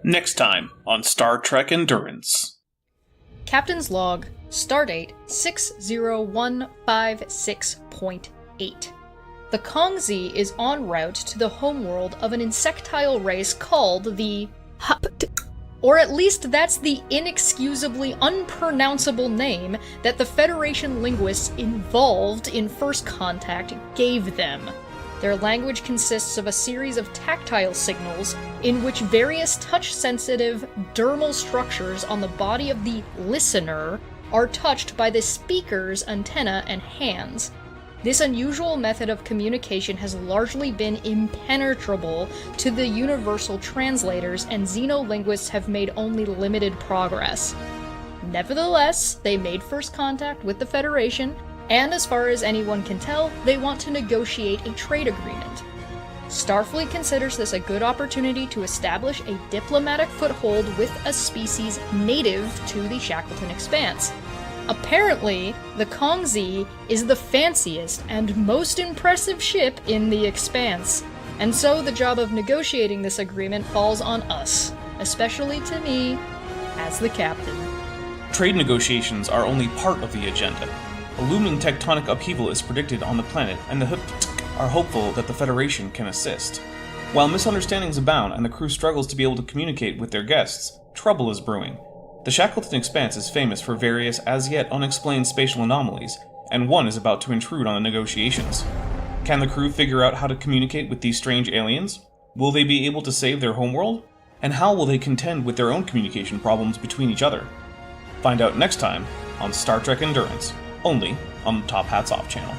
Next time on Star Trek Endurance. Captain's Log, Stardate 60156.8. The Kongzi is en route to the homeworld of an insectile race called the Haptic. Or at least that's the inexcusably unpronounceable name that the Federation linguists involved in First Contact gave them. Their language consists of a series of tactile signals in which various touch-sensitive dermal structures on the body of the listener are touched by the speaker's antenna and hands. This unusual method of communication has largely been impenetrable to the universal translators, and xenolinguists have made only limited progress. Nevertheless, they made first contact with the Federation, and as far as anyone can tell, they want to negotiate a trade agreement. Starfleet considers this a good opportunity to establish a diplomatic foothold with a species native to the Shackleton Expanse. Apparently, the Kongzi is the fanciest and most impressive ship in the Expanse, and so the job of negotiating this agreement falls on us, especially to me, as the captain. Trade negotiations are only part of the agenda. A looming tectonic upheaval is predicted on the planet, and the Haptic are hopeful that the Federation can assist. While misunderstandings abound and the crew struggles to be able to communicate with their guests, trouble is brewing. The Shackleton Expanse is famous for various as-yet unexplained spatial anomalies, and one is about to intrude on the negotiations. Can the crew figure out how to communicate with these strange aliens? Will they be able to save their homeworld? And how will they contend with their own communication problems between each other? Find out next time on Star Trek Endurance, only on the Top Hats Off channel.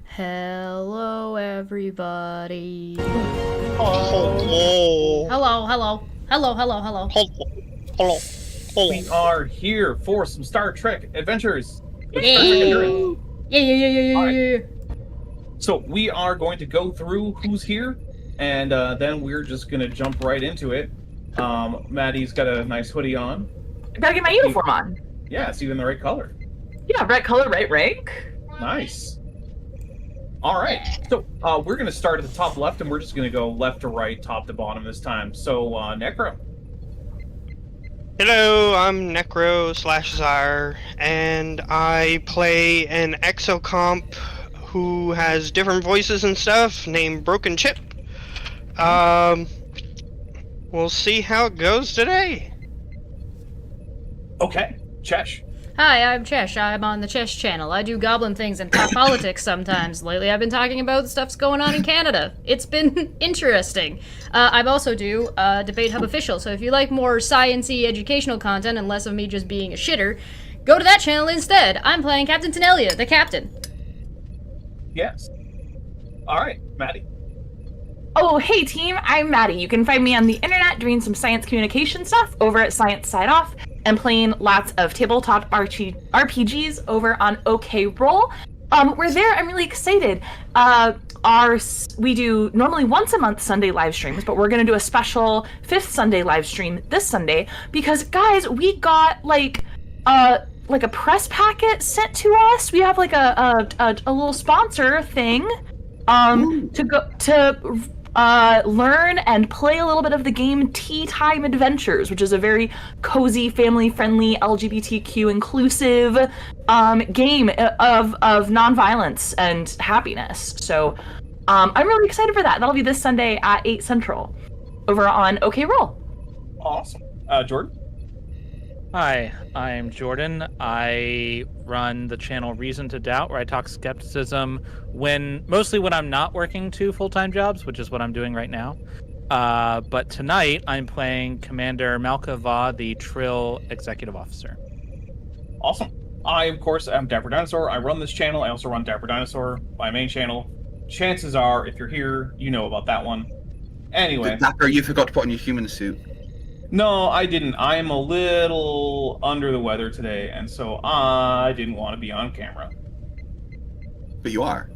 Hello, everybody. Hello. Hello. Hello. We are here for some Star Trek adventures. Yeah. Yeah. So we are going to go through who's here, and then we're just going to jump right into it. Maddie's got a nice hoodie on. I gotta get my uniform on. Yeah, it's even the right color. Yeah, right color, right rank. Nice. All right, so we're going to start at the top left, and we're just going to go left to right, top to bottom this time. So, Necro. Hello, I'm Necro/Zire, and I play an exocomp who has different voices and stuff, named Broken Chip. We'll see how it goes today. Okay, Chesh. Hi, I'm Chesh. I'm on the Chesh channel. I do goblin things and talk politics sometimes. Lately, I've been talking about the stuff's going on in Canada. It's been interesting. I also do Debate Hub official, so if you like more science-y educational content and less of me just being a shitter, go to that channel instead. I'm playing Captain Tenelia, the captain. Yes. All right, Maddie. Oh, hey team, I'm Maddie. You can find me on the internet doing some science communication stuff over at Science Side Off and playing lots of tabletop RPGs over on OK Roll. We're there. I'm really excited. We do normally once a month Sunday live streams, but we're going to do a special 5th Sunday live stream this Sunday because, guys, we got like a press packet sent to us. We have like a little sponsor thing to learn and play a little bit of the game Tea Time Adventures, which is a very cozy, family-friendly, LGBTQ inclusive game of nonviolence and happiness. So I'm really excited for that. That'll be this Sunday at 8 Central over on OK Roll. Awesome. Jordan? Hi, I'm Jordan. I run the channel Reason to Doubt, where I talk skepticism mostly when I'm not working 2 full-time jobs, which is what I'm doing right now. But tonight I'm playing Commander Malka Va, the Trill Executive Officer. Awesome. I, of course, am Dapper Dinosaur. I run this channel. I also run Dapper Dinosaur, my main channel. Chances are, if you're here, you know about that one. Anyway. Dapper, you forgot to put on your human suit. No, I didn't. I am a little under the weather today, and so I didn't want to be on camera. But you are.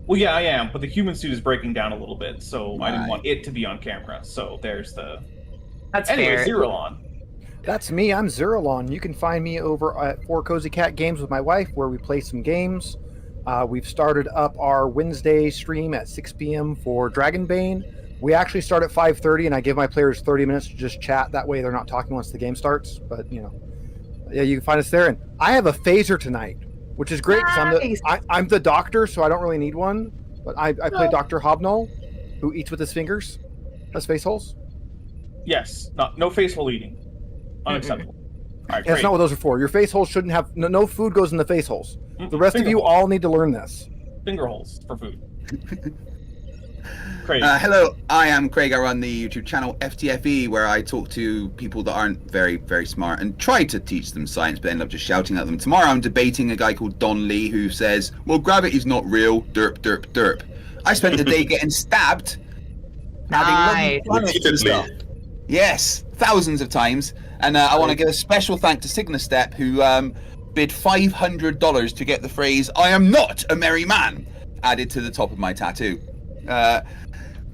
Well, yeah, I am, but the human suit is breaking down a little bit, so I didn't Right. want it to be on camera. So there's the... That's Anyway, fair. Zeralon. That's me. I'm Zeralon. You can find me over at 4 Cozy Cat Games with my wife, where we play some games. We've started up our Wednesday stream at 6 p.m. for Dragonbane. We actually start at 5:30, and I give my players 30 minutes to just chat. That way they're not talking once the game starts. But, yeah, you can find us there. And I have a phaser tonight, which is great because I'm the doctor, so I don't really need one. But I play Dr. Hobnoll, who eats with his fingers, has face holes. Yes, no face hole eating. Unacceptable. All right, That's great. not what those are for. Your face holes shouldn't have... No food goes in the face holes. The rest of you all need to learn this. Finger holes for food. Craig. Hello, I am Craig. I run the YouTube channel FTFE, where I talk to people that aren't very, very smart and try to teach them science, but end up just shouting at them. Tomorrow I'm debating a guy called Don Lee who says, well, gravity's not real, derp, derp, derp. I spent the day getting stabbed. Nice. Stuff. Yes, thousands of times. And I want to give a special thanks to Cygnus Step, who bid $500 to get the phrase, I am not a merry man, added to the top of my tattoo.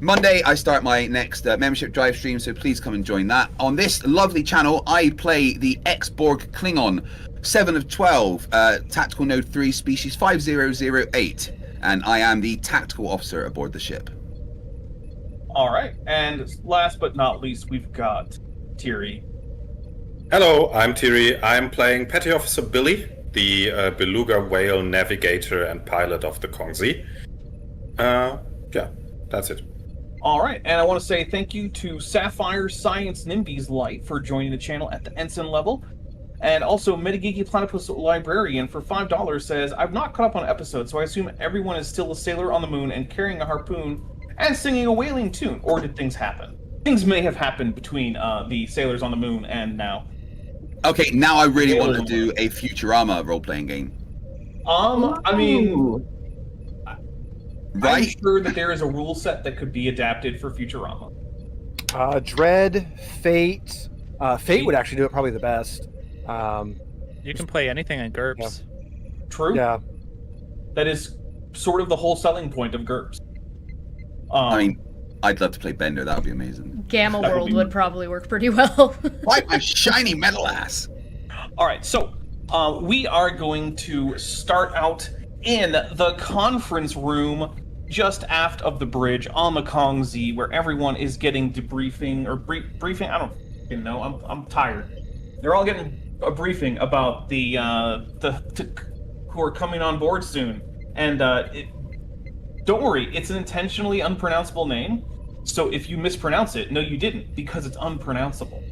Monday, I start my next membership drive stream, so please come and join that. On this lovely channel, I play the X-Borg Klingon, 7 of 12, Tactical Node 3, Species 5008, and I am the tactical officer aboard the ship. All right, and last but not least, we've got Thierry. Hello, I'm Thierry. I'm playing Petty Officer Billy, the beluga whale navigator and pilot of the Kongzi. Yeah, that's it. All right, and I want to say thank you to Sapphire Science Nimby's Light for joining the channel at the ensign level. And also, Metageeky Platypus Librarian for $5 says, I've not caught up on episodes, so I assume everyone is still a sailor on the moon and carrying a harpoon and singing a whaling tune. Or did things happen? Things may have happened between the sailors on the moon and now. Okay, now I really want to do a Futurama role-playing game. I mean... Right? I'm sure that there is a rule set that could be adapted for Futurama. Dread, Fate. Fate would actually do it probably the best. You can play anything in GURPS. Yeah. True. Yeah. That is sort of the whole selling point of GURPS. I mean, I'd love to play Bender. That would be amazing. Gamma World would probably work pretty well. Wipe my shiny metal ass. All right, so we are going to start out in the conference room just aft of the bridge on the Kongzi, where everyone is getting debriefing or briefing. I don't even know. I'm tired. They're all getting a briefing about the who are coming on board soon, and don't worry, it's an intentionally unpronounceable name. So if you mispronounce it, no, you didn't, because it's unpronounceable.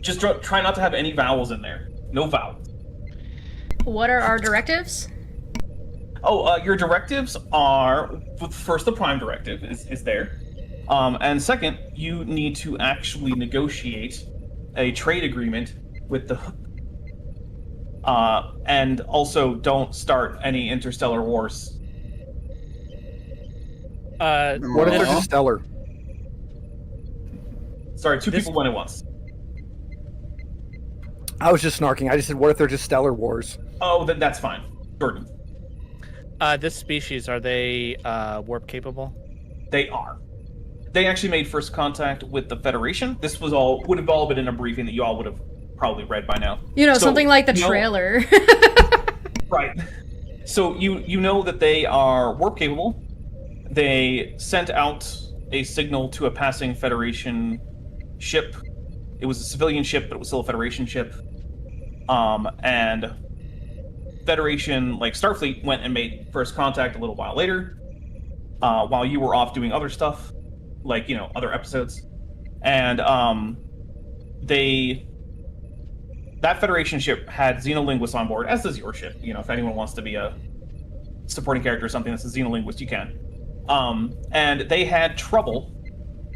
Just try not to have any vowels in there. No vowels. What are our directives? Oh, your directives are, first, the prime directive is there. And second, you need to actually negotiate a trade agreement with the... and also don't start any interstellar wars. What if they're just stellar? Sorry, two people went at once. I was just snarking. I just said, what if they're just stellar wars? Oh, then that's fine. Jordan. This species, are they warp capable? They are. They actually made first contact with the Federation. This would have all been in a briefing that you all would have probably read by now. So, something like the trailer. Right. So you know that they are warp capable. They sent out a signal to a passing Federation ship. It was a civilian ship, but it was still a Federation ship. And Federation, like Starfleet, went and made first contact a little while later, while you were off doing other stuff, like, other episodes. And that Federation ship had xenolinguists on board, as does your ship. If anyone wants to be a supporting character or something that's a xenolinguist, you can. And they had trouble,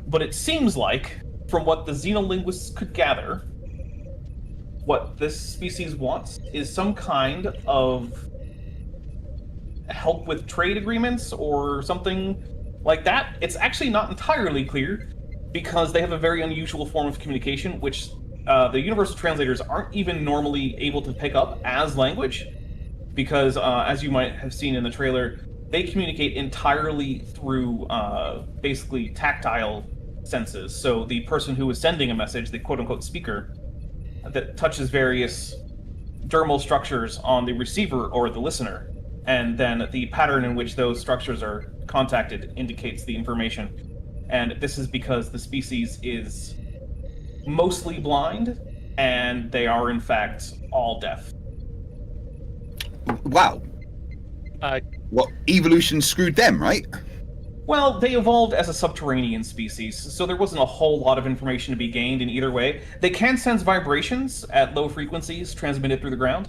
but it seems like, from what the xenolinguists could gather, what this species wants is some kind of help with trade agreements or something like that. It's actually not entirely clear, because they have a very unusual form of communication, which the universal translators aren't even normally able to pick up as language, because as you might have seen in the trailer, they communicate entirely through basically tactile senses. So the person who is sending a message, the quote-unquote speaker, that touches various dermal structures on the receiver or the listener, and then the pattern in which those structures are contacted indicates the information. And this is because the species is mostly blind, and they are in fact all deaf. Wow. Well, evolution screwed them, right? Well, they evolved as a subterranean species, so there wasn't a whole lot of information to be gained in either way. They can sense vibrations at low frequencies transmitted through the ground,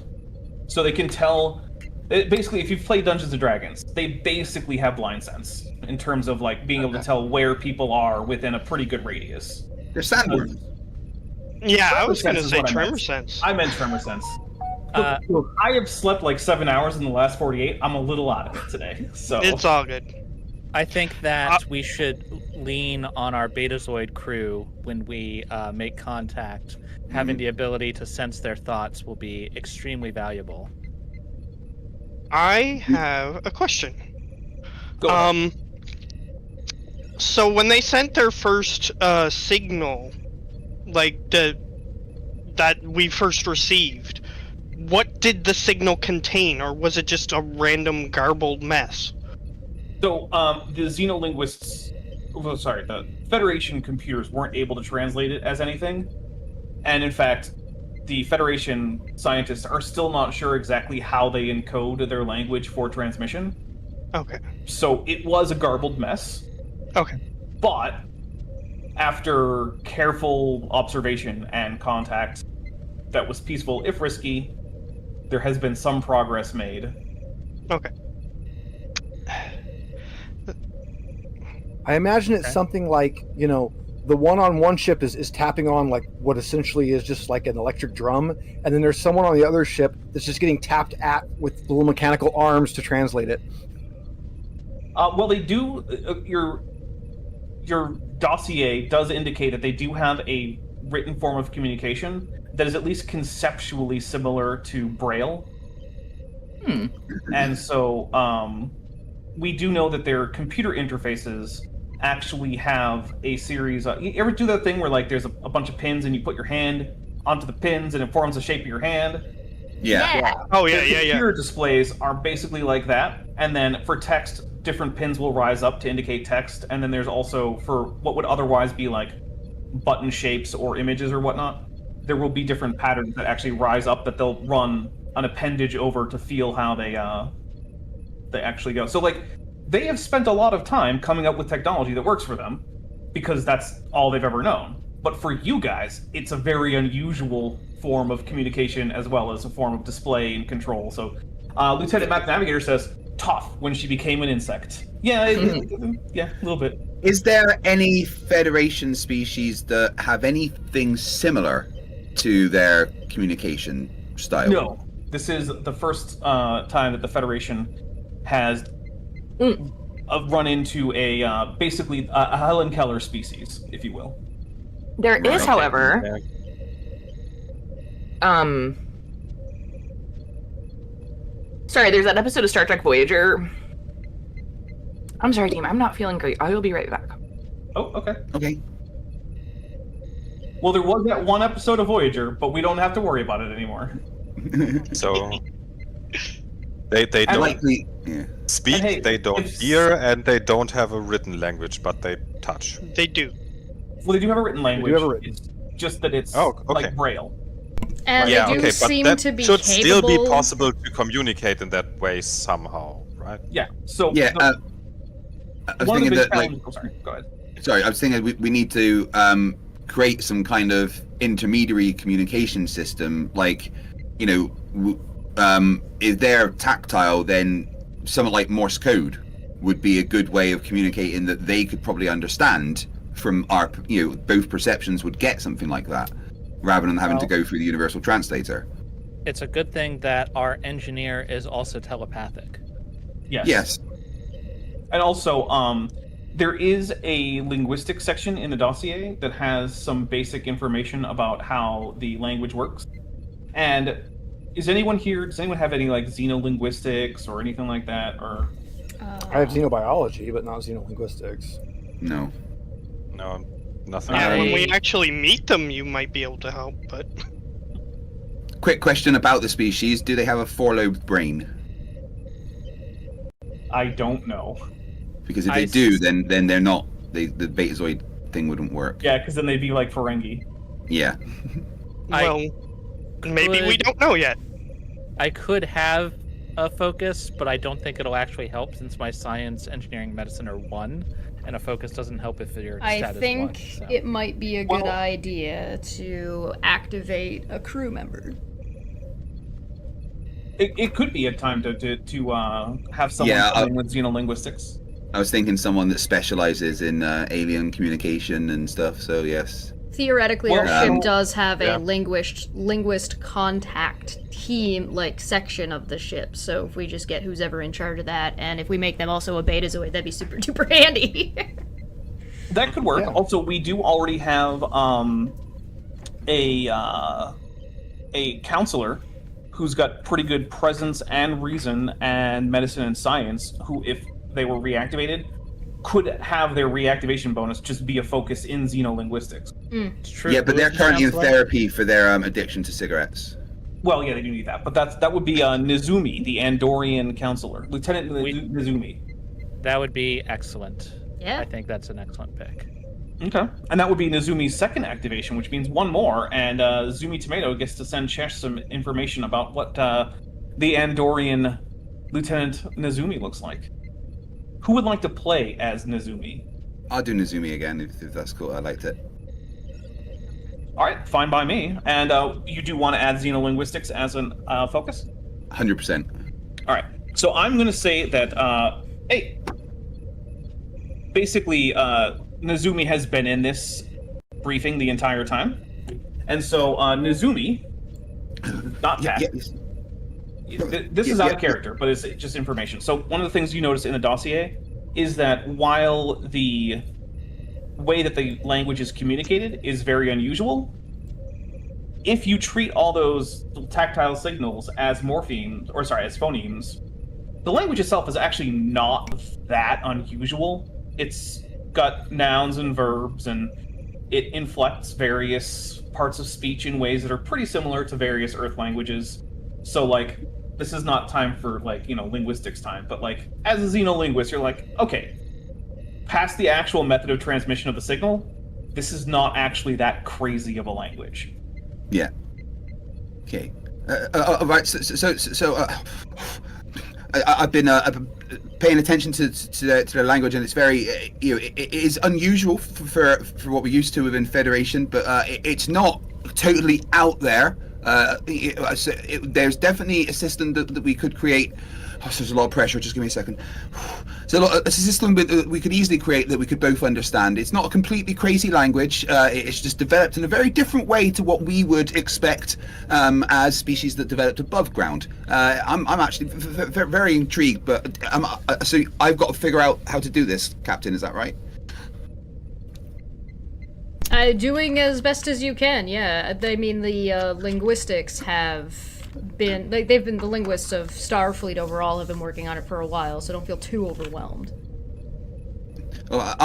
so they can tell... Basically, if you've played Dungeons & Dragons, they basically have blind sense, in terms of being able to tell where people are within a pretty good radius. They're sandworms. Yeah, I was Tremor going to sense is say what I tremor meant. sense. I meant tremor sense. Look, I have slept 7 hours in the last 48. I'm a little out of it today, so... It's all good. I think that we should lean on our Betazoid crew when we make contact. Having the ability to sense their thoughts will be extremely valuable. I have a question. Go ahead. So when they sent their first signal, that we first received, what did the signal contain, or was it just a random garbled mess? So, the xenolinguists... the Federation computers weren't able to translate it as anything. And in fact, the Federation scientists are still not sure exactly how they encode their language for transmission. Okay. So it was a garbled mess. Okay. But after careful observation and contact that was peaceful, if risky, there has been some progress made. Okay. I imagine it's something like, the one-on-one ship is tapping on what essentially is just like an electric drum, and then there's someone on the other ship that's just getting tapped at with little mechanical arms to translate it. Well, they do. Your dossier does indicate that they do have a written form of communication that is at least conceptually similar to Braille. And so, we do know that their computer interfaces actually have a series of... You ever do that thing where there's a bunch of pins and you put your hand onto the pins and it forms the shape of your hand? Yeah. Oh, yeah, The yeah, yeah. computer displays are basically like that, and then for text, different pins will rise up to indicate text, and then there's also, for what would otherwise be button shapes or images or whatnot, there will be different patterns that actually rise up that they'll run an appendage over to feel how they actually go. So, they have spent a lot of time coming up with technology that works for them, because that's all they've ever known. But for you guys, it's a very unusual form of communication as well as a form of display and control. So, Lieutenant Map Navigator says, tough when she became an insect. Yeah, yeah, a little bit. Is there any Federation species that have anything similar to their communication style? No. This is the first time that the Federation has run into a basically a Helen Keller species, if you will. There is, Okay. however, sorry, there's that episode of Star Trek Voyager. I'm sorry, team. I'm not feeling great. I will be right back. Oh, okay. Okay. Well, there was that one episode of Voyager, but we don't have to worry about it anymore. So they I don't like the. Yeah. speak, And hey, they don't if- hear, and they don't have a written language, but they touch. They do. Well, they do have a written language. have a written. It's just that it's Oh, okay. like Braille. And Yeah, they do okay, but seem that to be should still be capable- possible to communicate in that way somehow, right? Yeah. So Yeah. I was one of the thinking big that, like, challenges. Oh, sorry. Go ahead. sorry, I was thinking we need to create some kind of intermediary communication system. Like, you know, if they're tactile, then something like Morse code would be a good way of communicating that they could probably understand from our, you know, both perceptions would get something like that, rather than having to Well- go through the universal translator. It's a good thing that our engineer is also telepathic. Yes. Yes. And also, there is a linguistics section in the dossier that has some basic information about how the language works. And does anyone have any like xenolinguistics or anything like that? Or I have xenobiology, but not xenolinguistics. No. No, nothing. Yeah, when we I- actually meet them, you might be able to help, but Quick question about the species: do they have a four-lobed brain? I don't know. Because if I they do, s- then they're not. The Betazoid thing wouldn't work. Yeah, because then they'd be like Ferengi. Yeah. well, maybe we could- don't know yet. I could have a focus, but I don't think it'll actually help since my science, engineering, medicine are 1, and a focus doesn't help if your I stat think is 1. So. it might be a good Well- idea to activate a crew member. It could be a time to have someone Yeah, come in with xenolinguistics. I was thinking someone that specializes in alien communication and stuff. So yes. Theoretically, our Well, ship does have yeah. a linguist contact team, like section of the ship. So if we just get who's ever in charge of that, and if we make them also a betazoid, that'd be super duper handy. That could work. Yeah. Also, we do already have a counselor who's got pretty good presence and reason and medicine and science, who, if they were reactivated, could have their reactivation bonus just be a focus in xenolinguistics. It's true. Yeah, but they're Who's the currently in counselor? therapy for their addiction to cigarettes. Well, yeah, they do need that, but that would be Nizumi, the Andorian counselor, Lieutenant Nizumi. That would be excellent. Yeah. I think that's an excellent pick. Okay, and that would be Nizumi's second activation, which means one more, and Zumi Tomato gets to send Chesh some information about what the Andorian Lieutenant Nizumi looks like. Who would like to play as Nizumi? I'll do Nizumi again if that's cool. I liked it. All right, fine by me. And you do want to add xenolinguistics as an focus? 100%. All right. So I'm going to say that, hey, basically, Nizumi has been in this briefing the entire time. And so Nizumi, not Pat, this is out of character, but it's just information. So one of the things you notice in the dossier is that while the way that the language is communicated is very unusual, if you treat all those tactile signals as morphemes, or sorry, as phonemes, the language itself is actually not that unusual. It's got nouns and verbs, and it inflects various parts of speech in ways that are pretty similar to various Earth languages. So, like, this is not time for, like, you know, linguistics time, but, like, as a xenolinguist, you're like, okay, past the actual method of transmission of the signal, this is not actually that crazy of a language. Yeah. Okay. Right. So I've been paying attention to the language, and it's very it is unusual for what we're used to within Federation, but it's not totally out there. There's definitely a system that we could create. Oh, there's a lot of pressure. Just give me a second. So it's a system we could easily create that we could both understand. It's not a completely crazy language. It's just developed in a very different way to what we would expect as species that developed above ground. I'm actually very intrigued, but so I've got to figure out how to do this, Captain. Is that right? Doing as best as you can, yeah. I mean, the linguistics have been the linguists of Starfleet overall have been working on it for a while, so don't feel too overwhelmed. Well,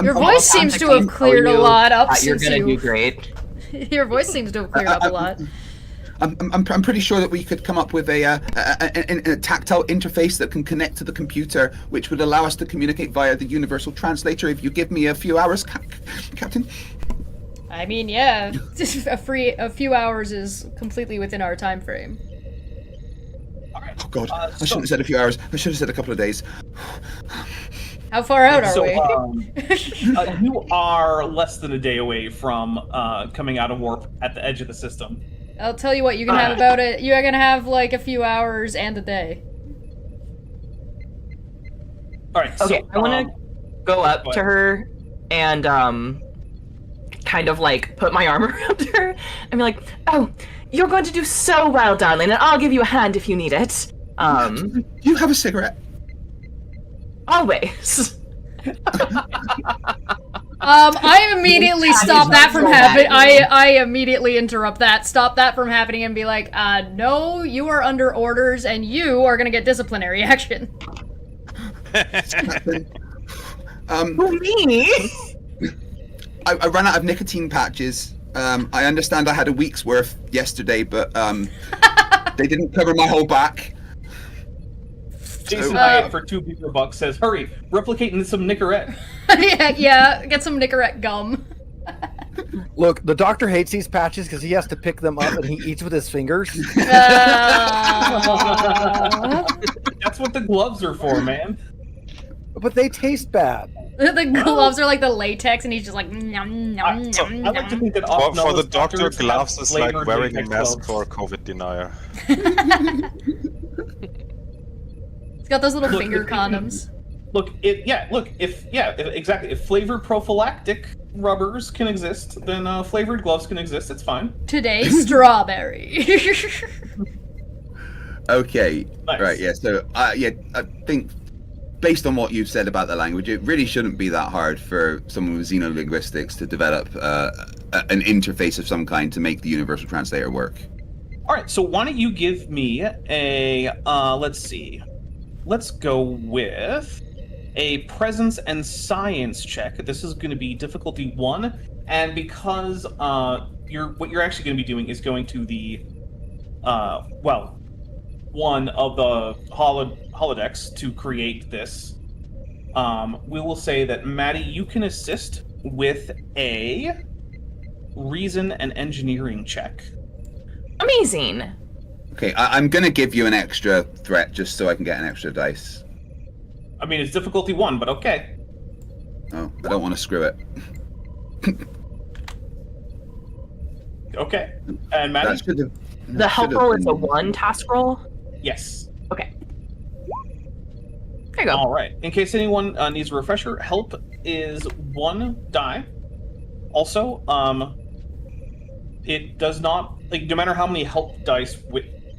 Your voice seems to have cleared a lot up since you're gonna you. do great. Your voice seems to have cleared up a lot. I'm pretty sure that we could come up with a tactile interface that can connect to the computer, which would allow us to communicate via the universal translator. If you give me a few hours, Captain. I mean, yeah, a few hours is completely within our time frame. Oh God, I shouldn't have said a few hours. I should have said a couple of days. How far out are we? You are less than a day away from coming out of warp at the edge of the system. I'll tell you what, you can have about it. You're gonna have like a few hours and a day. All right. Okay, so, I want to go up to her and kind of like put my arm around her and be like, "Oh, you're going to do so well, darling, and I'll give you a hand if you need it." Do you have a cigarette? Always. I immediately stop that from happening. I immediately interrupt that, stop that from happening, and be like, no, you are under orders, and you are gonna get disciplinary action. Me? I ran out of nicotine patches. I understand I had a week's worth yesterday, but they didn't cover my whole back. Jason Hyatt for $2 says, "Hurry, replicate into some Nicorette." yeah, get some Nicorette gum. Look, the doctor hates these patches because he has to pick them up and he eats with his fingers. That's what the gloves are for, man. But they taste bad. The gloves are like the latex, and he's just like, nom, nom, nom, I like to think that For the doctor, doctors gloves have is like flavored wearing a latex mask gloves. for a COVID denier. It's got those little finger condoms. If flavored prophylactic rubbers can exist, then flavored gloves can exist. It's fine. Today, strawberry. Okay, Nice. right, yeah. So, I think based on what you've said about the language, it really shouldn't be that hard for someone with xenolinguistics to develop an interface of some kind to make the universal translator work. All right, so why don't you give me a let's see. Let's go with a presence and science check. This is going to be difficulty 1, and because what you're actually going to be doing is going to the one of the holodecks to create this. We will say that Maddie, you can assist with a reason and engineering check. Amazing. Okay, I'm gonna give you an extra threat just so I can get an extra dice. I mean, it's difficulty 1, but okay. Oh, I don't want to screw it. Okay. And Maddie? That should have. The help roll is a 1 task roll? Yes. Okay. There you go. All right. In case anyone needs a refresher, help is 1 die. Also, it does not, no matter how many help dice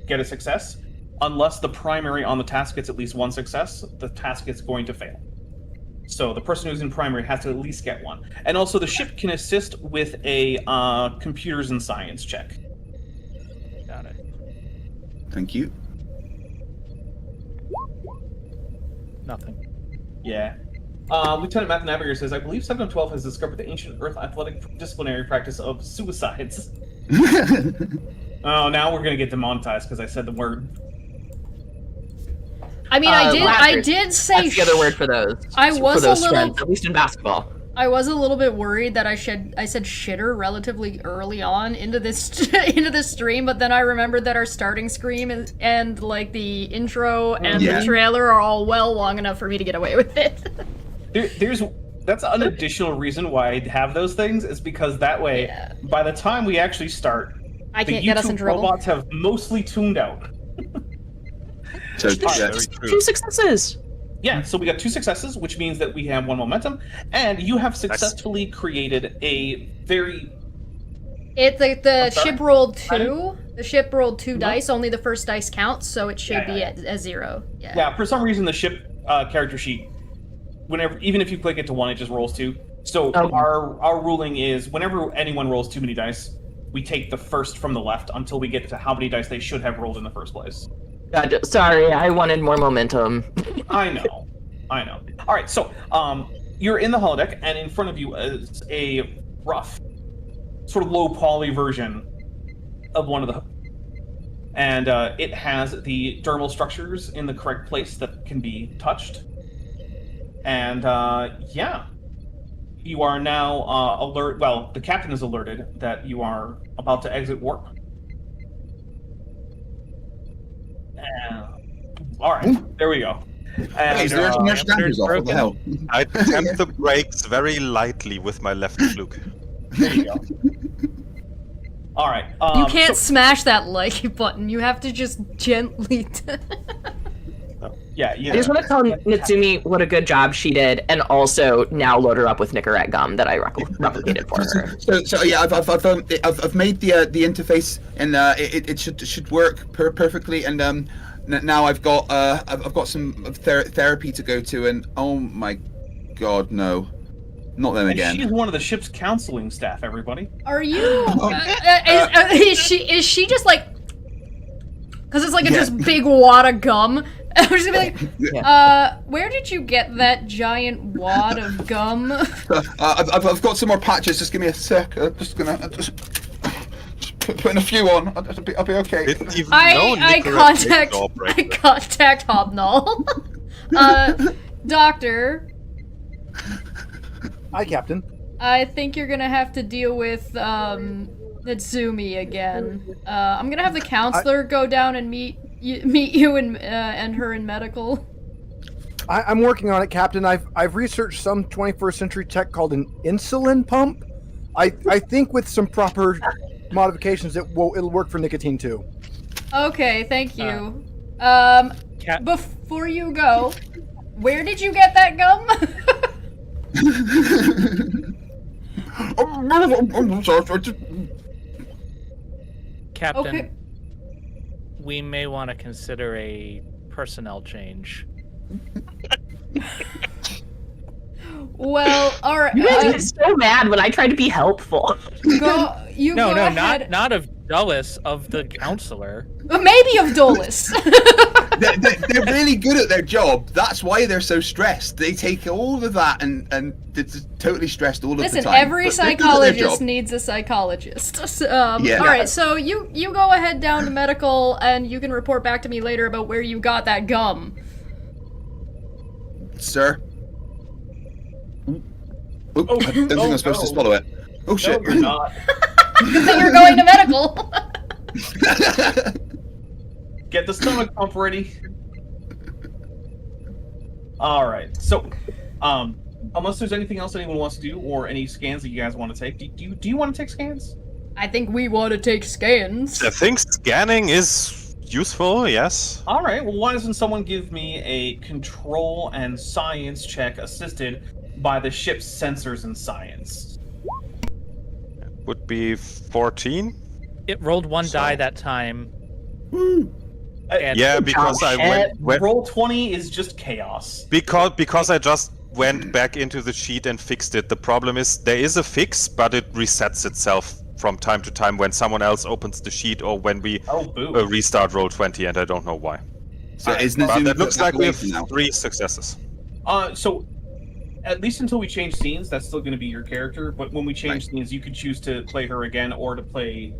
get a success, unless the primary on the task gets at least 1 success, the task is going to fail. So the person who's in primary has to at least get 1. And also the ship can assist with a computers and science check. Got it. Thank you. Nothing. Yeah. Lieutenant Matt Navigator says, I believe 7 of 12 has discovered the ancient Earth athletic disciplinary practice of suicides. Oh, now we're going to get demonetized because I said the word. I mean, I did say That's the other word for those. I was for those a little. friends, at least in basketball. I was a little bit worried that I said shitter relatively early on into this into this stream, but then I remembered that our starting screen and like the intro and the trailer are all long enough for me to get away with it. That's an additional reason why I have those things, is because that way, by the time we actually start, I the can't get us in YouTube trouble. robots have mostly tuned out. So, Very true. 2 successes. Yeah, so we got 2 successes, which means that we have 1 momentum, and you have successfully created a very... It's like the I'm sorry? ship rolled 2. The ship rolled 2 No. dice. Only the first dice counts, so it should be Yeah. at 0. Yeah. Yeah, for some reason the ship character sheet, even if you click it to 1, it just rolls 2. So Okay. our ruling is whenever anyone rolls too many dice, we take the first from the left until we get to how many dice they should have rolled in the first place. God, sorry, I wanted more momentum. I know. All right, so you're in the holodeck, and in front of you is a rough, sort of low poly version of one of the, and it has the dermal structures in the correct place that can be touched. And you are now alert. Well, the captain is alerted that you are about to exit warp. All right, there we go. Hey, is there no standards off? What the hell? I tempt the brakes very lightly with my left fluke. There you go. All right. You can't smash that like button. You have to just gently. Yeah. I just want to tell Natsumi what a good job she did, and also now load her up with Nicorette gum that I replicated for her. So yeah, I've made the interface, and it should work perfectly. And now I've got some therapy to go to, and oh my god, no, not them again. She's one of the ship's counseling staff. Everybody. Are you? Is she just like? Because it's like a just big wad of gum. I'm just gonna be like, where did you get that giant wad of gum? I've got some more patches. Just give me a sec. I'm just putting a few on. I'll be okay. Didn't even know I Nicorette contact Hobnall. Doctor, Hi, Captain. I think you're gonna have to deal with Natsumi again. I'm gonna have the counselor go down and meet you and her in medical. I'm working on it, Captain. I've researched some 21st century tech called an insulin pump. I think with some proper modifications, it'll work for nicotine too. Okay, thank you. Before you go, where did you get that gum? Captain, Okay. we may want to consider a personnel change. Well, all right. You guys get so mad when I try to be helpful. Go ahead. not of Dulles, of the counselor. Maybe of Dolus. They're really good at their job. That's why they're so stressed. They take all of that and they're just totally stressed all of the Listen, time. every But they're good at their psychologist job. needs a psychologist. Yeah. All right, so you go ahead down to medical, and you can report back to me later about where you got that gum. Sir. I don't think I'm supposed to swallow it. Oh shit. No, you're not. Good thing you're going to medical. Get the stomach pump ready. All right. So, unless there's anything else anyone wants to do, or any scans that you guys want to take, do you want to take scans? I think we want to take scans. I think scanning is useful, yes. All right. Well, why doesn't someone give me a control and science check assisted by the ship's sensors and science? Would be 14. It rolled one die that time. And Yeah, because I went Roll 20 is just chaos. because I just went back into the sheet and fixed it. The problem is there is a fix, but it resets itself from time to time when someone else opens the sheet or when we Oh, boo. restart roll 20, and I don't know why. So Alright, isn't it But Zoom it looks back like we away have from now? 3 successes. So, at least until we change scenes, that's still going to be your character. But when we change scenes, you could choose to play her again, or to play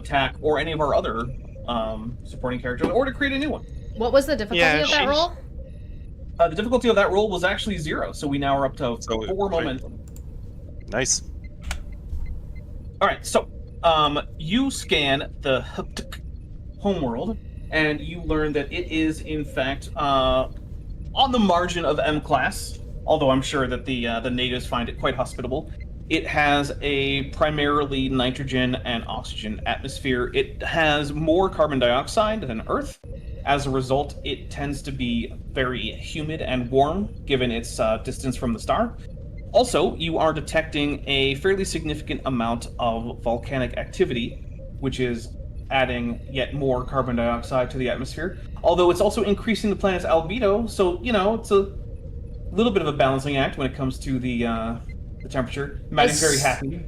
Tack, or any of our other supporting characters, or to create a new one. What was the difficulty Yeah, of that she's- roll? The difficulty of that roll was actually 0, so we now are up to 4 momentum. Nice. All right, so you scan the Haptic homeworld, and you learn that it is, in fact, on the margin of M class. Although I'm sure that the natives find it quite hospitable. It has a primarily nitrogen and oxygen atmosphere. It has more carbon dioxide than Earth. As a result, it tends to be very humid and warm, given its distance from the star. Also, you are detecting a fairly significant amount of volcanic activity, which is adding yet more carbon dioxide to the atmosphere. Although it's also increasing the planet's albedo, so, it's a little bit of a balancing act when it comes to the temperature. Maddie's very happy.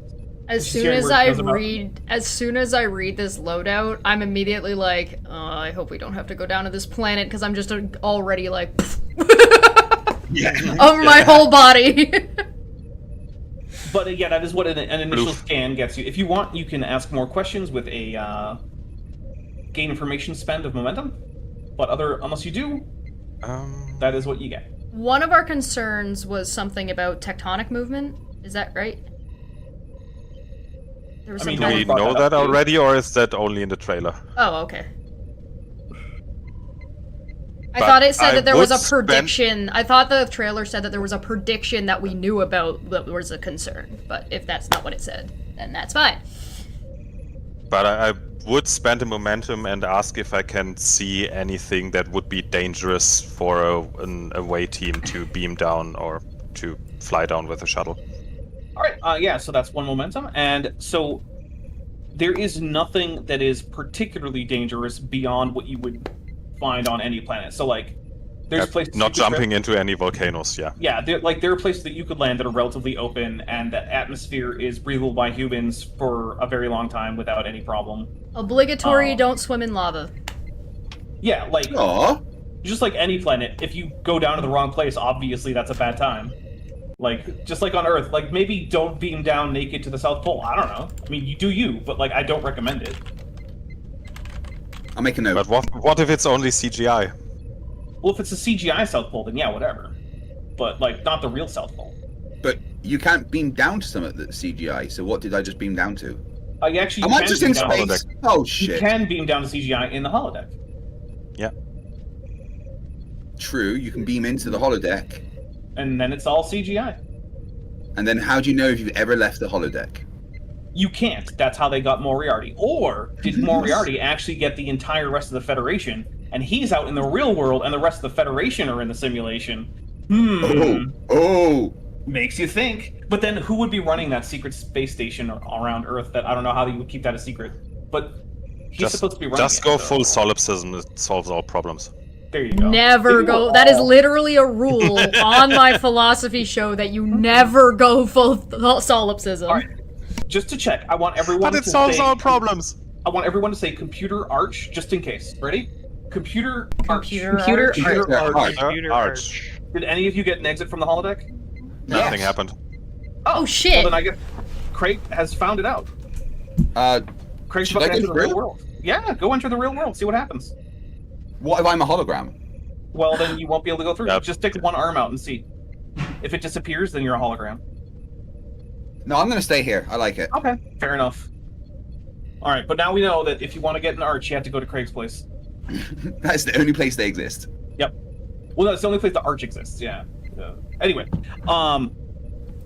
As soon as I read this loadout, I'm immediately like, I hope we don't have to go down to this planet, because I'm just already like, over my whole body. But yeah, that is what an initial scan gets you. If you want, you can ask more questions with a gain information spend of momentum. But unless you do, that is what you get. One of our concerns was something about tectonic movement. Is that right? Do we know that already, or is that only in the trailer? Oh, okay. I thought it said that there was a prediction. I thought the trailer said that there was a prediction that we knew about that was a concern. But if that's not what it said, then that's fine. But I would spend a momentum and ask if I can see anything that would be dangerous for an away team to beam down or to fly down with a shuttle. All right, yeah, so that's 1 momentum. And so there is nothing that is particularly dangerous beyond what you would find on any planet. So, like, there's places... Not jumping into any volcanoes, yeah. Yeah, there are places that you could land that are relatively open, and the atmosphere is breathable by humans for a very long time without any problem. Obligatory, don't swim in lava. Yeah, like... Just like any planet, if you go down to the wrong place, obviously that's a bad time. Like, just like on Earth, like, maybe don't beam down naked to the South Pole. I don't know. I mean, you do you, but, like, I don't recommend it. I'll make a note. But what if it's only CGI? Well, if it's a CGI South Pole, then yeah, whatever. But, like, not the real South Pole. But you can't beam down to something that's CGI, so what did I just beam down to? Actually, Am I just in space? Oh, shit. You can beam down to CGI in the holodeck. Yeah. True, you can beam into the holodeck. And then it's all CGI. And then how do you know if you've ever left the holodeck? You can't. That's how they got Moriarty. Or did Moriarty actually get the entire rest of the Federation, and he's out in the real world, and the rest of the Federation are in the simulation? Oh! Makes you think. But then who would be running that secret space station around Earth that I don't know how you would keep that a secret. But he's supposed to be running Just go full solipsism, it solves all problems. There you go. Never go. That is literally a rule on my philosophy show that you never go full solipsism. All right. Just to check, I want everyone to say... But it solves all problems! I want everyone to say computer arch, just in case. Ready? Computer arch. Computer arch. Did any of you get an exit from the holodeck? Nothing happened. Oh, shit! Well, then I guess Craig has found it out. Craig's about to enter the real world. Yeah, go enter the real world, see what happens. What if I'm a hologram? Well, then you won't be able to go through. Yep. Just stick one arm out and see. If it disappears, then you're a hologram. No, I'm going to stay here. I like it. Okay, fair enough. All right, but now we know that if you want to get an arch, you have to go to Craig's place. That's the only place they exist. Yep. Well, no, it's the only place the arch exists, yeah. Anyway,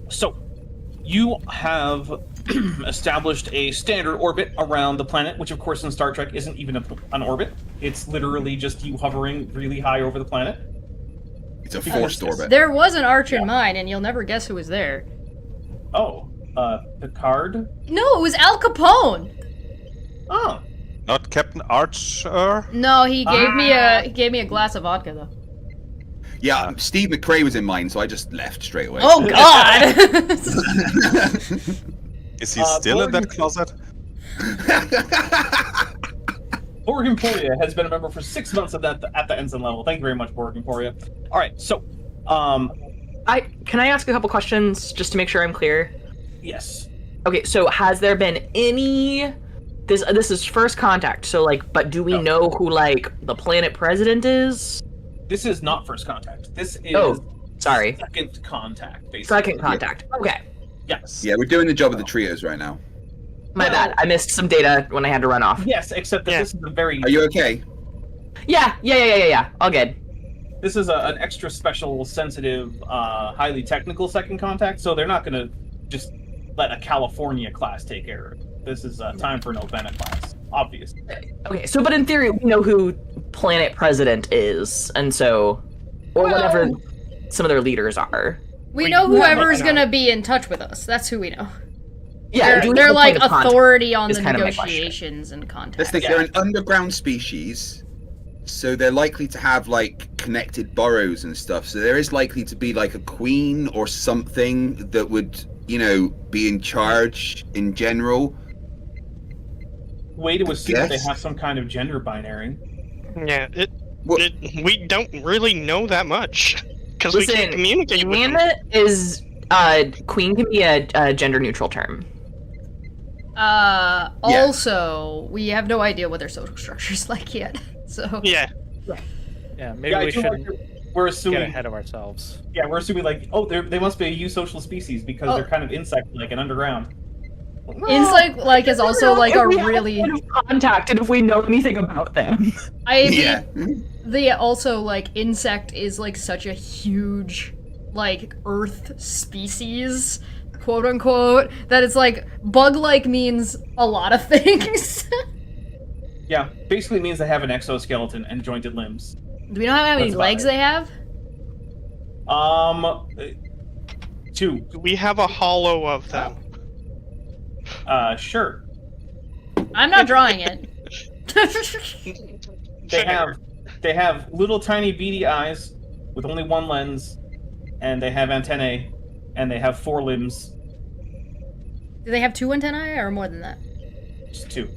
so you have established a standard orbit around the planet, which of course in Star Trek isn't even an orbit. It's literally just you hovering really high over the planet. It's a forced orbit. There was an arch in mine, and you'll never guess who was there. Oh, Picard? No, it was Al Capone! Oh. Not Captain Archer? No, he gave me a glass of vodka, though. Yeah, Steve McRae was in mine, so I just left straight away. Oh, God! Is he still in that closet? Borg Emporia has been a member for 6 months at the ensign level. Thank you very much, Borg Emporia. All right, so, can I ask a couple questions just to make sure I'm clear? Yes. Okay, so has there been any... This is first contact, so, like, but do we know who, like, the planet president is? This is not first contact. This is Sorry. second contact, basically. Second contact. Okay. Yes. Yeah, we're doing the job of the trios right now. My bad. I missed some data when I had to run off. Yes, except that this is a very... Are you okay? Yeah. All good. This is an extra special, sensitive, highly technical second contact, so they're not going to just let a California class take care of it. This is time for an Ovena class, obviously. Okay, so but in theory, we know who Planet President is, and so, or whatever some of their leaders are. We know whoever's gonna be in touch with us. That's who we know. Yeah, they're like authority on the kind of my negotiations and contacts. Let's think, they're an underground species, so they're likely to have like connected burrows and stuff. So there is likely to be like a queen or something that would, you know, be in charge in general. Way to assume that they have some kind of gender binary. Yeah, we don't really know that much because we can't communicate with them. Is queen can be a gender neutral term. Also, we have no idea what their social structure's like yet. So yeah, maybe we shouldn't we're assuming get ahead of ourselves. Yeah, we're assuming like, they must be a eusocial species because they're kind of insect-like and underground. Insect-like is also like a really contact, and if we know anything about them. The also like insect is like such a huge like Earth species, quote unquote, that it's like bug-like means a lot of things. Yeah, basically means they have an exoskeleton and jointed limbs. Do we know how many legs they have? 2. We have a hollow of them. Sure. I'm not drawing it. They have little tiny beady eyes with only one lens, and they have antennae, and they have 4 limbs. Do they have 2 antennae or more than that? Just 2.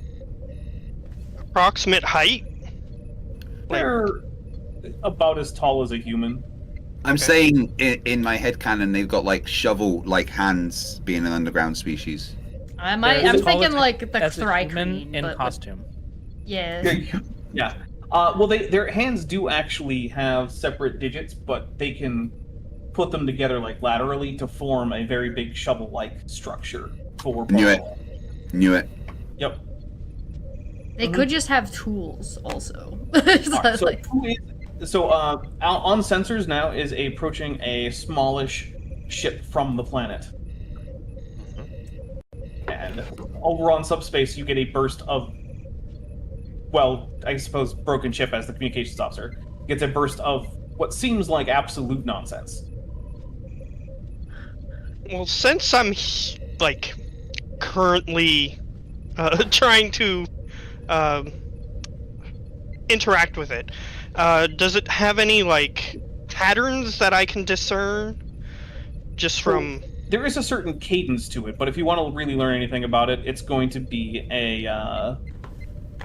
Approximate height? They're about as tall as a human. I'm saying in my headcanon they've got like shovel-like hands, being an underground species. I'm thinking like the Thrycreen in costume. Yeah. Yeah. Well, their hands do actually have separate digits, but they can put them together like laterally to form a very big shovel-like structure for Knew it. Yep. They could just have tools also. So on sensors now is approaching a smallish ship from the planet. And over on subspace, you get a burst of, well, I suppose broken ship as the communications officer gets a burst of what seems like absolute nonsense. Well, since I'm like currently trying to interact with it, does it have any like patterns that I can discern just from? There is a certain cadence to it, but if you want to really learn anything about it, it's going to be a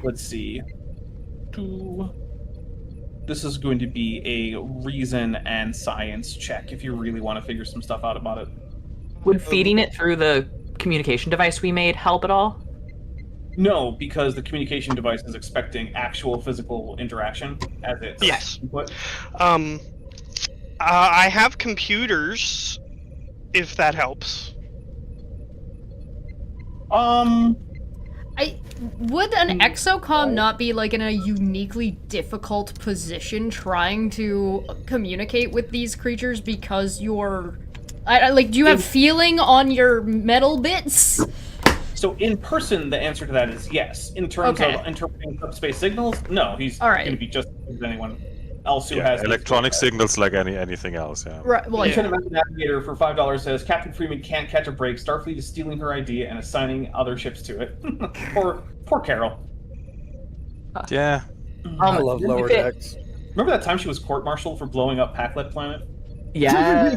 let's see. This is going to be a reason and science check if you really want to figure some stuff out about it. Would feeding it through the communication device we made help at all? No, because the communication device is expecting actual physical interaction as its input. I have computers, if that helps. Would an exocom not be like in a uniquely difficult position trying to communicate with these creatures because you're do you have feeling on your metal bits? So in person, the answer to that is yes. In terms of interpreting subspace signals, no. He's going to be just as anyone else who has electronic signals like anything else. Yeah. Right. Well, Lieutenant Navigator for $5 says Captain Freeman can't catch a break. Starfleet is stealing her idea and assigning other ships to it. Poor Carol. Yeah. I love lower decks. Remember that time she was court-martialed for blowing up Packlet Planet? Yeah.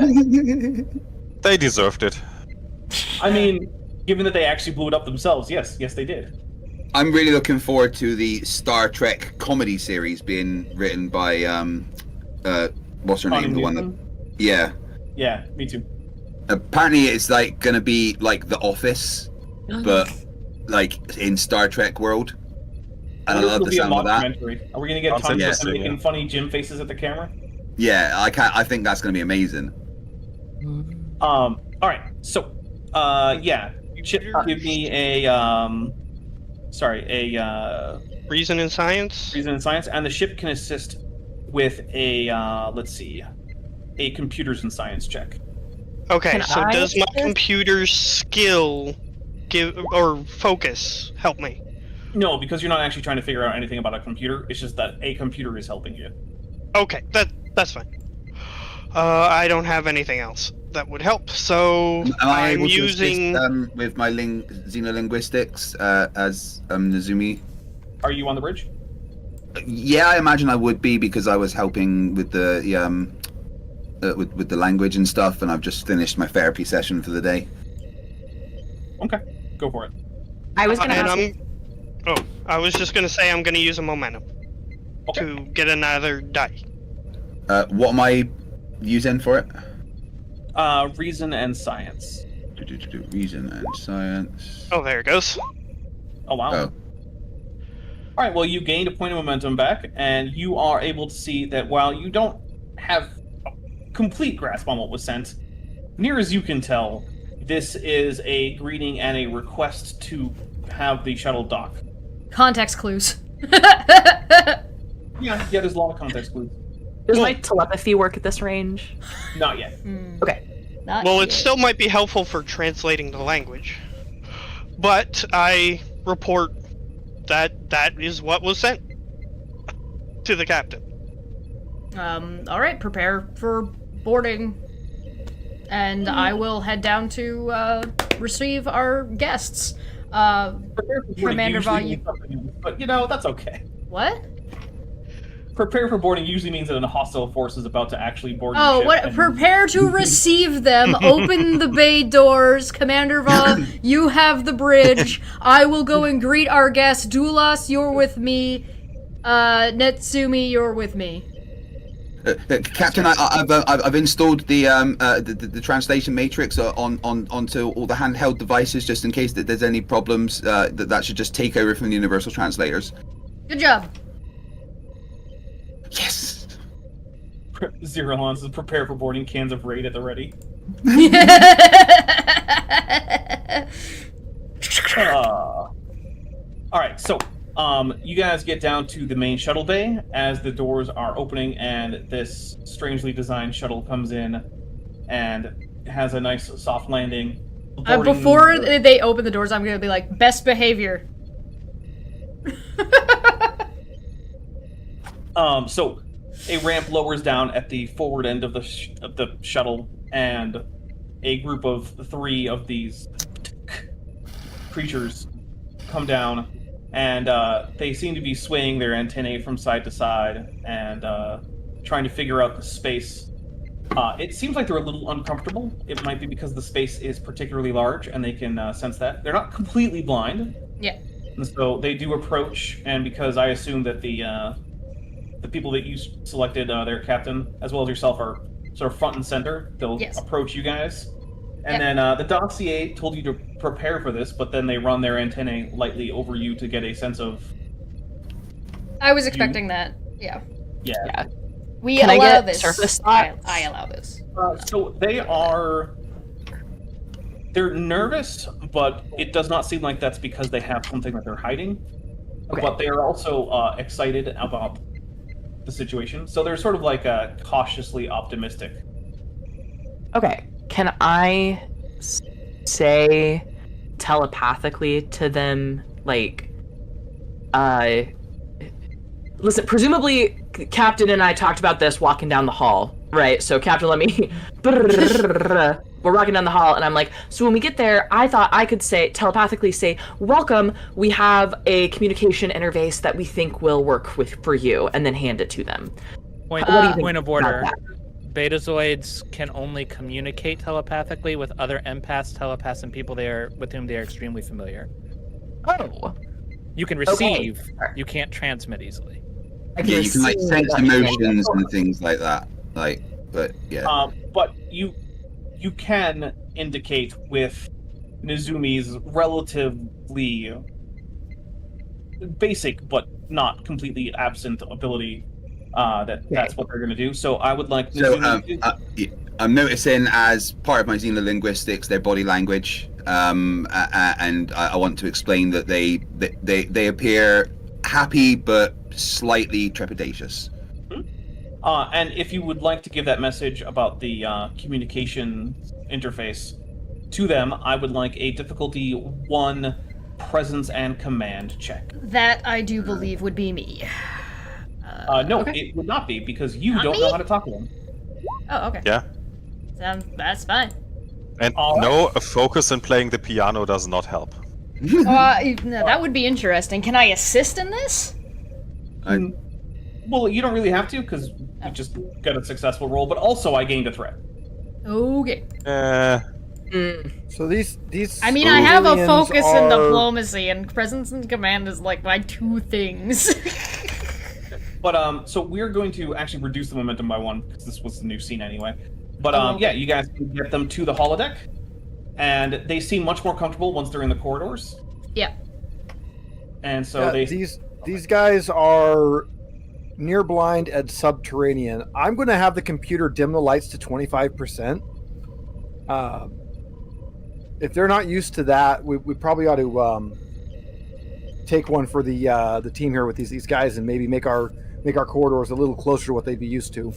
They deserved it. I mean, given that they actually blew it up themselves, yes, they did. I'm really looking forward to the Star Trek comedy series being written by what's her name? The one that, yeah. Yeah, me too. Apparently, it's like gonna be like The Office, but like in Star Trek world. And I love the sound of that. Are we gonna get Tom making funny Jim faces at the camera? Yeah, I think that's going to be amazing. All right. So, yeah, Chip, give me a Reason and science. reason in science, and the ship can assist with a let's see, a computers and science check. Okay, Can so I does my assist? computer skill give or focus help me? No, because you're not actually trying to figure out anything about a computer. It's just that a computer is helping you. Okay, that's fine. I don't have anything else that would help, so Am I I'm able to using. assist with my xenolinguistics as Nazumi? Are you on the bridge? Yeah, I imagine I would be because I was helping with the with the language and stuff, and I've just finished my therapy session for the day. Okay, go for it. I was gonna and ask. I was just gonna say I'm gonna use a momentum to get another die. What am I using for it? Reason and science. Reason and science. Oh, there it goes. Oh wow. Oh. All right. Well, you gained a point of momentum back, and you are able to see that while you don't have a complete grasp on what was sent, near as you can tell, this is a greeting and a request to have the shuttle dock. Context clues. Yeah, there's a lot of context clues. Does my telepathy work at this range? Not yet. Okay. Not Well, yet. it still might be helpful for translating the language, but I report that is what was sent to the captain. All right, prepare for boarding, and I will head down to receive our guests. Commander Usually Von, means something else, but that's okay. what? Prepare for boarding usually means that a hostile force is about to actually board your Oh, ship. what? and- Prepare to receive them. Open the bay doors. Commander Von, you have the bridge. I will go and greet our guests. Dulas, you're with me. Netsumi, you're with me. Captain, I've installed the translation matrix onto all the handheld devices just in case that there's any problems. That should just take over from the universal translators. Good job. Yes. Zero Lon says prepare for boarding, cans of Raid at the ready. Alright, so you guys get down to the main shuttle bay as the doors are opening and this strangely designed shuttle comes in and has a nice soft landing. Boarding- Before they open the doors, I'm gonna be like, best behavior. So a ramp lowers down at the forward end of the shuttle, and a group of 3 of these creatures come down, and they seem to be swaying their antennae from side to side and trying to figure out the space. It seems like they're a little uncomfortable. It might be because the space is particularly large, and they can sense that. They're not completely blind. Yeah. And so they do approach, and because I assume that the people that you selected, their captain, as well as yourself, are sort of front and center, they'll Yes. approach you guys. And Yep. then the dossier told you to prepare for this, but then they run their antennae lightly over you to get a sense of... I was expecting that. Yeah. Yeah. We Can I allow get this. surface I thoughts? allow this. So they're nervous, but it does not seem like that's because they have something that they're hiding. Okay. But they are also excited about the situation. So they're sort of like cautiously optimistic. Okay. Can I say telepathically to them, like, listen, presumably Captain and I talked about this walking down the hall, right? So Captain let me... We're walking down the hall, and I'm like, so when we get there, I thought I could telepathically say, welcome, we have a communication interface that we think will work for you, and then hand it to them. Point, What do you think point of about order. that? Betazoids can only communicate telepathically with other empaths, telepaths, and people with whom they are extremely familiar. Oh. You can receive, you can't transmit easily. Yeah, you can like sense emotions and things like that. But yeah. But you can indicate with Nizumi's relatively basic but not completely absent ability that's what they're going to do. So I would like. So Mizumi I'm noticing as part of my xenolinguistics their body language, and I want to explain that they appear happy but slightly trepidatious. and if you would like to give that message about the communication interface to them, I would like a difficulty 1 presence and command check. That I do believe would be me. No, okay. it would not be, because you Not don't me? know how to talk to them. Oh, okay. Yeah. That's fine. And All right. no, a focus in playing the piano does not help. No, that would be interesting. Can I assist in this? Well, you don't really have to, because you just got a successful roll, but also I gained a threat. Okay. So these. I mean, I have a aliens focus in are- diplomacy, and presence and command is like my 2 things. But, so we're going to actually reduce the momentum by 1, because this was the new scene anyway. But, Oh, okay. yeah, you guys can get them to the holodeck, and they seem much more comfortable once they're in the corridors. Yeah. And so Yeah, they... these guys are near blind and subterranean. I'm going to have the computer dim the lights to 25%. If they're not used to that, we probably ought to take one for the team here with these guys and maybe make our corridors a little closer to what they'd be used to.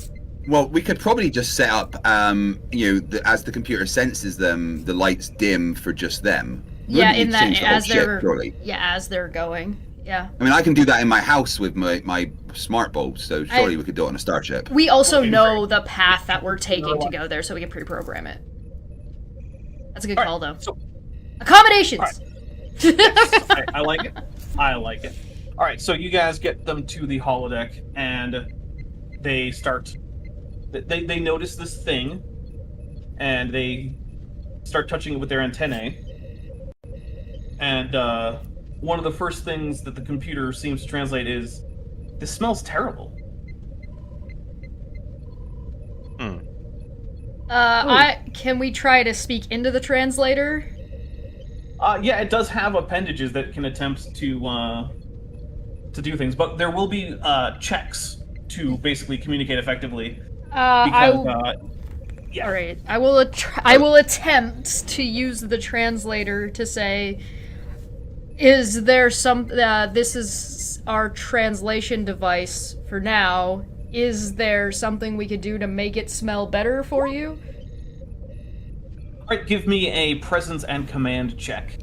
Well, we could probably just set up, as the computer senses them, the lights dim for just them. Yeah, Wouldn't in you that change the whole as ship, they're surely? as they're going. Yeah. I mean, I can do that in my house with my smart bulbs, so surely we could do it on a starship. We also know the path that we're taking to go there, so we can pre-program it. That's a good call, though. So, Accommodations. I like it. I like it. All right, so you guys get them to the holodeck, and they start. They notice this thing, and they start touching it with their antennae. And one of the first things that the computer seems to translate is, "This smells terrible." Can we try to speak into the translator? Yeah, it does have appendages that can attempt to do things, but there will be checks to basically communicate effectively. Because, yeah. All right. I will attempt to use the translator to say, "Is there some? This is our translation device for now. Is there something we could do to make it smell better for you?" All right, give me a presence and command check.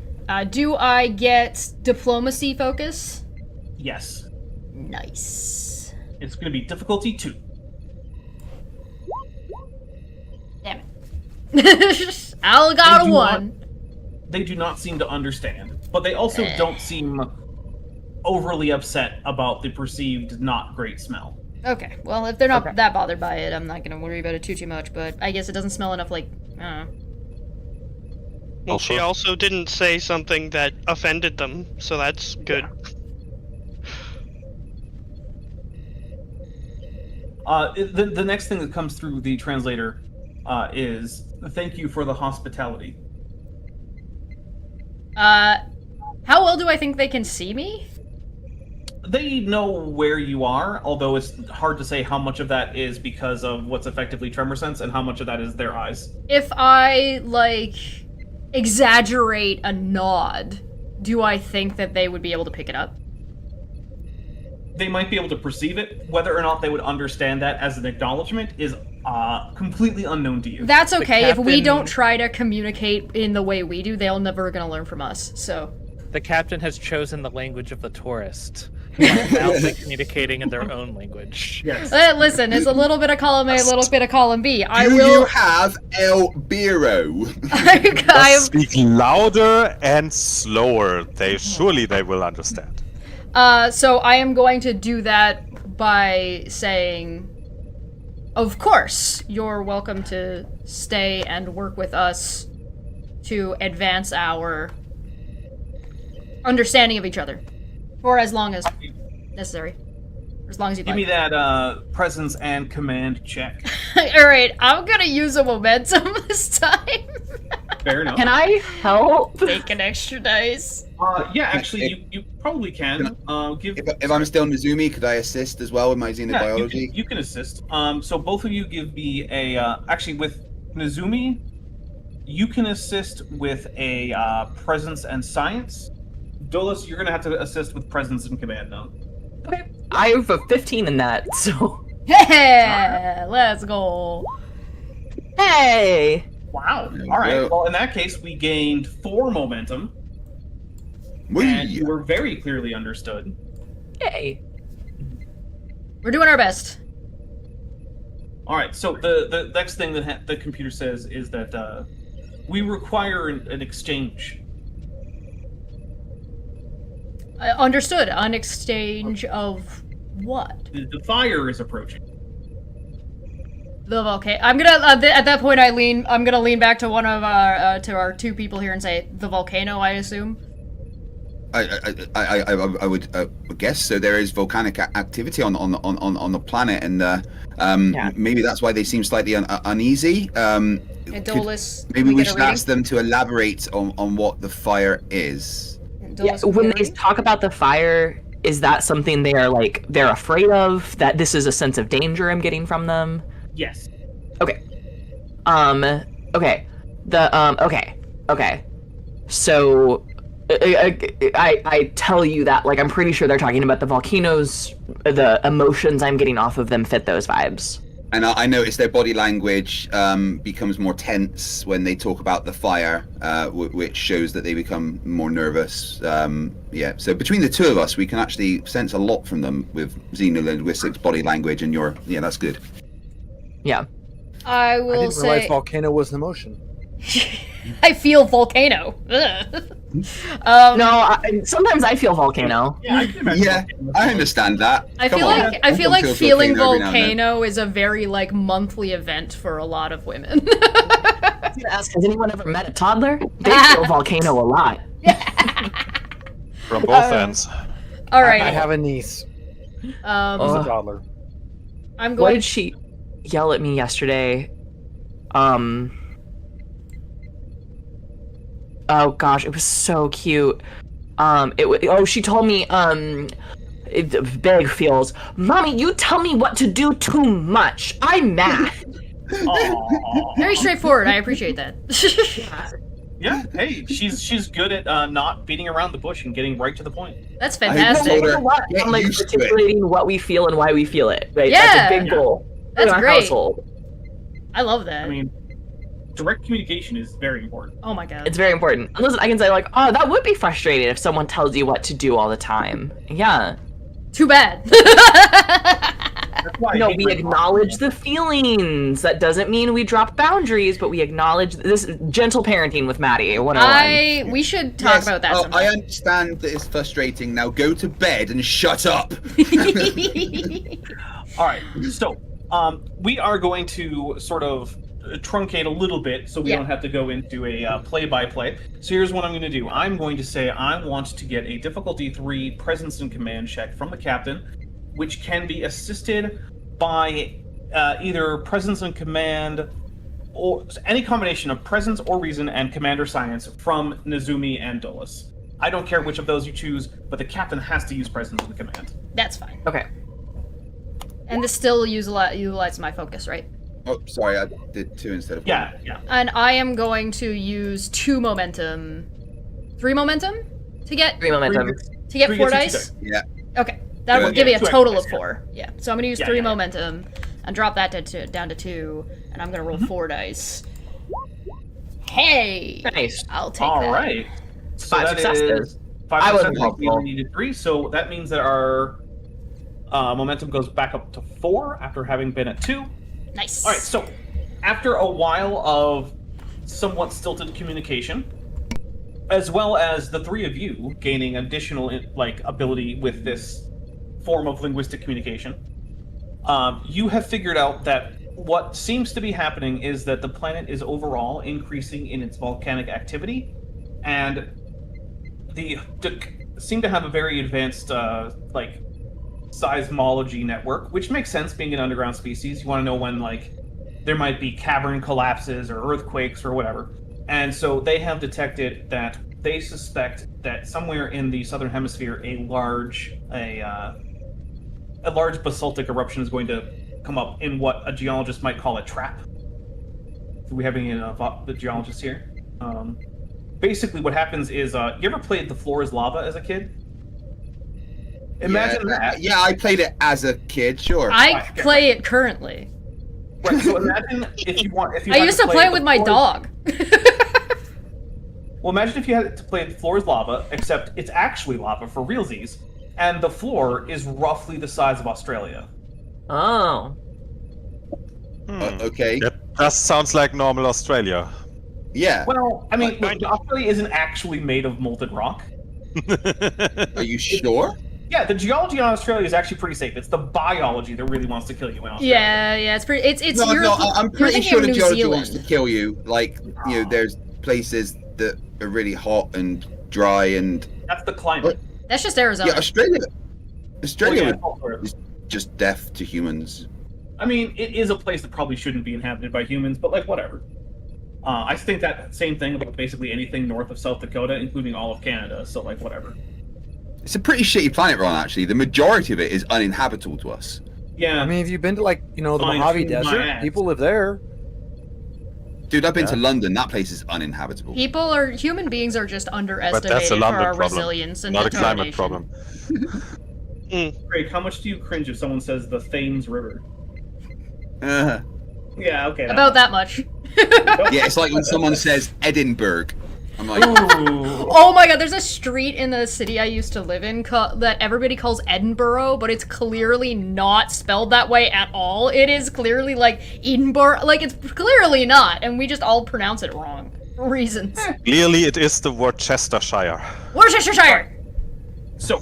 Do I get diplomacy focus? Yes. Nice. It's going to be difficulty 2. Damn it. I got a They do 1. They do not seem to understand, but they also don't seem overly upset about the perceived not great smell. Okay, well, if they're not that bothered by it, I'm not gonna worry about it too much, but I guess it doesn't smell enough like, I don't know. Well, she also didn't say something that offended them, so that's good. The next thing that comes through the translator is, "Thank you for the hospitality." How well do I think they can see me? They know where you are, although it's hard to say how much of that is because of what's effectively tremor sense and how much of that is their eyes. If I, like, exaggerate a nod, do I think that they would be able to pick it up? They might be able to perceive it. Whether or not they would understand that as an acknowledgement is completely unknown to you. That's okay. If we captain- don't try to communicate in the way we do, they're never gonna learn from us, so... The captain has chosen the language of the tourist. Loudly communicating in their own language. Yes. Listen, it's a little bit of column A, a little bit of column B. Do you have El Biro? Just speak louder and slower. Surely they will understand. So I am going to do that by saying, of course, you're welcome to stay and work with us to advance our understanding of each other. For as long as necessary. For as long as you'd Give like. me that presence and command check. Alright, I'm gonna use a momentum this time. Fair enough. Can I help? Take an extra dice. Yeah, actually, you probably can. Give. If I'm still Nizumi, could I assist as well with my xenobiology? You can assist. So both of you give me a. Actually, with Nizumi, you can assist with a presence and science. Dolus, you're gonna have to assist with presence and command now. Okay. I have a 15 in that, so. Hey, let's go. Hey! Wow. There we All right. go. Well, in that case, we gained 4 momentum, Whee! and you were very clearly understood. Hey! We're doing our best. All right. So the next thing that the computer says is that we require an exchange. Understood. An exchange of what? The fire is approaching. The volcano. I'm gonna at that point I'm gonna lean back to one of our to our 2 people here and say the volcano. I assume. I would guess so. There is volcanic activity on the planet, and maybe that's why they seem slightly uneasy. Dolus, Maybe we should ask them to elaborate on what the fire is. When they talk about the fire, is that something they're afraid of? That this is a sense of danger I'm getting from them? Yes. Okay. Okay. Okay. So, I tell you that, I'm pretty sure they're talking about the volcanoes. The emotions I'm getting off of them fit those vibes. And I noticed their body language becomes more tense when they talk about the fire, which shows that they become more nervous. Yeah, so between the 2 of us, we can actually sense a lot from them with xenolinguistics, body language, and yeah, that's good. Yeah. I I will didn't realize say volcano was an emotion. I feel volcano. Sometimes I feel volcano. Yeah, I understand that. I Come feel on. like I feel like Feels feeling volcano every now and then. volcano is a very monthly event for a lot of women. I was gonna ask, has anyone ever met a toddler? They feel volcano a lot. From both ends. All right. I have a niece. She's a toddler. I'm What going. did she yell at me yesterday? Oh gosh, it was so cute. She told me, Beg feels, Mommy, you tell me what to do too much. I'm mad. Very straightforward. I appreciate that. Yeah. Hey, she's good at not beating around the bush and getting right to the point. That's told fantastic. her- I'm Get used to it. articulating what we feel and why we feel it. Right? Yeah. That's a big goal. That's in our great. household. I love that. I mean, direct communication is very important. Oh my god. It's very important. Listen, I can say that would be frustrating if someone tells you what to do all the time. Yeah. Too bad. That's why I No, hate we my acknowledge the feelings. That doesn't mean we drop boundaries, but we acknowledge this gentle parenting with Maddie. 101. We should talk Yes, about that I sometime. understand that it's frustrating. Now go to bed and shut up. All right, so we are going to sort of truncate a little bit so we Yeah. don't have to go into a play-by-play. So here's what I'm going to do. I'm going to say I want to get a difficulty 3 presence and command check from the captain, which can be assisted by either presence and command or any combination of presence or reason and commander science from Nizumi and Dolus. I don't care which of those you choose, but the captain has to use presence and command. That's fine. Okay. And this still utilizes my focus, right? Oh, sorry, I did 2 instead of 1. Yeah. And I am going to use 2 momentum, 3 momentum to get 3 momentum. 3 4 gets you dice. Yeah. Okay, that will Good. give me Yeah, a 2 total of extra dice, 4. Yeah. So I'm gonna use Yeah, 3 yeah, yeah. momentum and drop that down to 2, and I'm gonna roll 4 dice. Hey, Nice. I'll take All that. right. So 5 that successes. is 5 I wasn't successes. We hopeful. only needed 3, so that means that our momentum goes back up to 4 after having been at 2. Nice. All right. So after a while of somewhat stilted communication, as well as the 3 of you gaining additional ability with this form of linguistic communication, you have figured out that what seems to be happening is that the planet is overall increasing in its volcanic activity, and the seem to have a very advanced seismology network, which makes sense being an underground species. You want to know when there might be cavern collapses or earthquakes or whatever. And so they have detected that they suspect that somewhere in the southern hemisphere, a large basaltic eruption is going to come up in what a geologist might call a trap. Do we have any the geologists here? Basically, what happens is, you ever played The Floor is Lava as a kid? Imagine that. Yeah, I played it as a kid. Sure. I play it currently. Right, so imagine if you want. If you I had used to play it with my dog. Well, imagine if you had to play The Floor is Lava, except it's actually lava for realsies, and the floor is roughly the size of Australia. Oh. Okay. That just sounds like normal Australia. Yeah. Well, I mean, look, Australia isn't actually made of molten rock. Are you sure? Yeah, the geology in Australia is actually pretty safe. It's the biology that really wants to kill you in Australia. Yeah, it's pretty. It's No, you're, I'm you're pretty thinking sure of the New geology wants to Zealand. kill you. Like, there's places that are really hot and dry and... That's the climate. That's just Arizona. Yeah, Australia Well, would is just death to humans. I mean, it is a place that probably shouldn't be inhabited by humans, but like, whatever. I think that same thing about basically anything north of South Dakota, including all of Canada, so like, whatever. It's a pretty shitty planet, Ron, actually. The majority of it is uninhabitable to us. Yeah. I mean, have you been to, like, the Fine, Mojave shoot my Desert? ass. People live there. Dude, I've been to London. That place is uninhabitable. Human beings are just underestimated But that's a for London our problem, resilience and not a determination. climate problem. Craig, how much do you cringe if someone says the Thames River? Uh, Yeah, okay. About that much. yeah, it's like when someone says Edinburgh. I'm like, Ooh. Oh my god, there's a street in the city I used to live in that everybody calls Edinburgh, but it's clearly not spelled that way at all. It is clearly like Edinburgh, like it's clearly not, and we just all pronounce it wrong for reasons. Clearly, it is the Worcestershire. Worcestershire! So,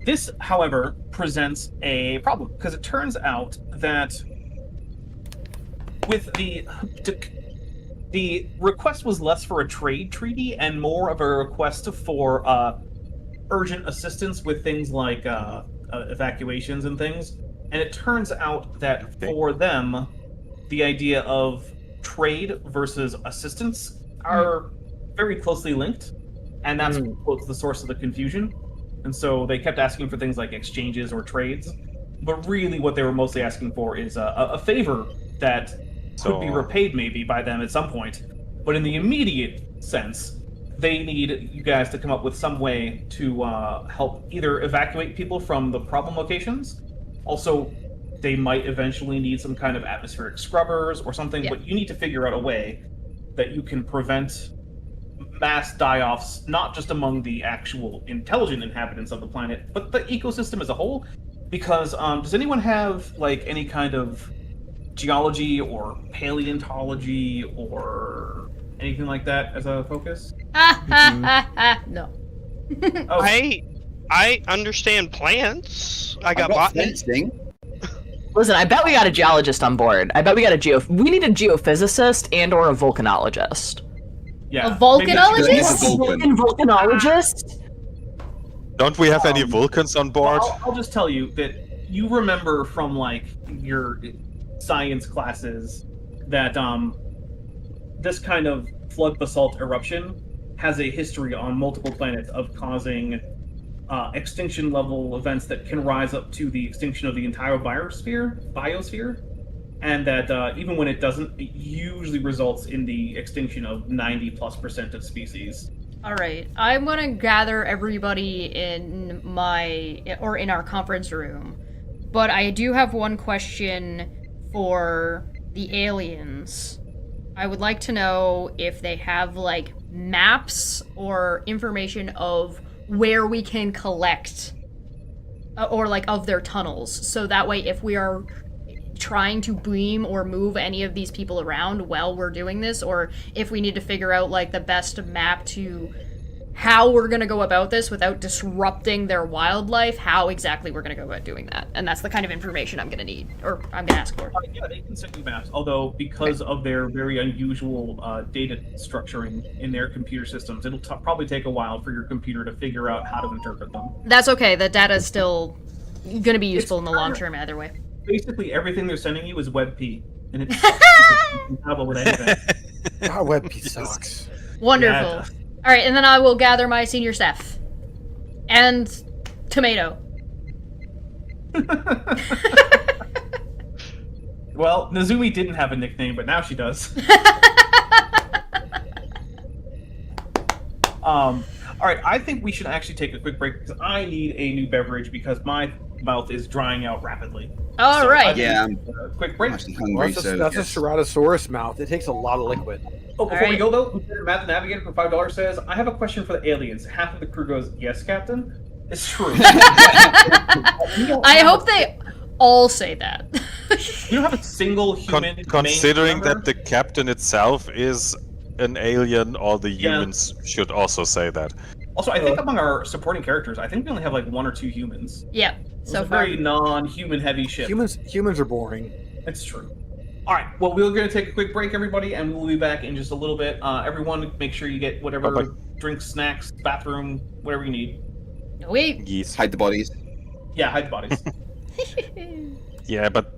this, however, presents a problem, because it turns out that with the request was less for a trade treaty and more of a request for urgent assistance with things like evacuations and things. And it turns out that for them, the idea of trade versus assistance are very closely linked, and that's what's the source of the confusion. And so they kept asking for things like exchanges or trades, but really what they were mostly asking for is a favor that could be repaid maybe by them at some point. But in the immediate sense, they need you guys to come up with some way to help either evacuate people from the problem locations. Also, they might eventually need some kind of atmospheric scrubbers or something, but you need to figure out a way that you can prevent mass die-offs, not just among the actual intelligent inhabitants of the planet, but the ecosystem as a whole. Because does anyone have like any kind of geology or paleontology or anything like that as a focus? No. Oh, I understand plants. I got I've got botany. fencing. Listen, I bet we got a geologist on board. I bet we got we need a geophysicist and or a volcanologist. yeah. A volcanologist? Maybe that's a Vulcan. Volcanologist? Don't we have any Vulcans on board? Well, I'll just tell you that you remember from like your science classes that this kind of flood basalt eruption has a history on multiple planets of causing extinction level events that can rise up to the extinction of the entire biosphere, and that even when it doesn't, it usually results in the extinction of 90+% of species. Alright, I'm gonna gather everybody in our conference room. But I do have one question for the aliens. I would like to know if they have, like, maps or information of where we can collect, or, like, of their tunnels. So that way, if we are trying to beam or move any of these people around while we're doing this, or if we need to figure out, like, the best map to how we're going to go about this without disrupting their wildlife, how exactly we're going to go about doing that. And that's the kind of information I'm going to need, or I'm going to ask for. Yeah, they can send you maps, although because of their very unusual data structuring in their computer systems, it'll probably take a while for your computer to figure out how to interpret them. That's okay, the data is still going to be useful in the long term either way. Basically, everything they're sending you is WebP, and it's compatible with anything. God, WebP sucks. Wonderful. Yeah, it does. All right, and then I will gather my senior staff and tomato. Well, Nazumi didn't have a nickname, but now she does. All right, I think we should actually take a quick break because I need a new beverage because my mouth is drying out rapidly. All So, right. I think Yeah, a quick break. I'm actually Well, hungry, that's so a yes. Ceratosaurus mouth. It takes a lot of liquid. Oh, before we Alright. go though, Lieutenant Matt the Navigator for $5 says, "I have a question for the aliens." Half of the crew goes, "Yes, Captain." It's true. I hope they all say that. We don't have a single human. Considering main member. that the captain itself is an alien, all the Yeah. humans should also say that. Also, I think among our supporting characters, I think we only have like 1 or 2 humans. Yep. It's So a far. very non-human heavy ship. Humans are boring. It's true. All right. Well, we're going to take a quick break, everybody, and we'll be back in just a little bit. Everyone, make sure you get whatever Bye-bye. drinks, snacks, bathroom, whatever you need. Wait. Yes. Hide the bodies. Yeah, hide the bodies. Yeah, but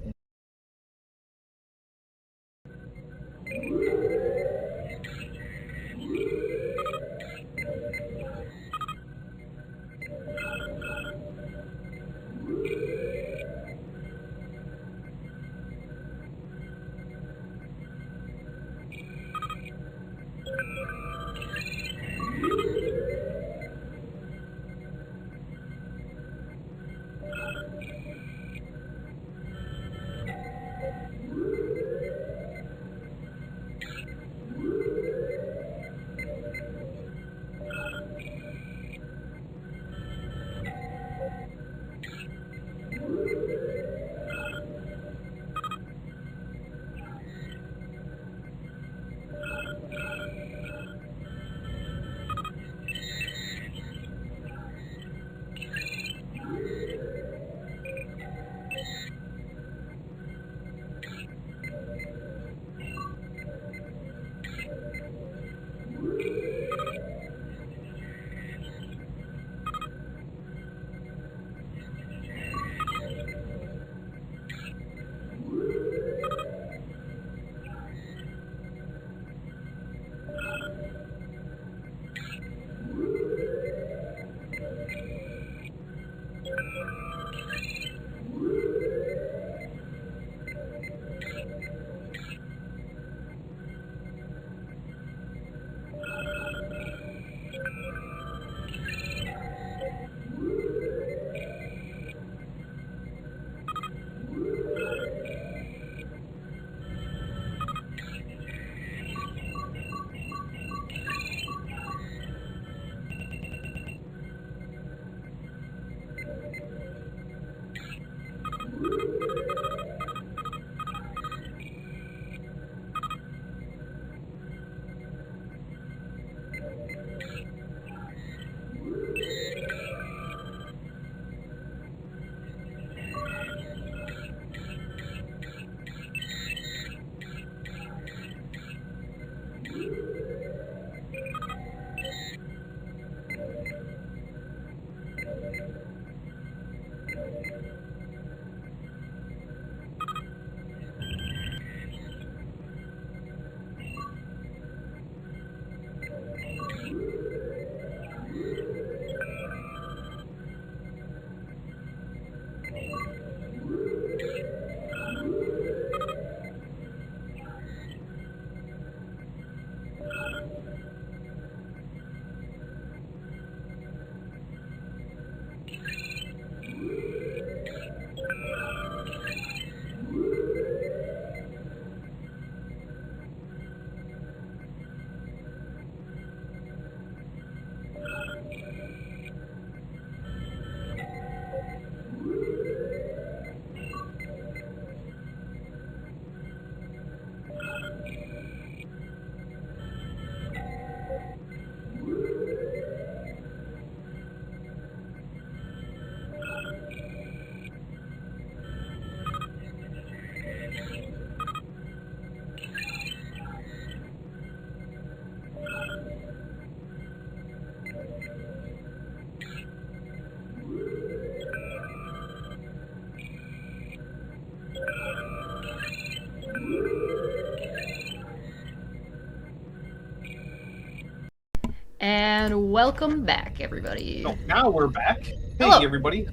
And welcome back, everybody. So now we're back. Hey, Hello. everybody.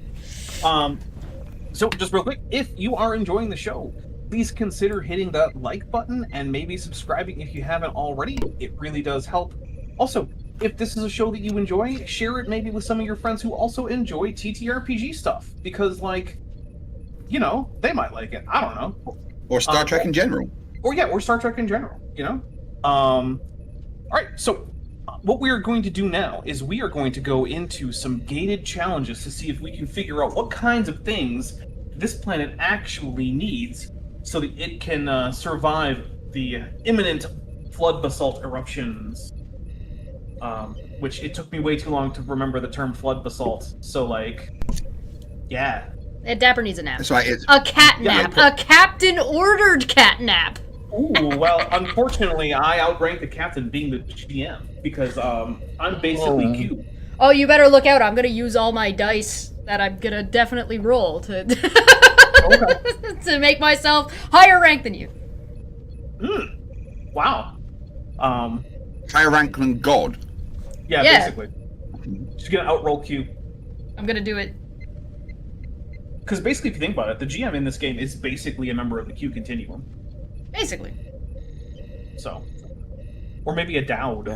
So just real quick, if you are enjoying the show, please consider hitting that like button and maybe subscribing if you haven't already. It really does help. Also, if this is a show that you enjoy, share it maybe with some of your friends who also enjoy TTRPG stuff. Because, like, you know, they might like it. I don't know. Or Star Trek in general. Or Star Trek in general, you know? Alright, so what we are going to do now is we are going to go into some gated challenges to see if we can figure out what kinds of things this planet actually needs so that it can survive the imminent flood basalt eruptions. Which it took me way too long to remember the term flood basalt. So, like, yeah. Dapper needs a nap. That's right. A cat nap. A captain-ordered cat nap. Ooh, well, unfortunately, I outrank the captain being the GM because I'm basically Q. Oh, you better look out. I'm going to use all my dice that I'm going to definitely roll to to make myself higher rank than you. Wow. Higher rank than God. Yeah, Yeah. basically. She's going to outroll Q. I'm going to do it. Because basically, if you think about it, the GM in this game is basically a member of the Q continuum. Basically. So, or maybe a Dowd,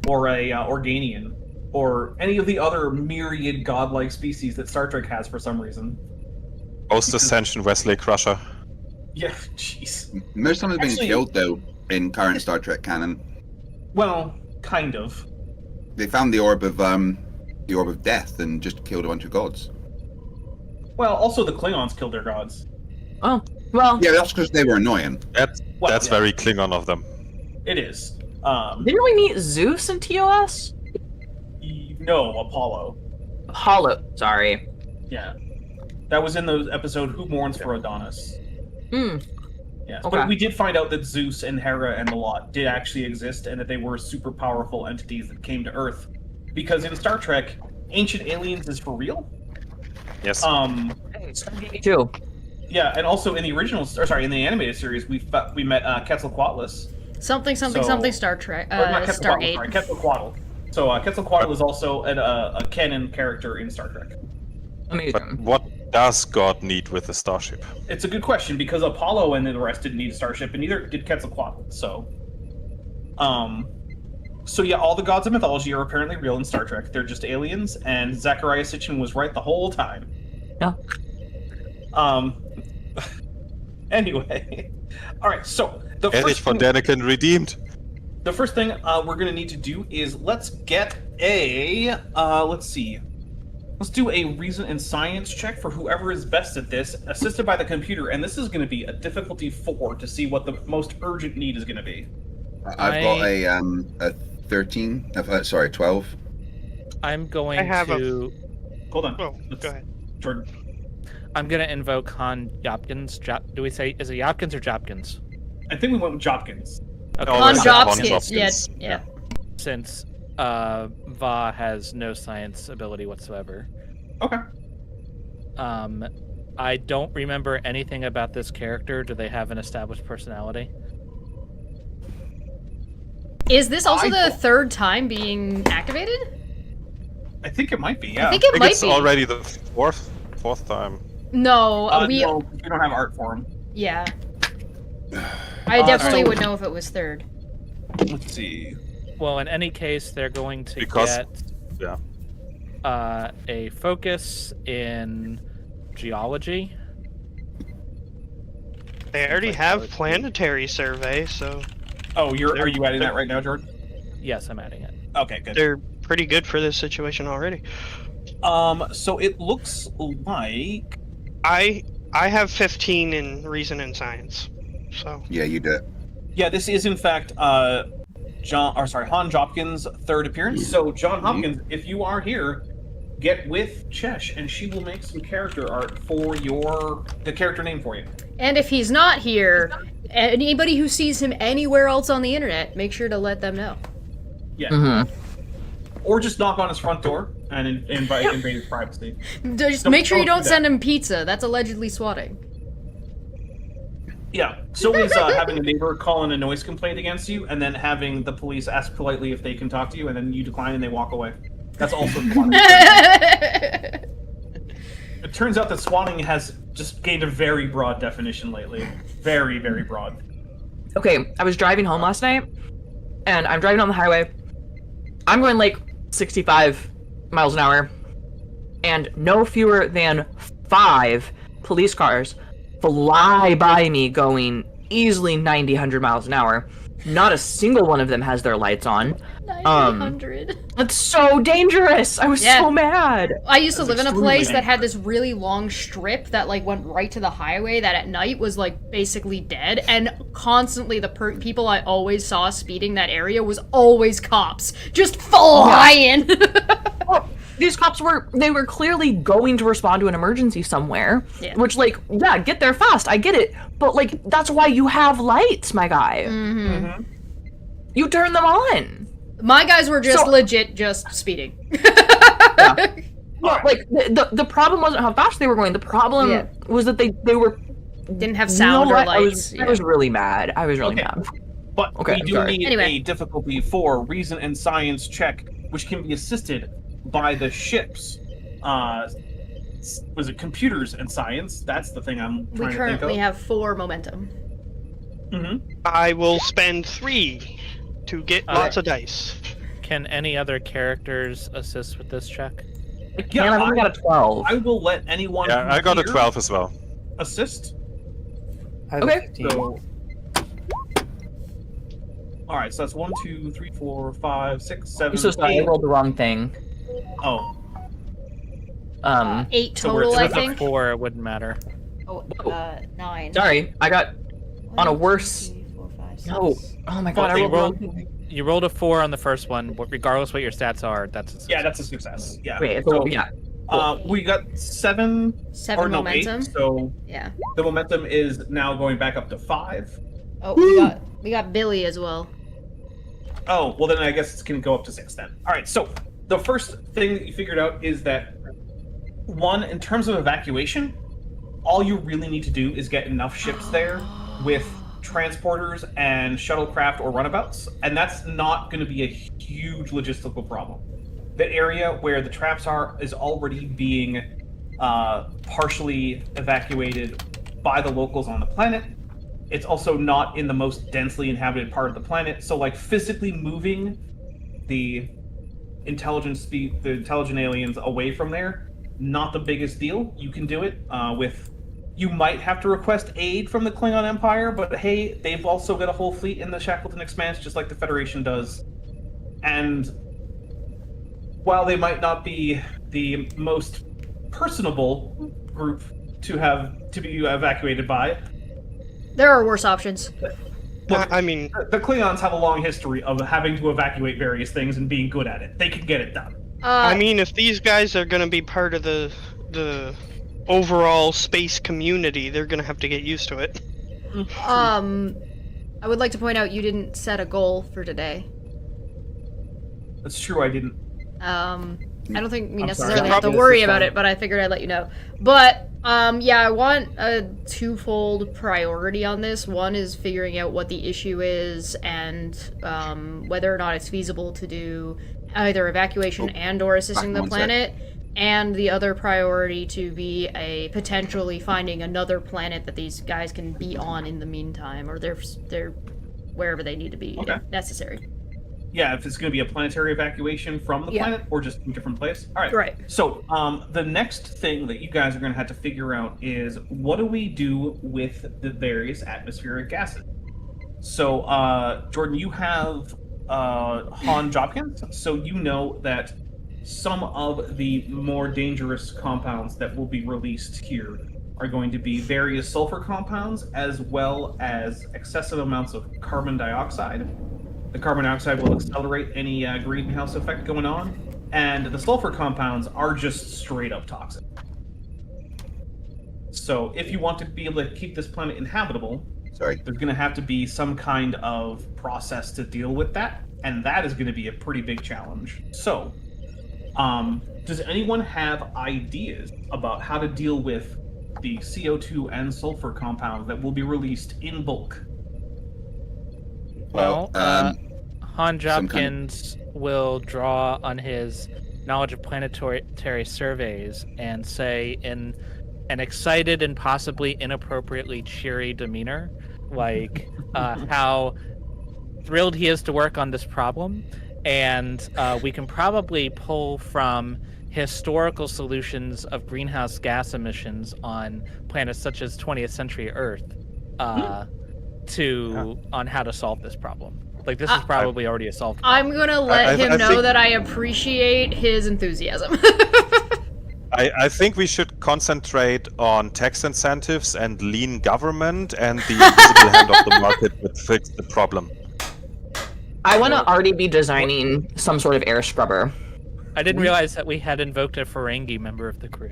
or a Organian, or any of the other myriad godlike species that Star Trek has for some reason. Post Ascension Wesley Crusher. Yeah, jeez. Most of them have been Actually- killed, though, in current Star Trek canon. Well, kind of. They found the orb of death and just killed a bunch of gods. Well, also the Klingons killed their gods. Oh, well, Yeah, that's because they were annoying. That's Well, yeah. very Klingon of them. It is. didn't we meet Zeus in TOS? No, Apollo. Apollo, sorry. Yeah. That was in the episode Who Mourns for Adonis. Hmm. Yes, Okay. but we did find out that Zeus and Hera and the lot did actually exist, and that they were super powerful entities that came to Earth. Because in Star Trek, ancient aliens is for real. Yes. Hey, Stargate too. Yeah, and also in the in the animated series, we met Quetzalcoatlus. Something, So- Star Trek. Or not Quetzalcoatl, Stargate. sorry, Quetzalcoatl. So Quetzalcoatl is also a canon character in Star Trek. But Amazing. what does God need with a starship? It's a good question because Apollo and the rest didn't need a starship, and neither did Quetzalcoatl. So yeah, all the gods of mythology are apparently real in Star Trek. They're just aliens, and Zachariah Sitchin was right the whole time. Yeah. Anyway, all right. So the Erich first von thing, Däniken redeemed. the first thing we're gonna need to do is let's get a let's see. Let's do a reason and science check for whoever is best at this, assisted by the computer, and this is going to be a difficulty 4 to see what the most urgent need is going to be. I've got a 13. 12. I'm going I have to. Hold on. Oh, go ahead. Jordan. I'm going to invoke Han Jopkins. Do we say is it Jopkins or Jopkins? I think we went with Jopkins. Okay. Oh, On is it Jopkins. Von Yeah, Jopkins? yeah. Since Va has no science ability whatsoever. Okay. I don't remember anything about this character. Do they have an established personality? Is this also I the don't- third time being activated? I think it might be, yeah. I think it I think might it's be. already the fourth time. No, No, we don't have art for him. yeah. I definitely so- would know if it was third. Let's see. Well, in any case, they're going to Because- get a focus in geology. They already like have poetry. planetary survey, so Oh, are you adding that right now, Jordan? Yes, I'm adding it. Okay, good. they're pretty good for this situation already. So it looks like I have 15 in reason and science, so Yeah, you do. yeah, this is in fact Han Jopkins' third appearance. So John Hopkins, if you are here, get with Chesh and she will make some character art for the character name for you. And if he's not here, anybody who sees him anywhere else on the internet, make sure to let them know. Yeah. Mm-hmm. Or just knock on his front door and invade his privacy. Just Don't- make sure you don't don't do send him pizza. That's allegedly swatting. Yeah, so is having a neighbor call in a noise complaint against you, and then having the police ask politely if they can talk to you, and then you decline and they walk away. That's also swatting. It turns out that swatting has just gained a very broad definition lately. Very, very broad. Okay, I was driving home last night, and I'm driving on the highway. I'm going like 65 miles an hour, and no fewer than 5 police cars fly by me going easily 90, 100 miles an hour. Not a single one of them has their lights on. 900. It's so dangerous. I was so mad. I used to live in a place that dangerous. had this really long strip that like went right to the highway that at night was like basically dead, and constantly the people I always saw speeding that area was always cops just flying. Well, these cops were clearly going to respond to an emergency somewhere. Yeah. Which, like, yeah, get there fast. I get it. But, like, that's why you have lights, my guy. Mm-hmm. You turn them on. My guys were just legit just speeding. Yeah. Well, like, the problem wasn't how fast they were going. The problem was that they were... Didn't have sound or lights. I was really mad. I was really mad. But we do need a difficulty 4 reason and science check, which can be assisted by the ship's, was it computers and science? That's the thing I'm trying to think of. We currently have 4 momentum. I will spend 3 to get lots of dice. Can any other characters assist with this check? Yeah, I've only got a 12. I will let anyone. Yeah, I got a 12 as well. Assist. Okay. So, all right, so that's 1, 2, 3, 4, 5, 6, 7. I'm so sorry, I rolled the wrong thing. Oh. 8 So total, we're I at think. 4, it wouldn't matter. Oh, 9. Sorry, I got on a 1, worse. 2, 3, 4, 5, 6. No. Oh my god, I rolled the wrong thing. You rolled a 4 on the first one, but regardless what your stats are, that's a success. Yeah, that's a success. Yeah. Wait, So, yeah. we got 7. 7 or no, momentum. 8, so Yeah. the momentum is now going back up to 5. Oh, we got Billy as well. Oh, well then I guess it can go up to 6 then. All right, so the first thing that you figured out is that, 1, in terms of evacuation, all you really need to do is get enough ships there with transporters and shuttlecraft or runabouts, and that's not going to be a huge logistical problem. The area where the traps are is already being partially evacuated by the locals on the planet. It's also not in the most densely inhabited part of the planet, so like physically moving the intelligent aliens away from there, not the biggest deal. You can do it with. You might have to request aid from the Klingon Empire, but hey, they've also got a whole fleet in the Shackleton Expanse, just like the Federation does. And while they might not be the most personable group to be evacuated by, There are worse options. look, I mean, the Klingons have a long history of having to evacuate various things and being good at it. They can get it done. I mean, if these guys are going to be part of the overall space community, they're going to have to get used to it. I would like to point out you didn't set a goal for today. That's true, I didn't. I don't think we I'm necessarily sorry. have to This worry is about fine. it, but I figured I'd let you know. But, yeah, I want a twofold priority on this. One is figuring out what the issue is and whether or not it's feasible to do either evacuation and or assisting the planet. And the other priority to be a potentially finding another planet that these guys can be on in the meantime, or they're wherever they need to be if necessary. Yeah, if it's going to be a planetary evacuation from the planet or just a different place. All right. Right. So, the next thing that you guys are going to have to figure out is what do we do with the various atmospheric gases? So, Jordan, you have Han Jopkins, so you know that some of the more dangerous compounds that will be released here are going to be various sulfur compounds as well as excessive amounts of carbon dioxide. The carbon dioxide will accelerate any greenhouse effect going on, and the sulfur compounds are just straight up toxic. So if you want to be able to keep this planet inhabitable, there's going to have to be some kind of process to deal with that, and that is going to be a pretty big challenge. So, does anyone have ideas about how to deal with the CO2 and sulfur compounds that will be released in bulk. Well, Han some kind Jopkins will draw on his knowledge of planetary surveys and say in an excited and possibly inappropriately cheery demeanor, like how thrilled he is to work on this problem, and we can probably pull from historical solutions of greenhouse gas emissions on planets such as 20th century Earth on how to solve this problem. Like, this is probably already a solved problem. I'm gonna let him know think- that I appreciate his enthusiasm. I think we should concentrate on tax incentives and lean government, and the invisible hand of the market would fix the problem. I want to already be designing some sort of air scrubber. I didn't realize that we had invoked a Ferengi member of the crew.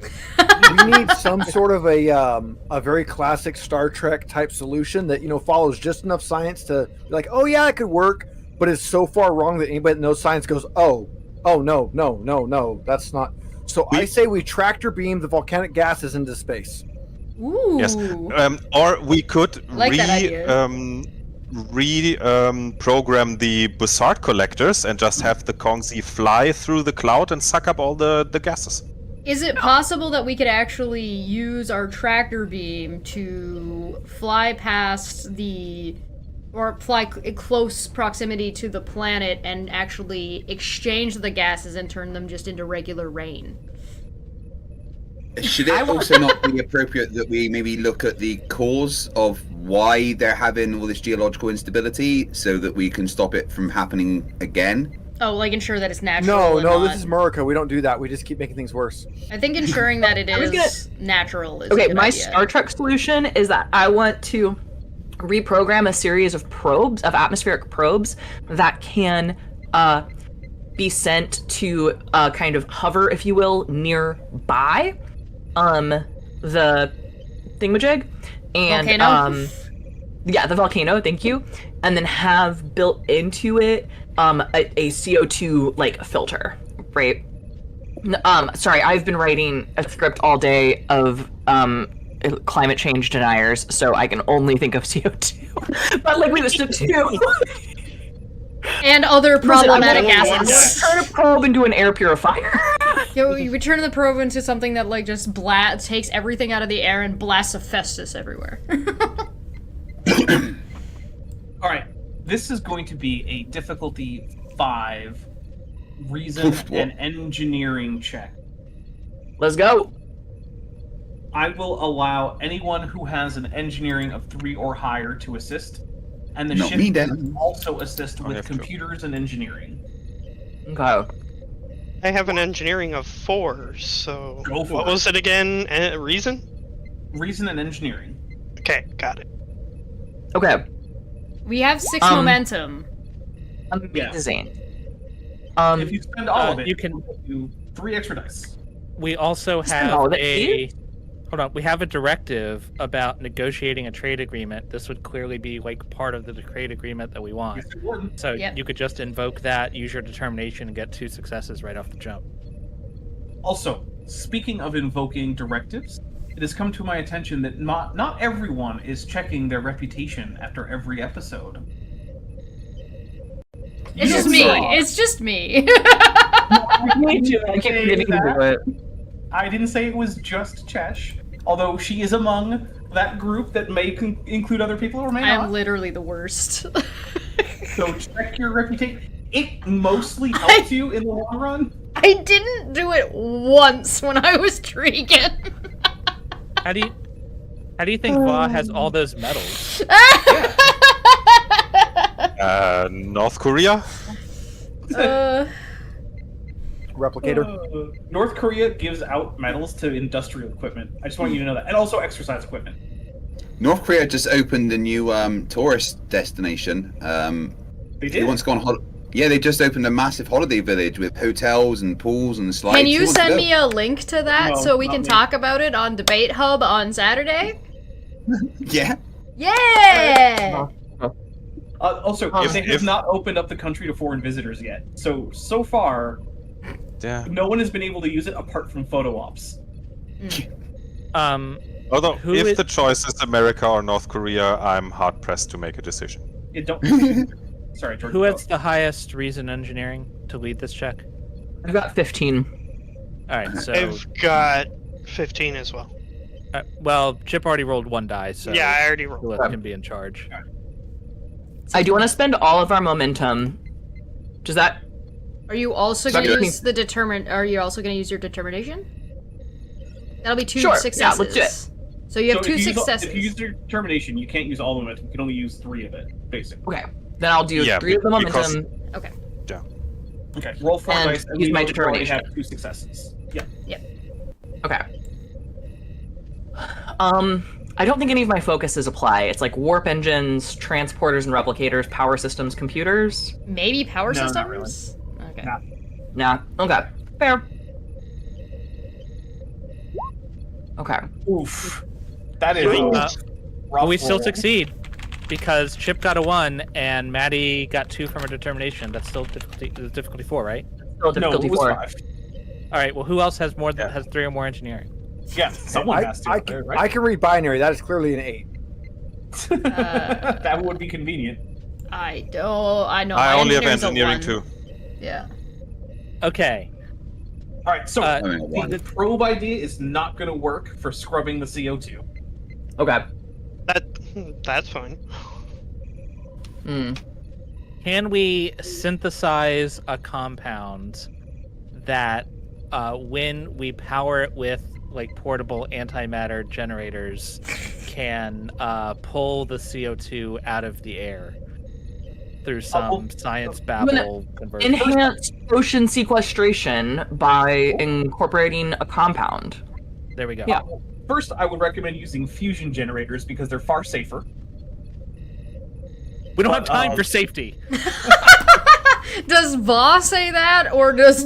We need some sort of a very classic Star Trek type solution that follows just enough science to be like, oh yeah, it could work, but it's so far wrong that anybody that knows science goes, oh no, that's not. So I say we tractor beam the volcanic gases into space. Ooh. Yes, or we could Like that idea. program the Bussard collectors and just have the Kongzi fly through the cloud and suck up all the gases. Is it possible that we could actually use our tractor beam to fly past or fly in close proximity to the planet and actually exchange the gases and turn them just into regular rain? Should it also not be appropriate that we maybe look at the cause of why they're having all this geological instability so that we can stop it from happening again? Oh, like ensure that it's natural. No, this is America. We don't do that. We just keep making things worse. I think ensuring that it is natural is a Okay, good my idea. Star Trek solution is that I want to reprogram a series of probes, of atmospheric probes, that can be sent to kind of hover, if you will, nearby the thingamajig. And Volcano? yeah, the volcano, thank you. And then have built into it a CO2 like filter, right? Sorry, I've been writing a script all day of climate change deniers, so I can only think of CO2. But like we was to two. And other problematic I want gases. to turn a probe into an air purifier. Yeah, we turn the probe into something that like just takes everything out of the air and blasts asbestos everywhere. All right, this is going to be a difficulty 5 reason and engineering check. Let's go. I will allow anyone who has an engineering of 3 or higher to assist, and the Not ship me, then. can also assist I with have to. computers and engineering. Okay. I have an engineering of 4, so Go for what it. was it again? Reason? Reason and engineering. Okay, got it. Okay. We have 6 momentum. Amazing. If you spend all of it, you can- do 3 extra dice. We also Spend all have of it, hold on. We have a directive about negotiating a trade agreement. This would clearly be like part of the trade agreement that we want. Yes, it would. So Yep. you could just invoke that, use your determination, and get 2 successes right off the jump. Also, speaking of invoking directives, it has come to my attention that not everyone is checking their reputation after every episode. It's just me. It's just me. Me too. I keep forgetting to do it. I didn't say it was just Chesh, although she is among that group that may include other people or may I'm not. literally the worst. So check your reputation. It mostly helps you in the long run. I didn't do it once when I was Tregan. How do you think Va has all those medals? North Korea? Replicator. North Korea gives out medals to industrial equipment. I just want you to know that. And also exercise equipment. North Korea just opened a new tourist destination. They Who did. wants to go on Yeah, they just opened a massive holiday village with hotels and pools and slides. Can Who you wants to send go? me a link to that No, so we not can me. talk about it on Debate Hub on Saturday? Yeah. Yeah! Also, If- they have not opened up the country to foreign visitors yet. So far, Yeah. no one has been able to use it apart from photo ops. Although, Who if is- the choice is America or North Korea, I'm hard pressed to make a decision. You don't. Sorry, George. Who go. has the highest reason engineering to lead this check? I've got 15. All right, so I've got 15 as well. well, Chip already rolled 1 die, so Yeah, I already rolled. Lilith can be in charge. I do want to spend all of our momentum. Does that? Are you also Is that going to good? use the determine? Are you also going to use your determination? That'll be 2 Sure, yeah, successes. let's do it. So you have So 2 if you use- successes. If you use your determination, you can't use all of it. You can only use 3 of it, basically. Okay. Then I'll do Yeah, 3 of the because- momentum. Okay. Okay. Roll 4 And dice, and use we my will already determination. have 2 successes. Yeah. Okay. I don't think any of my focuses apply. It's like warp engines, transporters and replicators, power systems, computers. Maybe power No, systems. not really. Okay. Nah. Nah. Okay. Fair. Okay. Oof. That is. Uh, rough But we still roll. succeed because Chip got a 1 and Maddie got 2 from her determination. That's still difficulty 4, right? Still No, difficulty it was 4. 5. All right. Well, who else has more than Yeah. has 3 or more engineering? Yeah, someone has to. I right? can read binary. That is clearly an 8. That would be convenient. I don't. I know. I my only have engineering's a engineering 1. too. Yeah. Okay. All right, so Uh, I mean, 1. the probe idea is not going to work for scrubbing the CO2. Okay. That's fine. Hmm. Can we synthesize a compound that, when we power it with like portable antimatter generators, can pull the CO2 out of the air through some science babble conversion? Enhance ocean sequestration by incorporating a compound. There we go. Yeah. First, I would recommend using fusion generators because they're far safer. We don't have But, time for safety. Does Va say that, or does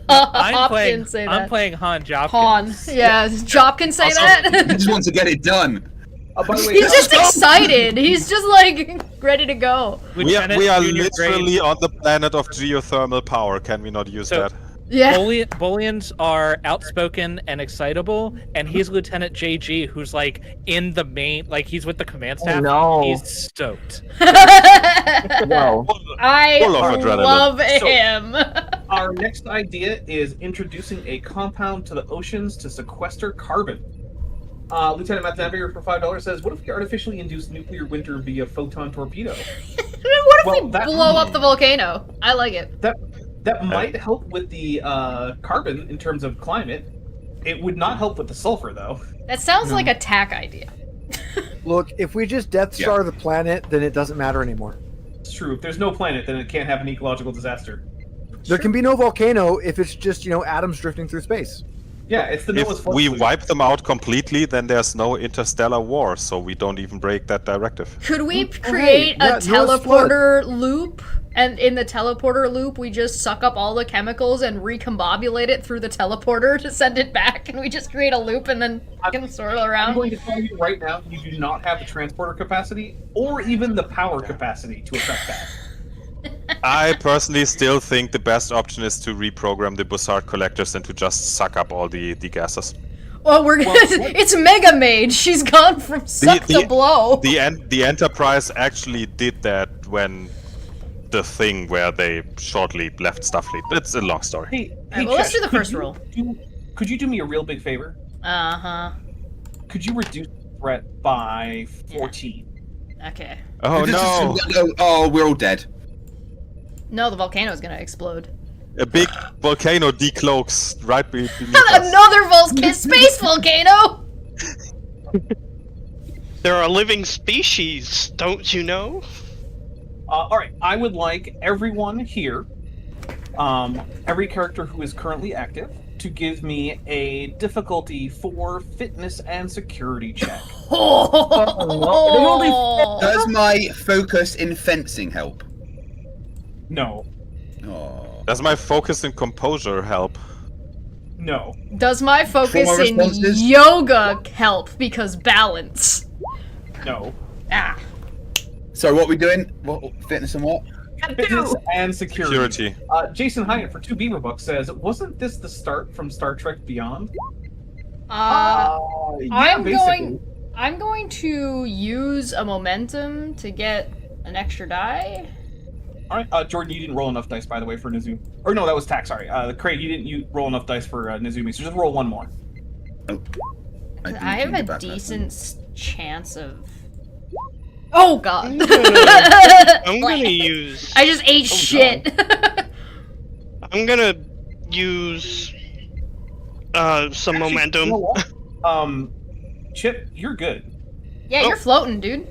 Hopkins say that? I'm playing Han Jopkins. Han. Yeah, does Jopkins say Also, that? he just wants to get it done. By the way, He's just excited. He's just like ready to go. Lieutenant We are Junior literally Grade. on the planet of geothermal power. Can we not use So- that? Yeah. Bullions are outspoken and excitable, and he's Lieutenant JG, who's like in the main, like he's with the command staff. no. He's stoked. Whoa. I Full of adrenaline. love So- him. our next idea is introducing a compound to the oceans to sequester carbon. Lieutenant Matt Navigator for $5 says, "What if we artificially induce nuclear winter via photon torpedo? What if Well, we that- blow up the volcano? I like it. That might help with the carbon in terms of climate. It would not help with the sulfur, though. That sounds like a tack idea. Look, if we just Death Star the planet, then it doesn't matter anymore. It's true. If there's no planet, then it can't have an ecological disaster. There can be no volcano if it's just, atoms drifting through space. Yeah, it's the Noah's If flood we solution. wipe them out completely, then there's no interstellar war, so we don't even break that directive. Could we create yeah, a Noah's flood. teleporter loop? And in the teleporter loop, we just suck up all the chemicals and recombobulate it through the teleporter to send it back, and we just create a loop and then fucking swirl I'm around. going to tell you right now, you do not have the transporter capacity or even the power capacity to affect that. I personally still think the best option is to reprogram the Bussard collectors and to just suck up all the gases. Well, it's Mega Mage. She's gone from suck to blow. The Enterprise actually did that when the thing where they shortly left Starfleet. It's a long story. Hey, well, let's Chesh, do the could first you roll. Could you do me a real big favor? Uh-huh. Could you reduce the threat by 14? Okay. Oh no! Oh, we're all dead. No, the volcano's gonna explode. A big volcano decloaks right beneath us. Another space volcano! There are living species, don't you know? Alright, I would like everyone here, every character who is currently active, to give me a difficulty 4 fitness and security check. Does my focus in fencing help? No. Oh. Does my focus and composure help? No. Does my focus Trauma in responses? yoga help because balance? No. Ah. So what are we doing? What fitness and what? Fitness and security. Security. Jason Hyatt for 2 Beaver Bucks says, wasn't this the start from Star Trek Beyond? Yeah, I'm going to use a momentum to get an extra die. All right, Jordan, you didn't roll enough dice, by the way, for Nizumi. Or no, that was Tack. Sorry, Craig, you didn't roll enough dice for Nizumi, so just roll one more. Oh, I didn't have change a it back that decent chance of. Oh God! I'm gonna use. I just ate shit. I'm gonna use some momentum. You know what? Chip, you're good. Yeah, you're floating, dude.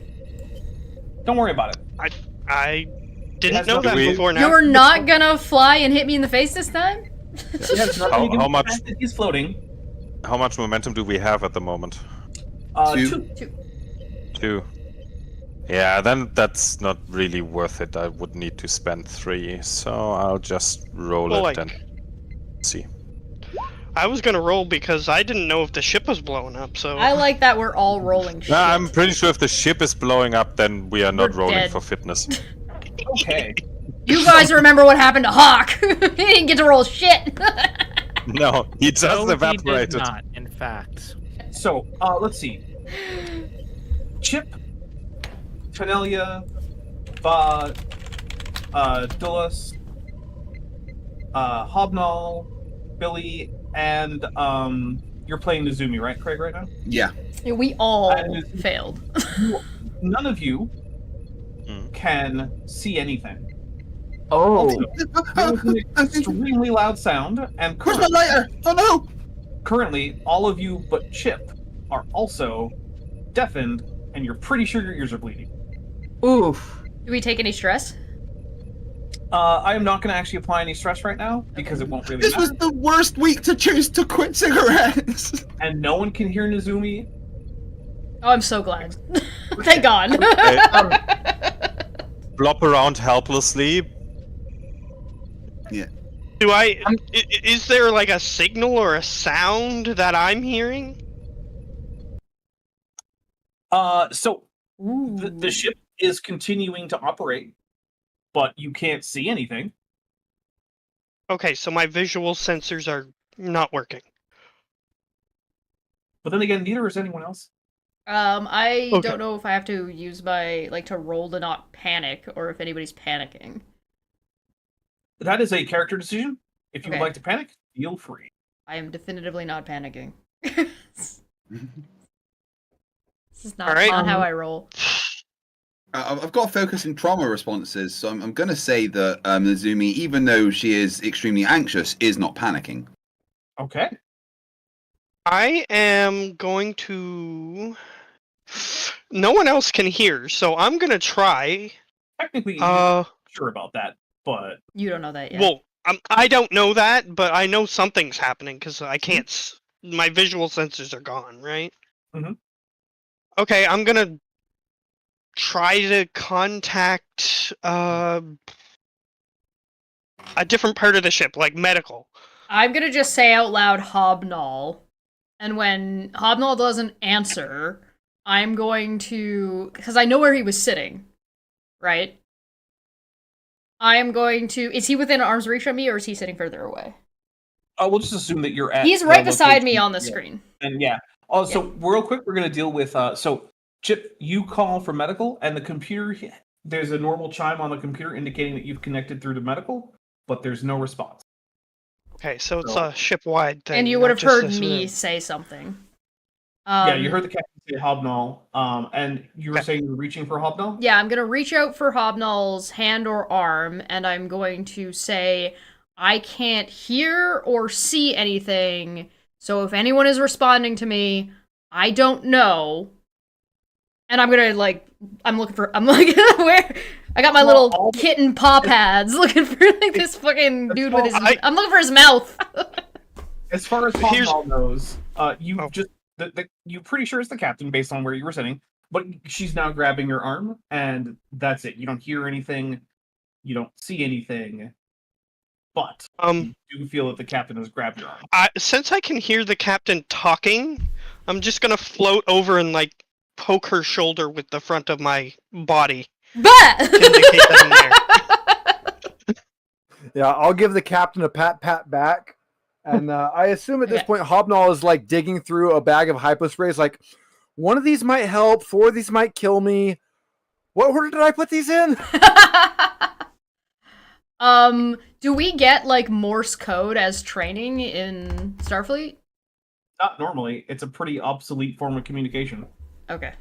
Don't worry about it. I It didn't has know that nothing- before now. You're not gonna fly and hit me in the face this time? It has nothing to do How with much- the fact that he's floating. How much momentum do we have at the moment? Two. Two. 2. Yeah, then that's not really worth it. I would need to spend 3, so I'll just roll Well, it like- and see. I was gonna roll because I didn't know if the ship was blowing up. So I like that we're all rolling shit. No, I'm pretty sure if the ship is blowing up, then we are not We're rolling dead. for fitness. Okay. You guys remember what happened to Hawk? He didn't get to roll shit. No, he just No, he evaporated. did not, in fact. So, let's see. Chip, Tanelia, Va, Dulles, Hobnall, Billy, and you're playing Nizumi, right, Craig, right now? Yeah. We all And- failed. None of you Hmm. can see anything. Oh. There was an extremely loud sound, and Where's my lighter? Oh no! currently, all of you but Chip are also deafened, and you're pretty sure your ears are bleeding. Oof. Do we take any stress? I am not going to actually apply any stress right now, because it won't really This matter. was the worst week to choose to quit cigarettes. And no one can hear Nizumi. Oh, I'm so glad. Thank God. Flop around helplessly. do is there like a signal or a sound that I'm hearing? So the ship is continuing to operate, but you can't see anything. Okay, so my visual sensors are not working. But then again, neither is anyone else. I Okay. don't know if I have to use my, like, to roll to not panic, or if anybody's panicking. That is a character decision. If you would Okay. like to panic, feel free. I am definitively not panicking. This is not, Alright. not how I roll. I've got focus in trauma responses, so I'm going to say that Nizumi, even though she is extremely anxious, is not panicking. Okay. I am going to. No one else can hear, so I'm gonna try. Technically, you're not Uh, sure about that, but You don't know that yet. well, I don't know that, but I know something's happening because I can't. My visual sensors are gone, right? Mhm. Okay, I'm gonna try to contact a different part of the ship, like medical. I'm gonna just say out loud Hobnall. And when Hobnall doesn't answer, I'm going to, because I know where he was sitting, right? I am going to, is he within arm's reach of me, or is he sitting further away? we'll just assume that you're at. He's the right beside me location. on the Yeah. screen. And yeah. Oh, so real quick, we're gonna deal with. So Chip, you call for medical, and the computer. There's a normal chime on the computer indicating that you've connected through to medical, but there's no response. Okay, so it's So- a ship-wide thing. And you not would have just heard this me room. say something. Yeah, you heard the captain say Hobnall, and you were Okay. saying you were reaching for Hobnall. Yeah, I'm gonna reach out for Hobnall's hand or arm, and I'm going to say, I can't hear or see anything, so if anyone is responding to me, I don't know. And I'm gonna, like, I'm like, where? I got my Well, little all- kitten paw pads looking for, like, this fucking dude with his, I'm looking for his mouth. As far as Here's- Hobnall knows, you Oh. just you're pretty sure it's the captain based on where you were sitting, but she's now grabbing your arm, and that's it. You don't hear anything, you don't see anything, but you do feel that the captain has grabbed your arm. Since I can hear the captain talking, I'm just gonna float over and like poke her shoulder with the front of my body But to indicate that I'm there. Yeah, I'll give the captain a pat back And I assume at this Yeah. point, Hobnall is like digging through a bag of hypo sprays. Like, one of these might help. 4 of these might kill me. What order did I put these in? Do we get like Morse code as training in Starfleet? Not normally. It's a pretty obsolete form of communication. Okay.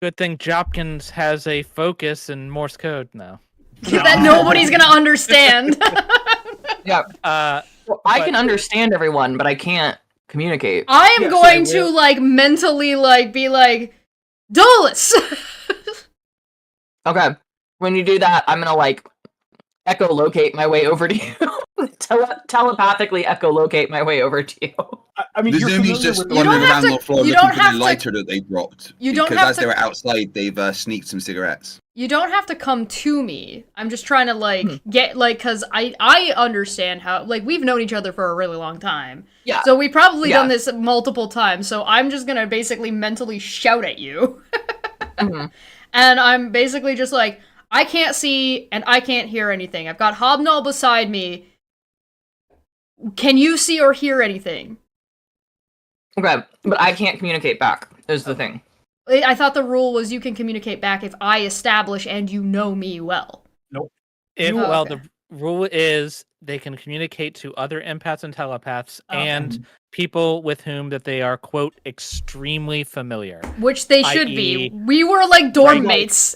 Good thing Jopkins has a focus in Morse code now. That nobody's gonna understand. Yeah. Well, I can understand everyone, but I can't communicate. I am Yeah, going so to like mentally like be like, Dolus. Okay. When you do that, I'm gonna like echolocate my way over to you. Telepathically echolocate my way over to you. I mean, The you're zombies familiar just with the You don't wandering have around to- the floor you looking don't for have the to- lighter that they dropped. You don't because have as to- they were outside, they've sneaked some cigarettes. You don't have to come to me. I'm just trying to like get like cuz I understand how like we've known each other for a really long time. Yeah. So we've probably Yeah. done this multiple times. So I'm just going to basically mentally shout at you. Mhm. And I'm basically just like, I can't see and I can't hear anything. I've got Hobnall beside me. Can you see or hear anything? Okay, but I can't communicate back. Is the thing. I thought the rule was you can communicate back if I establish and you know me well. If, Oh, well, okay. the rule is they can communicate to other empaths and telepaths and people with whom that they are, quote, extremely familiar. Which they should i.e. be. We were like dorm Right. mates.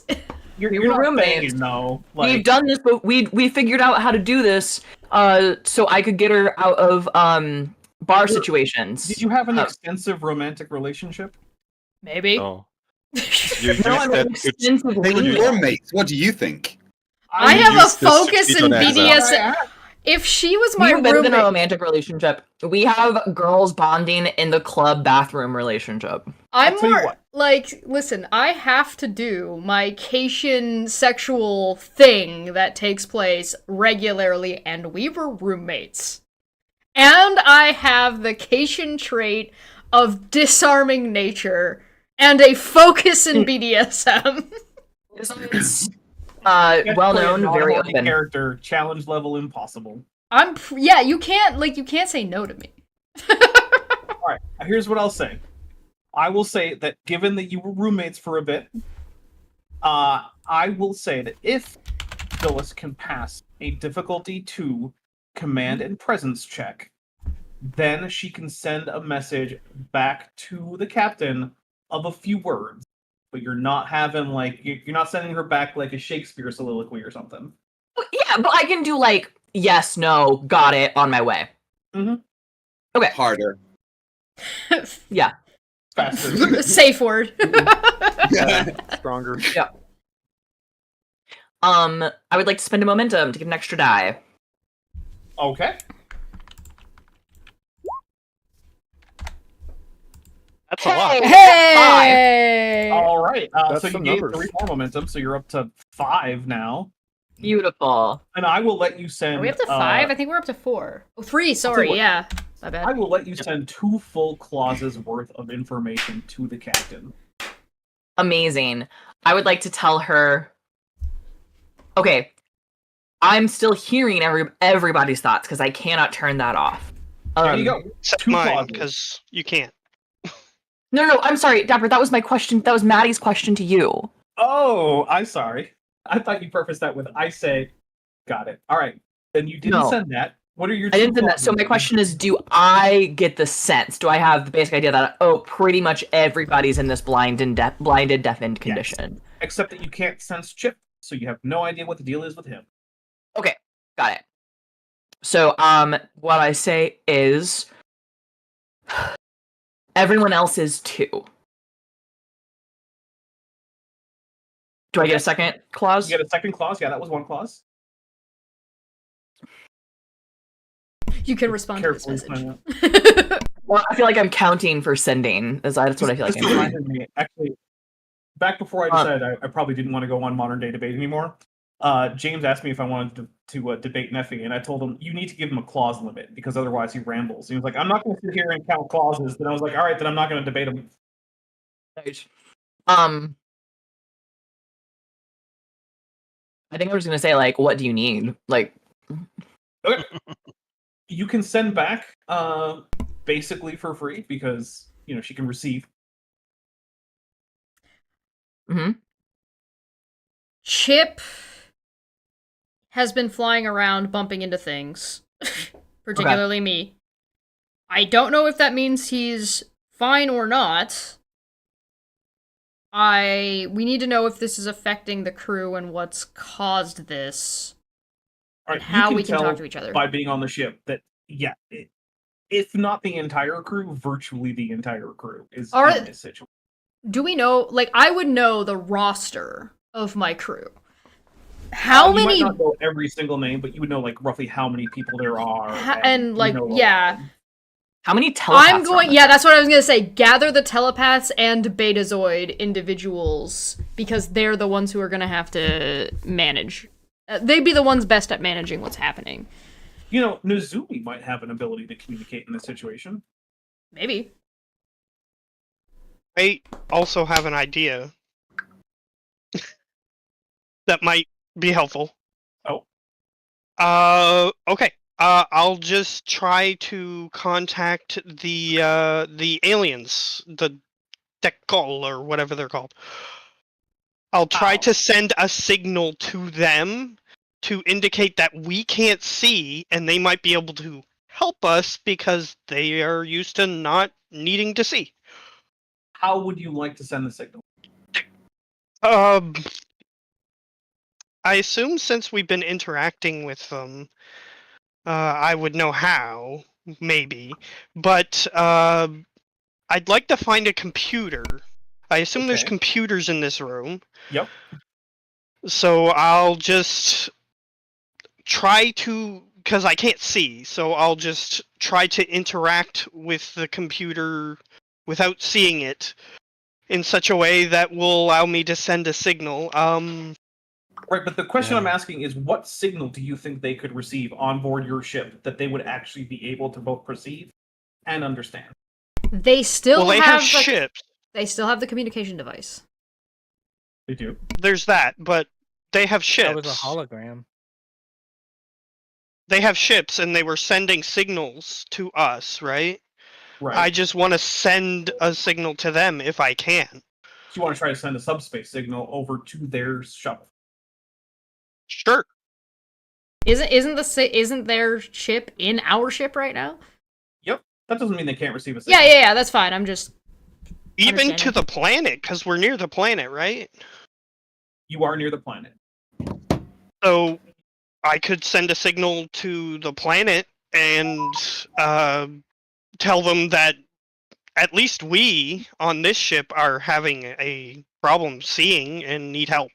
You're, We you're were not roommates. banging, though. We've Like, done this, but we figured out how to do this. So I could get her out of bar situations. did you have an extensive romantic relationship? Maybe. Oh. You used No, I mean, that to extensively. They were dorm mates. What do you think? I you have a used this to focus cheat in on exams. BDSM. If she was my We've been in a roommate, romantic relationship. We have girls bonding in the club bathroom relationship. I'm I'll tell you more what. like, listen, I have to do my Cation sexual thing that takes place regularly, and we were roommates. And I have the Cation trait of disarming nature and a focus in BDSM. It's Let's well play a known, very non-horny open. character, challenge level impossible. Yeah, you can't say no to me. All right, here's what I'll say. I will say that given that you were roommates for a bit, I will say that if Phyllis can pass a difficulty 2 command and presence check, then she can send a message back to the captain of a few words. But you're not having like you're not sending her back like a Shakespeare soliloquy or something. Yeah, but I can do like yes, no, got it, on my way. Okay. Harder. Yeah. Faster. Safe word. Stronger. I would like to spend a momentum to get an extra die. Okay. That's a lot. Hey! All right. That's So you some gained numbers. 3 more momentum, so you're up to 5 now. Beautiful. And I will let you send. Are we up to 5? I think we're up to 4. Oh, 3, sorry, what. yeah. My I bad. will let you send 2 full clauses worth of information to the captain. Amazing. I would like to tell her. Okay, I'm still hearing everybody's thoughts because I cannot turn that off. There you go. Except 2 mine, clauses. because you can't. No, I'm sorry, Dapper. That was my question. That was Maddie's question to you. Oh, I'm sorry. I thought you prefaced that with "I say." Got it. All right. Then you didn't No. send that. What are your? I 2 didn't send that. So my clauses? question is, do I get the sense? Do I have the basic idea that pretty much everybody's in this blinded, deafened condition? Except that you can't sense Chip, so you have no idea what the deal is with him. Okay, got it. So, what I say is, everyone else is too. Do I get a second clause? You get a second clause. Yeah, that was 1 clause. You can respond to Carefully this find message. out. Well, I feel like I'm counting for sending. That's what I feel like This I'm doing. reminded me, actually, back before I decided I probably didn't want to go on modern day debate anymore. James asked me if I wanted to debate Neffy, and I told him you need to give him a clause limit because otherwise he rambles. He was like, "I'm not going to sit here and count clauses." Then I was like, "All right, then I'm not going to debate him." I think I was gonna say like, what do you need? Like, Okay. You can send back basically for free because she can receive. Hmm. Chip has been flying around bumping into things, particularly me. I don't know if that means he's fine or not. We need to know if this is affecting the crew and what's caused this, All and right, how you we can can talk tell to each other. by being on the ship that if not the entire crew, virtually the entire crew is in this situation. Do we know? Like, I would know the roster of my crew. How You many? might not know every single name, but you would know like roughly how many people there are, and like, yeah. How many telepaths? I'm going. Yeah, that's what I was gonna say. Gather the telepaths and Betazoid individuals because they're the ones who are gonna have to manage. They'd be the ones best at managing what's happening. Nozumi might have an ability to communicate in this situation. Maybe. I also have an idea that might be helpful. Oh. Okay. I'll just try to contact the aliens, the Dekol or whatever they're called. I'll try to send a signal to them to indicate that we can't see, and they might be able to help us because they are used to not needing to see. How would you like to send the signal? I assume since we've been interacting with them, I would know how, maybe. But I'd like to find a computer. I assume there's Okay. computers in this room. Yep. So I'll just try to, because I can't see, so I'll just try to interact with the computer without seeing it in such a way that will allow me to send a signal. Right, but the question I'm asking is what signal do you think they could receive on board your ship that they would actually be able to both perceive and understand? They still they have ships. They still have the communication device. They do. There's that, but they have ships. That was a hologram. They have ships, and they were sending signals to us, right? Right. I just want to send a signal to them if I can. So you want to try to send a subspace signal over to their shuttle? Sure. Isn't their ship in our ship right now? Yep. That doesn't mean they can't receive a signal. Yeah, that's fine. I'm just even to the planet, because we're near the planet, right? You are near the planet. So I could send a signal to the planet and tell them that at least we on this ship are having a problem seeing and need help.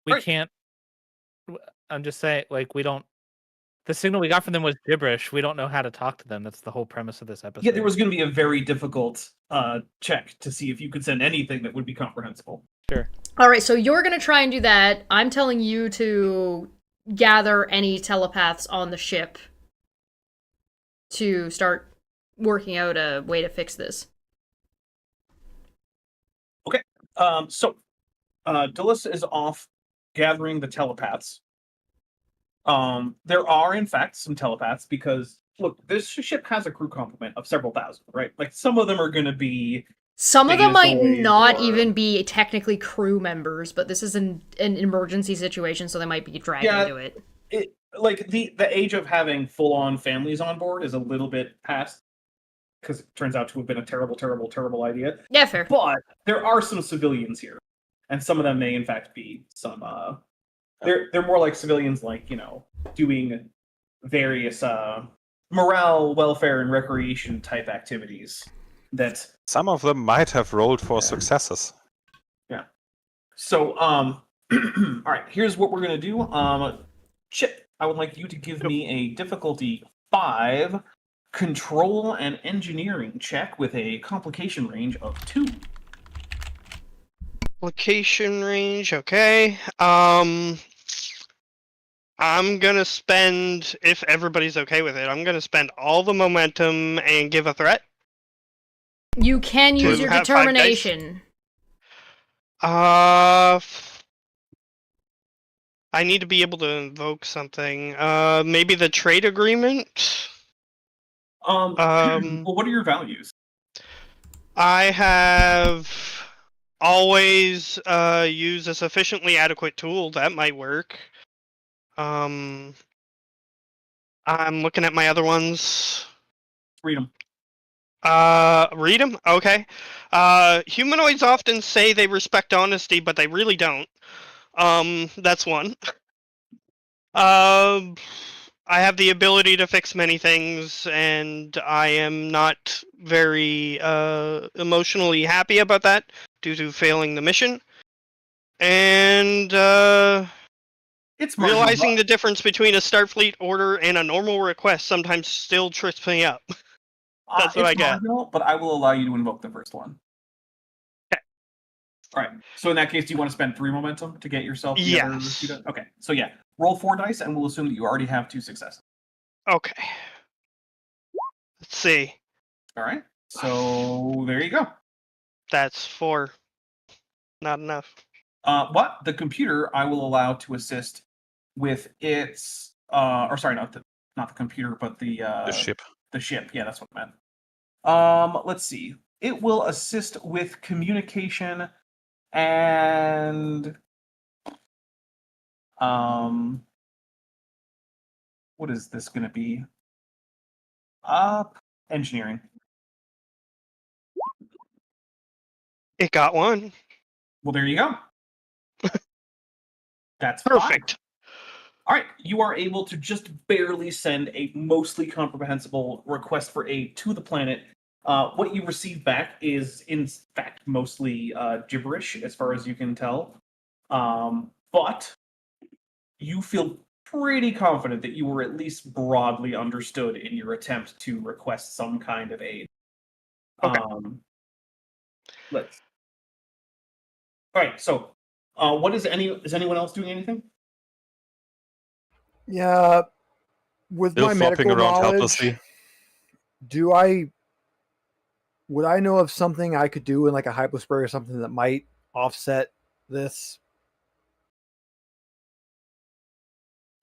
We can't. I'm just saying, like, we don't. The signal we got from them was gibberish. We don't know how to talk to them. That's the whole premise of this episode. Yeah, there was going to be a very difficult check to see if you could send anything that would be comprehensible. Sure. All right, so you're going to try and do that. I'm telling you to gather any telepaths on the ship to start working out a way to fix this. Okay. So Dulles is off gathering the telepaths. There are, in fact, some telepaths because, look, this ship has a crew complement of several thousand, right? Like, some of them are going to be... Some of them might not even be technically crew members, but this is an emergency situation, so they might be dragged into it. Like, the age of having full-on families on board is a little bit past, because it turns out to have been a terrible, terrible, terrible idea. Yeah, fair. But there are some civilians here, and some of them may, in fact, be some... They're more like civilians, like, doing various morale, welfare, and recreation type activities. That some of them might have rolled for successes. Yeah. So, all right. Here's what we're gonna do. Chip, I would like you to give me a difficulty 5 control and engineering check with a complication range of 2. Complication range, okay. I'm gonna spend, if everybody's okay with it, I'm gonna spend all the momentum and give a threat. You can use your determination. I need to be able to invoke something. Maybe the trade agreement? Well, what are your values? I have always used a sufficiently adequate tool. That might work. I'm looking at my other ones. Read them. Read them? Okay. Humanoids often say they respect honesty, but they really don't. That's one. I have the ability to fix many things, and I am not very emotionally happy about that due to failing the mission. And It's marginal, realizing the difference between a Starfleet order and a normal request sometimes still trips me up. That's what it's I got. marginal, but I will allow you to invoke the first one. Okay. All right. So in that case, do you want to spend 3 momentum to get yourself the other Yes. 2 dice? Okay. So yeah, roll 4 dice, and we'll assume that you already have 2 successes. Okay. Let's see. All right. So there you go. That's 4. Not enough. What the computer I will allow to assist with its or sorry, not the computer, but the ship. The ship. Yeah, that's what I meant. Let's see. It will assist with communication and what is this going to be? Engineering. It got 1. Well, there you go. That's Perfect. 5. All right, you are able to just barely send a mostly comprehensible request for aid to the planet. What you receive back is, in fact, mostly gibberish, as far as you can tell. But you feel pretty confident that you were at least broadly understood in your attempt to request some kind of aid. Okay. Let's. All right. So, is anyone else doing anything? Yeah, with Still my flopping medical around knowledge, helplessly. would I know of something I could do in like a hypospray or something that might offset this?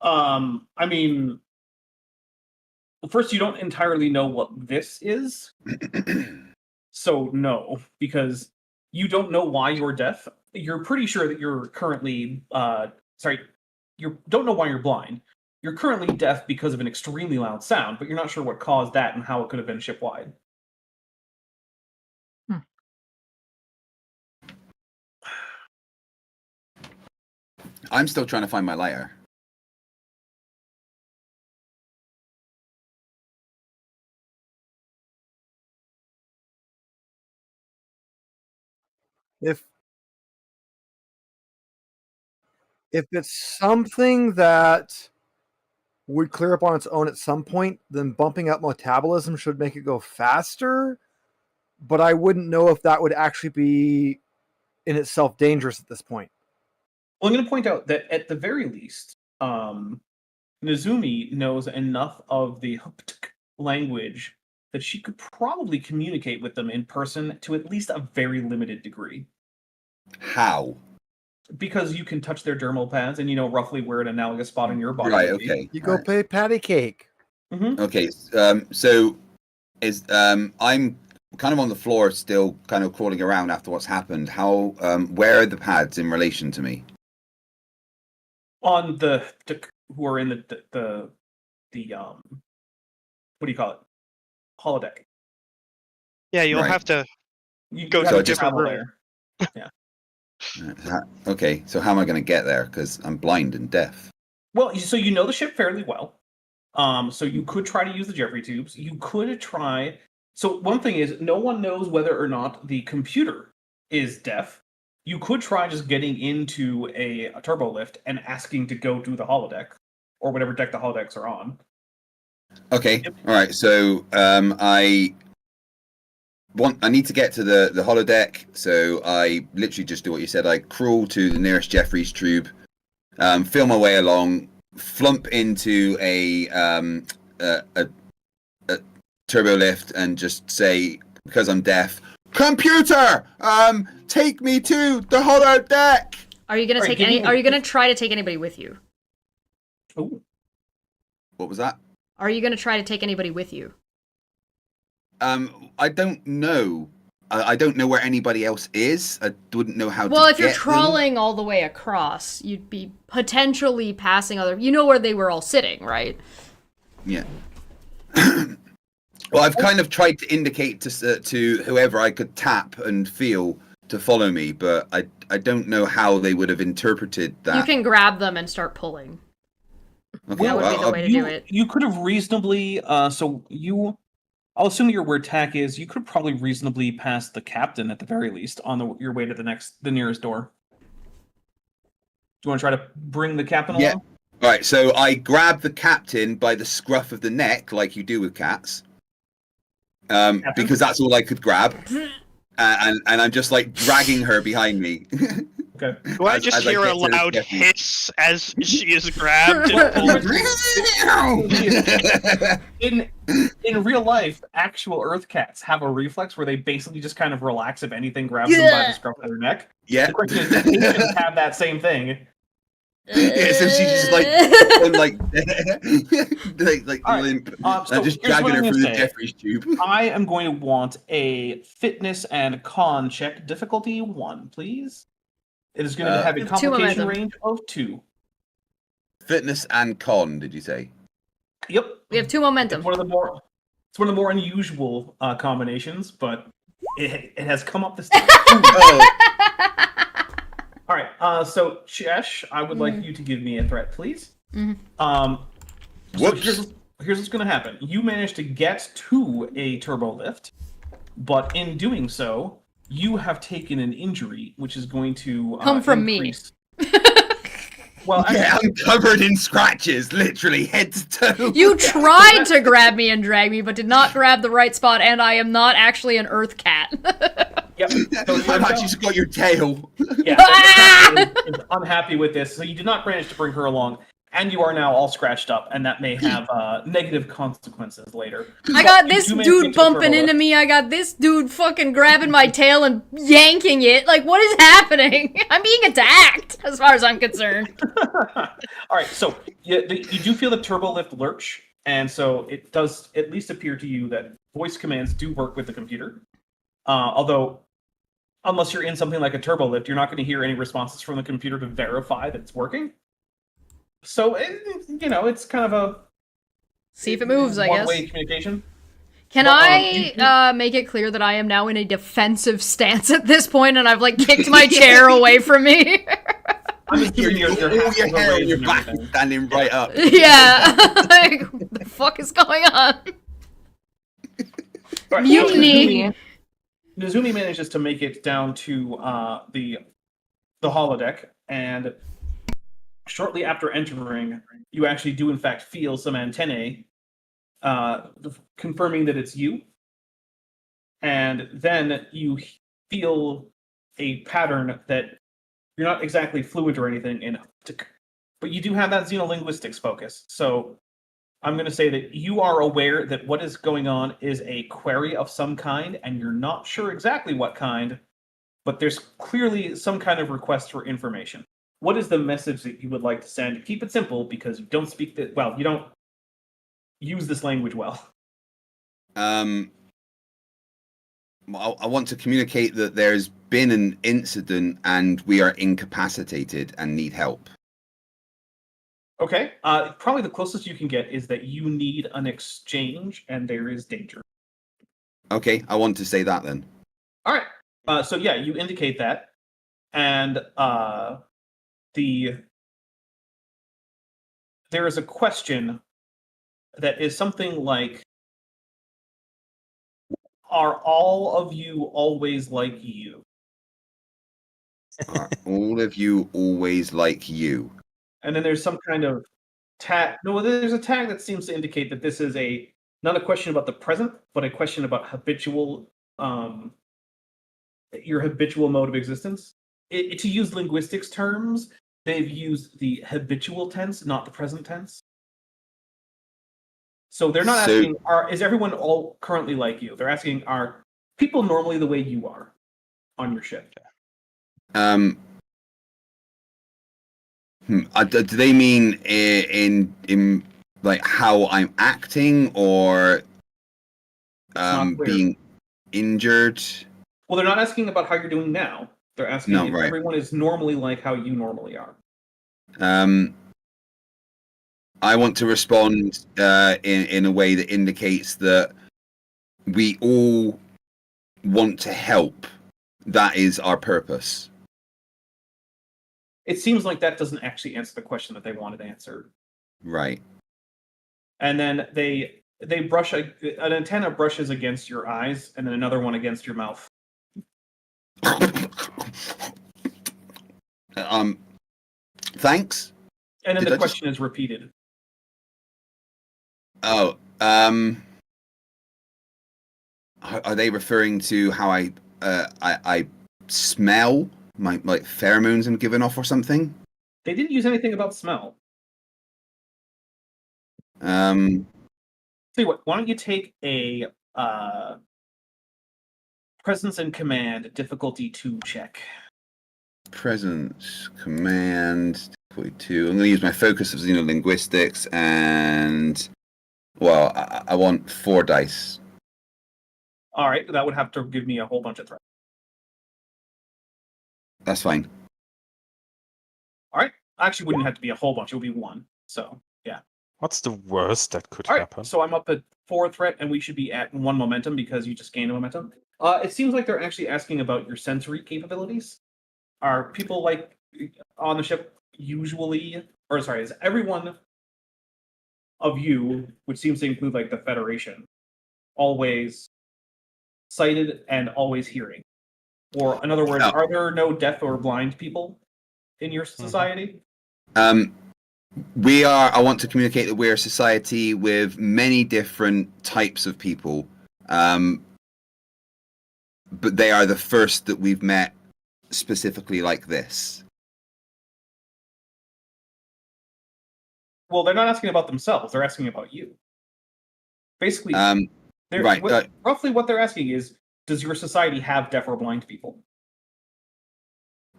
I mean, first, you don't entirely know what this is. So, no, because you don't know why you're deaf. You're pretty sure that you're currently, you don't know why you're blind. You're currently deaf because of an extremely loud sound, but you're not sure what caused that and how it could have been ship-wide. I'm still trying to find my lighter. If it's something that would clear up on its own at some point, then bumping up metabolism should make it go faster. But I wouldn't know if that would actually be in itself dangerous at this point. Well, I'm going to point out that at the very least, Nizumi knows enough of the Haptic language that she could probably communicate with them in person to at least a very limited degree. How? Because you can touch their dermal pads and you know roughly where an analogous spot in your body Right. would be. Okay. You go play patty cake. Mm-hmm. Okay. So is I'm kind of on the floor, still kind of crawling around after what's happened. How? Where are the pads in relation to me? On the who are in the what do you call it? Holodeck. Yeah, you'll Right. have to You go have to to a different travel room. there. Yeah. Okay. So how am I going to get there? Because I'm blind and deaf. Well, so you know the ship fairly well. So you could try to use the Jeffrey tubes. You could try. So one thing is, no one knows whether or not the computer is deaf. You could try just getting into a turbo lift and asking to go to the holodeck or whatever deck the holodecks are on. Okay. All right. So I need to get to the holodeck. So I literally just do what you said. I crawl to the nearest Jeffrey's tube, feel my way along, flump into a turbo lift, and just say, because I'm deaf, "Computer, take me to the holodeck." Are you gonna All right, take give me any? a- Are you gonna try to take anybody with you? Ooh. What was that? Are you gonna try to take anybody with you? I don't know. I don't know where anybody else is. I wouldn't know how to Well, if you're get them. trawling all the way across, you'd be potentially passing other. You know where they were all sitting, right? Yeah. Well, I've kind of tried to indicate to whoever I could tap and feel to follow me, but I don't know how they would have interpreted that. You can grab them and start pulling. Okay, That would be the way to do it. You could have reasonably. I'll assume you're where TAC is. You could probably reasonably pass the captain at the very least on your way to the nearest door. Do you want to try to bring the captain Yeah. along? All right, so I grab the captain by the scruff of the neck, like you do with cats, because that's all I could grab, and I'm just like dragging her behind me. Okay. Do I just hear a loud hiss as she is grabbed and pulled? In real life, actual Earth cats have a reflex where they basically just kind of relax if anything grabs them by the scruff of their neck. Yeah. The question is, patients have that same thing. Yeah, so she's just like All right, limp. so I'm just here's what dragging her I'm gonna through say. the Jeffries tube. I am going to want a fitness and con check, difficulty 1, please. It is going to have a 2 complication momentum. range of 2. Fitness and con, did you say? Yep. We have 2 momentum. It's one of the more unusual combinations, but it has come up this time. Oh, All right. So Chesh, I would like you to give me a threat, please. Mhm. So Whoops. here's what's going to happen. You managed to get to a turbo lift, but in doing so, you have taken an injury, which is going to Come from increase... Well, yeah, I'm covered in scratches, literally head to toe. You tried to grab me and drag me, but did not grab the right spot, and I am not actually an Earth cat. Yep. So I've actually just got your tail. Yeah, so the cat is unhappy with this, so you did not manage to bring her along, and you are now all scratched up, and that may have negative consequences later. I got But this you do manage to dude get to a bumping turbo into lift. me. I got this dude fucking grabbing my tail and yanking it. Like, what is happening? I'm being attacked, as far as I'm concerned. All right, so you do feel the turbo lift lurch, and so it does at least appear to you that voice commands do work with the computer. Although, unless you're in something like a turbo lift, you're not going to hear any responses from the computer to verify that it's working. So, it's kind of a See if it moves, I guess. one-way communication. Can Well, I make it clear that I am now in a defensive stance at this point, and I've, like, kicked my chair away from me? I'm assuming All your hair on your back is standing right up. Yeah. Like, what the fuck is going on? Right, Mutiny. Nizumi manages to make it down to the holodeck, and shortly after entering, you actually do in fact feel some antennae, confirming that it's you. And then you feel a pattern that you're not exactly fluent or anything in, but you do have that xenolinguistics focus. So I'm going to say that you are aware that what is going on is a query of some kind, and you're not sure exactly what kind, but there's clearly some kind of request for information. What is the message that you would like to send? Keep it simple, because you don't speak you don't use this language well. I want to communicate that there's been an incident and we are incapacitated and need help. Okay. Probably the closest you can get is that you need an exchange and there is danger. Okay, I want to say that then. All right. So yeah, you indicate that, and there is a question that is something like, "Are all of you always like you?" Are all of you always like you? And then there's some kind of tag. No, there's a tag that seems to indicate that this is not a question about the present, but a question about your habitual mode of existence. To use linguistics terms, they've used the habitual tense, not the present tense. So they're not asking, is everyone all currently like you? They're asking, are people normally the way you are on your ship? Do they mean in like how I'm acting, or not clear. being injured. Well, they're not asking about how you're doing now. They're asking No, if right. everyone is normally like how you normally are. I want to respond in a way that indicates that we all want to help. That is our purpose. It seems like that doesn't actually answer the question that they wanted answered. Right. And then they brush an antenna brushes against your eyes, and then another one against your mouth. Thanks. And then Did the I question is repeated. Oh, are they referring to how I smell my pheromones I'm giving off or something? They didn't use anything about smell. Um, Tell you what, why don't you take a presence and command difficulty 2 check? presence, command, 42. I'm going to use my focus of xenolinguistics and, well, I want 4 dice. All right, that would have to give me a whole bunch of threats. That's fine. All right, actually, wouldn't have to be a whole bunch. It would be 1. So yeah. What's the worst that could All right, happen? so I'm up at 4 threat, and we should be at 1 momentum because you just gained a momentum. It seems like they're actually asking about your sensory capabilities. Are people like on the ship usually, or sorry, is everyone of you, which seems to include like the Federation, always sighted and always hearing? Or in other words, No. are there no deaf or blind people in your society? I want to communicate that we're a society with many different types of people. But they are the first that we've met specifically like this. Well, they're not asking about themselves. They're asking about you. Basically, right. Roughly what they're asking is, does your society have deaf or blind people?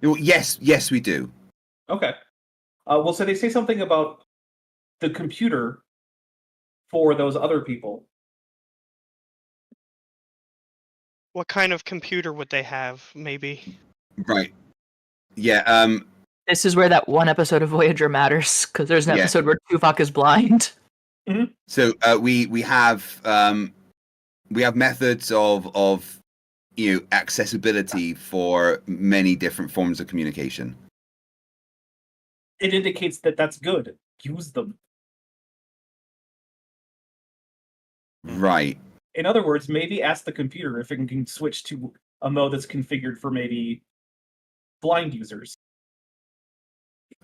Yes, we do. Okay. Well, so they say something about the computer for those other people. What kind of computer would they have, maybe? Right. Yeah, This is where that one episode of Voyager matters, because there's an Yeah. episode where Tuvok is blind. so we have methods of accessibility for many different forms of communication. It indicates that that's good. Use them. Right. In other words, maybe ask the computer if it can switch to a mode that's configured for maybe blind users.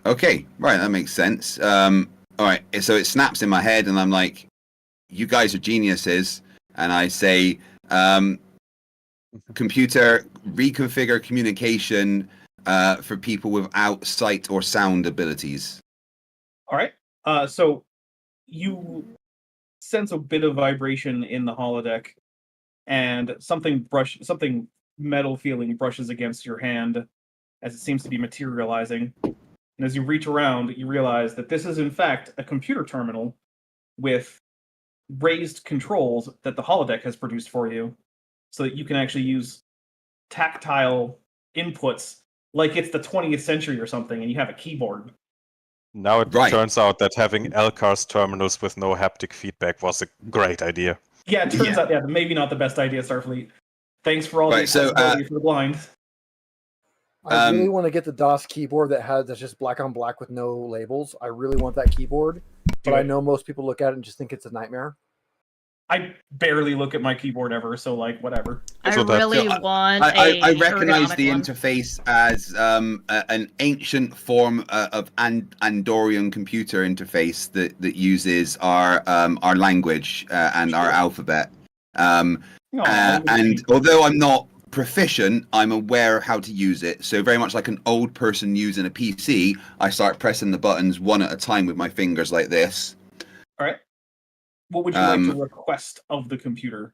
Okay, right, that makes sense. All right, so it snaps in my head, and I'm like, "You guys are geniuses," and I say, "Computer, reconfigure communication for people without sight or sound abilities." All right. So you sense a bit of vibration in the holodeck, and something metal feeling brushes against your hand as it seems to be materializing. And as you reach around, you realize that this is in fact a computer terminal with raised controls that the holodeck has produced for you, so that you can actually use tactile inputs like it's the 20th century or something, and you have a keyboard. Now it Right. turns out that having LCARS terminals with no haptic feedback was a great idea. Yeah, it turns out, maybe not the best idea, Starfleet. Thanks for all the Right, so, accessibility for the blind. I really want to get the DOS keyboard that's just black on black with no labels. I really want that keyboard, but I know most people look at it and just think it's a nightmare. I barely look at my keyboard ever, so like whatever. I So that- really So want I recognize ergonomic the one. interface as an ancient form of Andorian computer interface that uses our language and our alphabet. And although I'm not proficient, I'm aware how to use it. So very much like an old person using a PC, I start pressing the buttons one at a time with my fingers like this. All right. What would you like to request of the computer?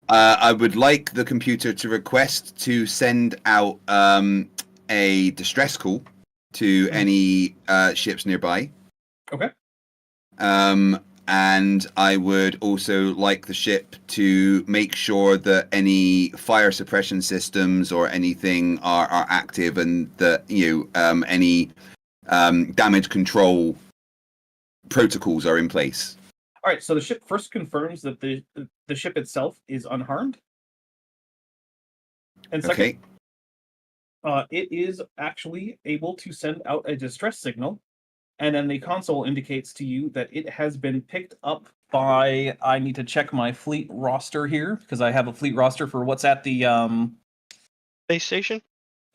I would like the computer to request to send out a distress call to any ships nearby. Okay. and I would also like the ship to make sure that any fire suppression systems or anything are active, and that any damage control protocols are in place. All right, so the ship first confirms that the ship itself is unharmed, and second, it is actually able to send out a distress signal, and then the console indicates to you that it has been picked up by. I need to check my fleet roster here because I have a fleet roster for what's at the Base station?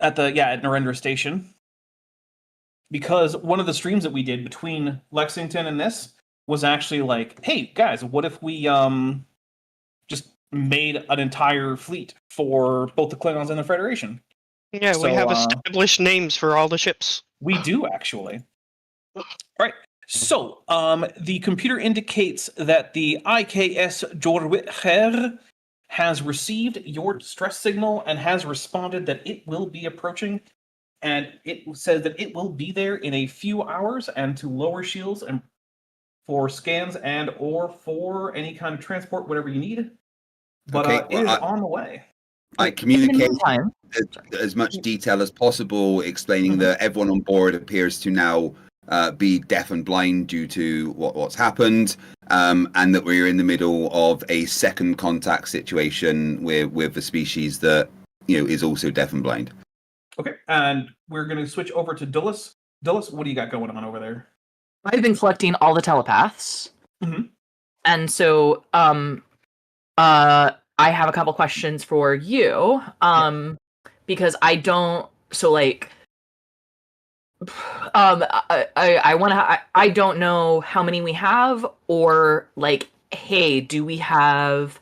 at Narendra Station. Because one of the streams that we did between Lexington and this was actually like, hey guys, what if we just made an entire fleet for both the Klingons and the Federation? Yeah, we have established names for all the ships. We do, actually. All right. So, the computer indicates that the IKS Jorwitcher has received your distress signal and has responded that it will be approaching, and it says that it will be there in a few hours, and to lower shields and for scans and or for any kind of transport, whatever you need. But it is on the way. I communicate as much detail as possible, explaining that everyone on board appears to now be deaf and blind due to what's happened, and that we're in the middle of a second contact situation with a species that is also deaf and blind. Okay, and we're going to switch over to Dulles. Dulles, what do you got going on over there? I've been collecting all the telepaths, and so I have a couple questions for you, because I don't. So like, I want to. I don't know how many we have, or like, hey, do we have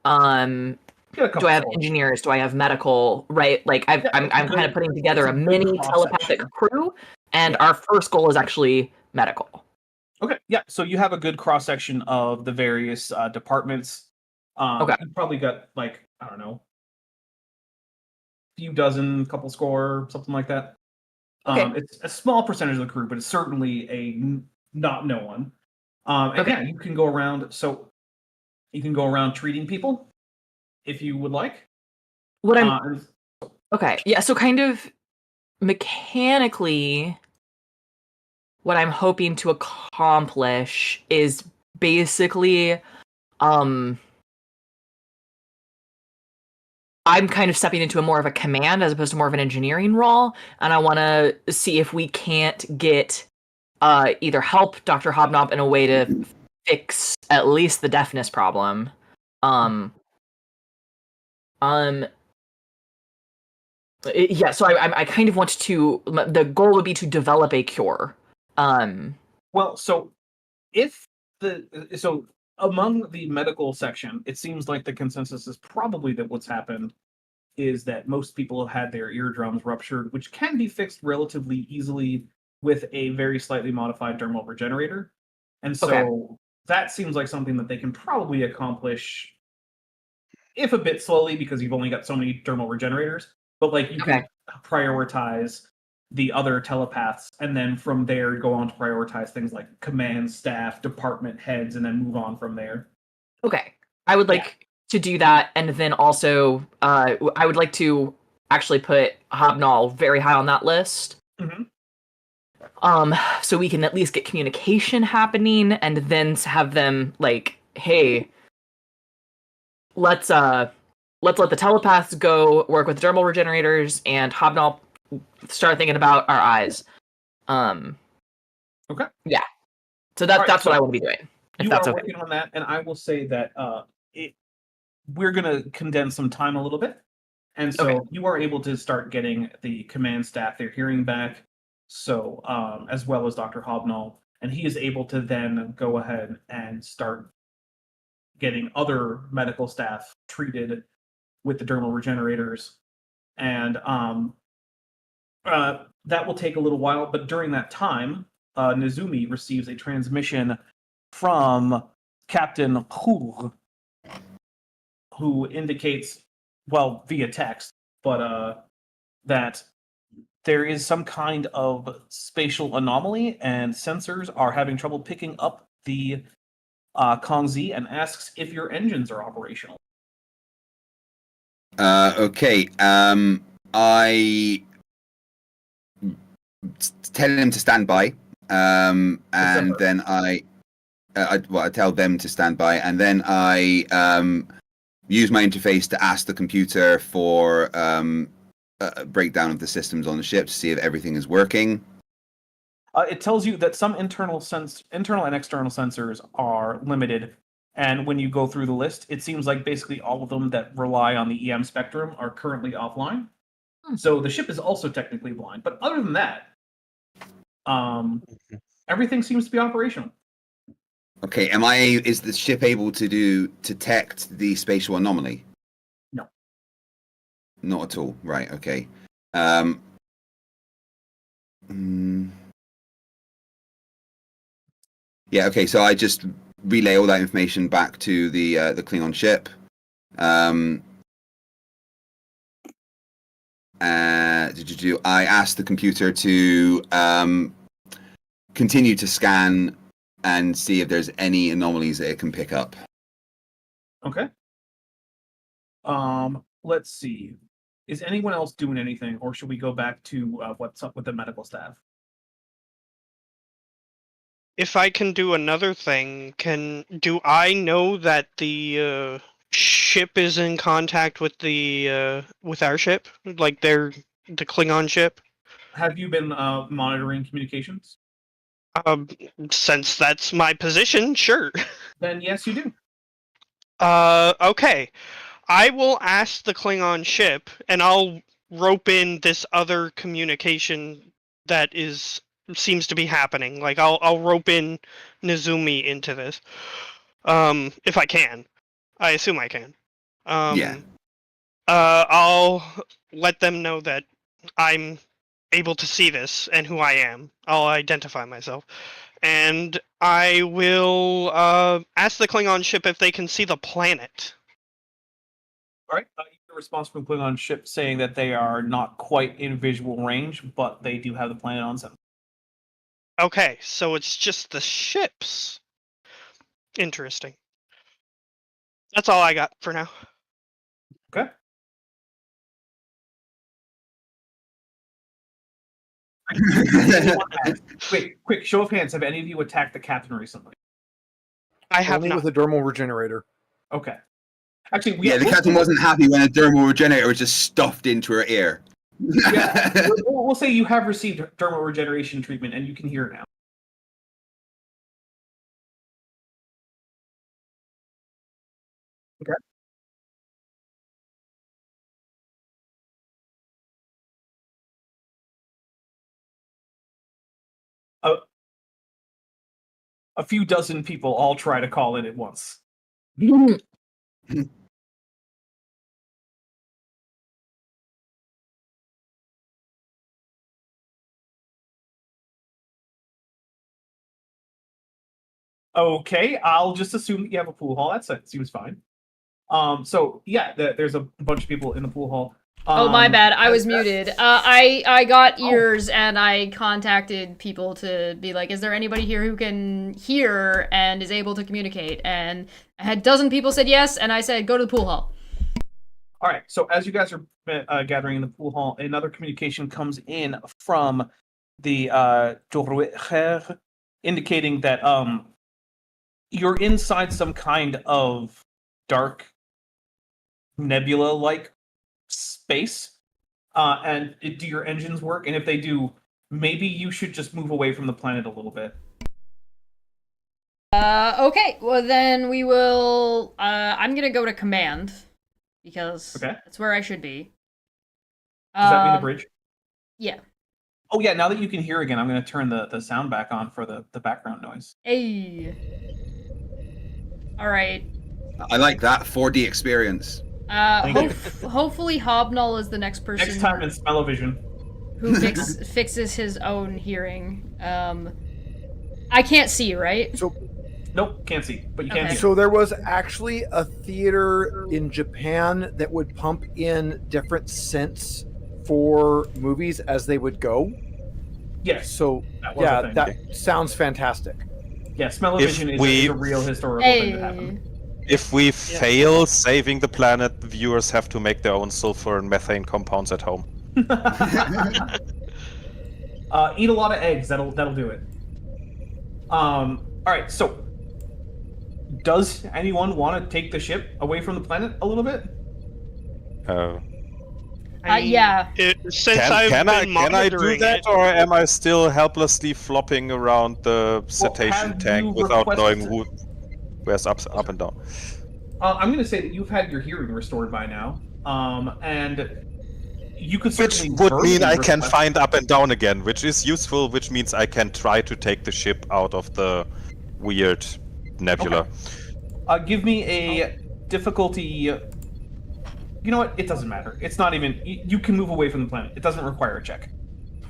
do I have engineers? Do I have medical? Right? Like, I'm kind of putting together a mini telepathic crew, and our first goal is actually medical. Okay, yeah. So you have a good cross section of the various departments. Okay, you probably got like, I don't know, few dozen, couple score, something like that. Okay. It's a small percentage of the crew, but it's certainly not no one. And okay. yeah, you can go around. So you can go around treating people if you would like. What I'm okay, yeah. So kind of mechanically, what I'm hoping to accomplish is basically, I'm kind of stepping into more of a command as opposed to more of an engineering role, and I want to see if we can't get either help Dr. Hobnob in a way to fix at least the deafness problem. Yeah, so I kind of want to. The goal would be to develop a cure. Well, so among the medical section, it seems like the consensus is probably that what's happened is that most people have had their eardrums ruptured, which can be fixed relatively easily with a very slightly modified dermal regenerator. And so that seems like something that they can probably accomplish, if a bit slowly, because you've only got so many dermal regenerators. But like you can prioritize the other telepaths, and then from there go on to prioritize things like command staff, department heads, and then move on from there. Okay. I would like to do that, and then also I would like to actually put Hobnall very high on that list. So we can at least get communication happening, and then have them like, hey, let's let the telepaths go work with dermal regenerators, and Hobnall start thinking about our eyes. Okay. Yeah. So that's what I want to be doing. If that's okay. Working on that, and I will say that we're going to condense some time a little bit, and so you are able to start getting the command staff their hearing back. So as well as Dr. Hobnall, and he is able to then go ahead and start getting other medical staff treated with the dermal regenerators, and that will take a little while. But during that time, Nezumi receives a transmission from Captain Hur, who indicates, well, via text, but that there is some kind of spatial anomaly, and sensors are having trouble picking up the Kong Z and asks if your engines are operational. Okay. I tell him to stand by, and then I tell them to stand by, and then I use my interface to ask the computer for a breakdown of the systems on the ship to see if everything is working. It tells you that some internal and external sensors are limited, and when you go through the list, it seems like basically all of them that rely on the EM spectrum are currently offline. So the ship is also technically blind, but other than that, everything seems to be operational. Okay, is the ship able to detect the spatial anomaly? No. Not at all. Right, okay. Yeah, okay, so I just relay all that information back to the Klingon ship. I asked the computer to continue to scan and see if there's any anomalies that it can pick up. Okay. Let's see. Is anyone else doing anything, or should we go back to what's up with the medical staff? If I can do another thing, do I know that the ship is in contact with with our ship, like the Klingon ship? Have you been monitoring communications? Since that's my position, sure. Then yes, you do. Okay. I will ask the Klingon ship, and I'll rope in this other communication that seems to be happening. Like I'll rope in Nizumi into this, if I can. I assume I can. Yeah. I'll let them know that I'm able to see this and who I am. I'll identify myself, and I will ask the Klingon ship if they can see the planet. All right. You get a response from the Klingon ship saying that they are not quite in visual range, but they do have the planet on sensor. Okay, so it's just the ships. Interesting. That's all I got for now. Okay. Wait, quick show of hands. Have any of you attacked the captain recently? I have Only not. with a dermal regenerator. Okay. Actually, the captain wasn't happy when a dermal regenerator was just stuffed into her ear. Yeah, we'll say you have received dermal regeneration treatment and you can hear now. Okay. A few dozen people all try to call in at once. Okay, I'll just assume that you have a pool hall. That seems fine. So yeah, there's a bunch of people in the pool hall. Oh, my bad. I was muted. I got ears and I contacted people to be like, is there anybody here who can hear and is able to communicate? And I had a dozen people said yes, and I said, go to the pool hall. All right, so as you guys are gathering in the pool hall, another communication comes in from the Dorwecher, indicating that you're inside some kind of dark nebula-like space, and do your engines work? And if they do, maybe you should just move away from the planet a little bit. Okay, well then we will, I'm gonna go to command, because that's where I should be. Does that mean the bridge? Yeah. Oh yeah, now that you can hear again, I'm gonna turn the sound back on for the background noise. Hey. Alright. I like that 4D experience. Hopefully Hobnull is the next person. Next time in Smell-O-Vision. Who fixes his own hearing. I can't see, right? So, nope, can't see, but you can hear. So there was actually a theater in Japan that would pump in different scents for movies as they would go. Yes. So that that sounds fantastic. Yeah, smell-o-vision is a real historical thing that happened. If we fail saving the planet, the viewers have to make their own sulfur and methane compounds at home. Eat a lot of eggs. That'll do it. All right. So, does anyone want to take the ship away from the planet a little bit? Yeah. Since I've been can I do monitoring that, it, or am I still helplessly flopping around the cetacean have you tank without knowing requested- where's up and down? I'm going to say that you've had your hearing restored by now, and you could Which certainly would mean verbally I can request- find up and down again, which is useful, which means I can try to take the ship out of the weird nebula. Give me a difficulty. You know what? It doesn't matter. It's not even. You can move away from the planet. It doesn't require a check.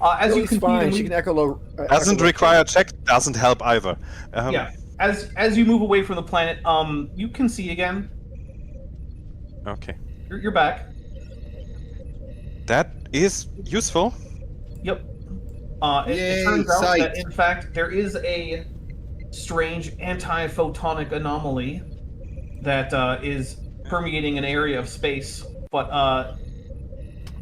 As you It's continue to fine. move, She can echo. Doesn't require a check, doesn't help either. yeah. As you move away from the planet, you can see again. Okay. You're back. That is useful. Yep. It Yay, turns out sight. that in fact there is a strange anti-photonic anomaly that is permeating an area of space, but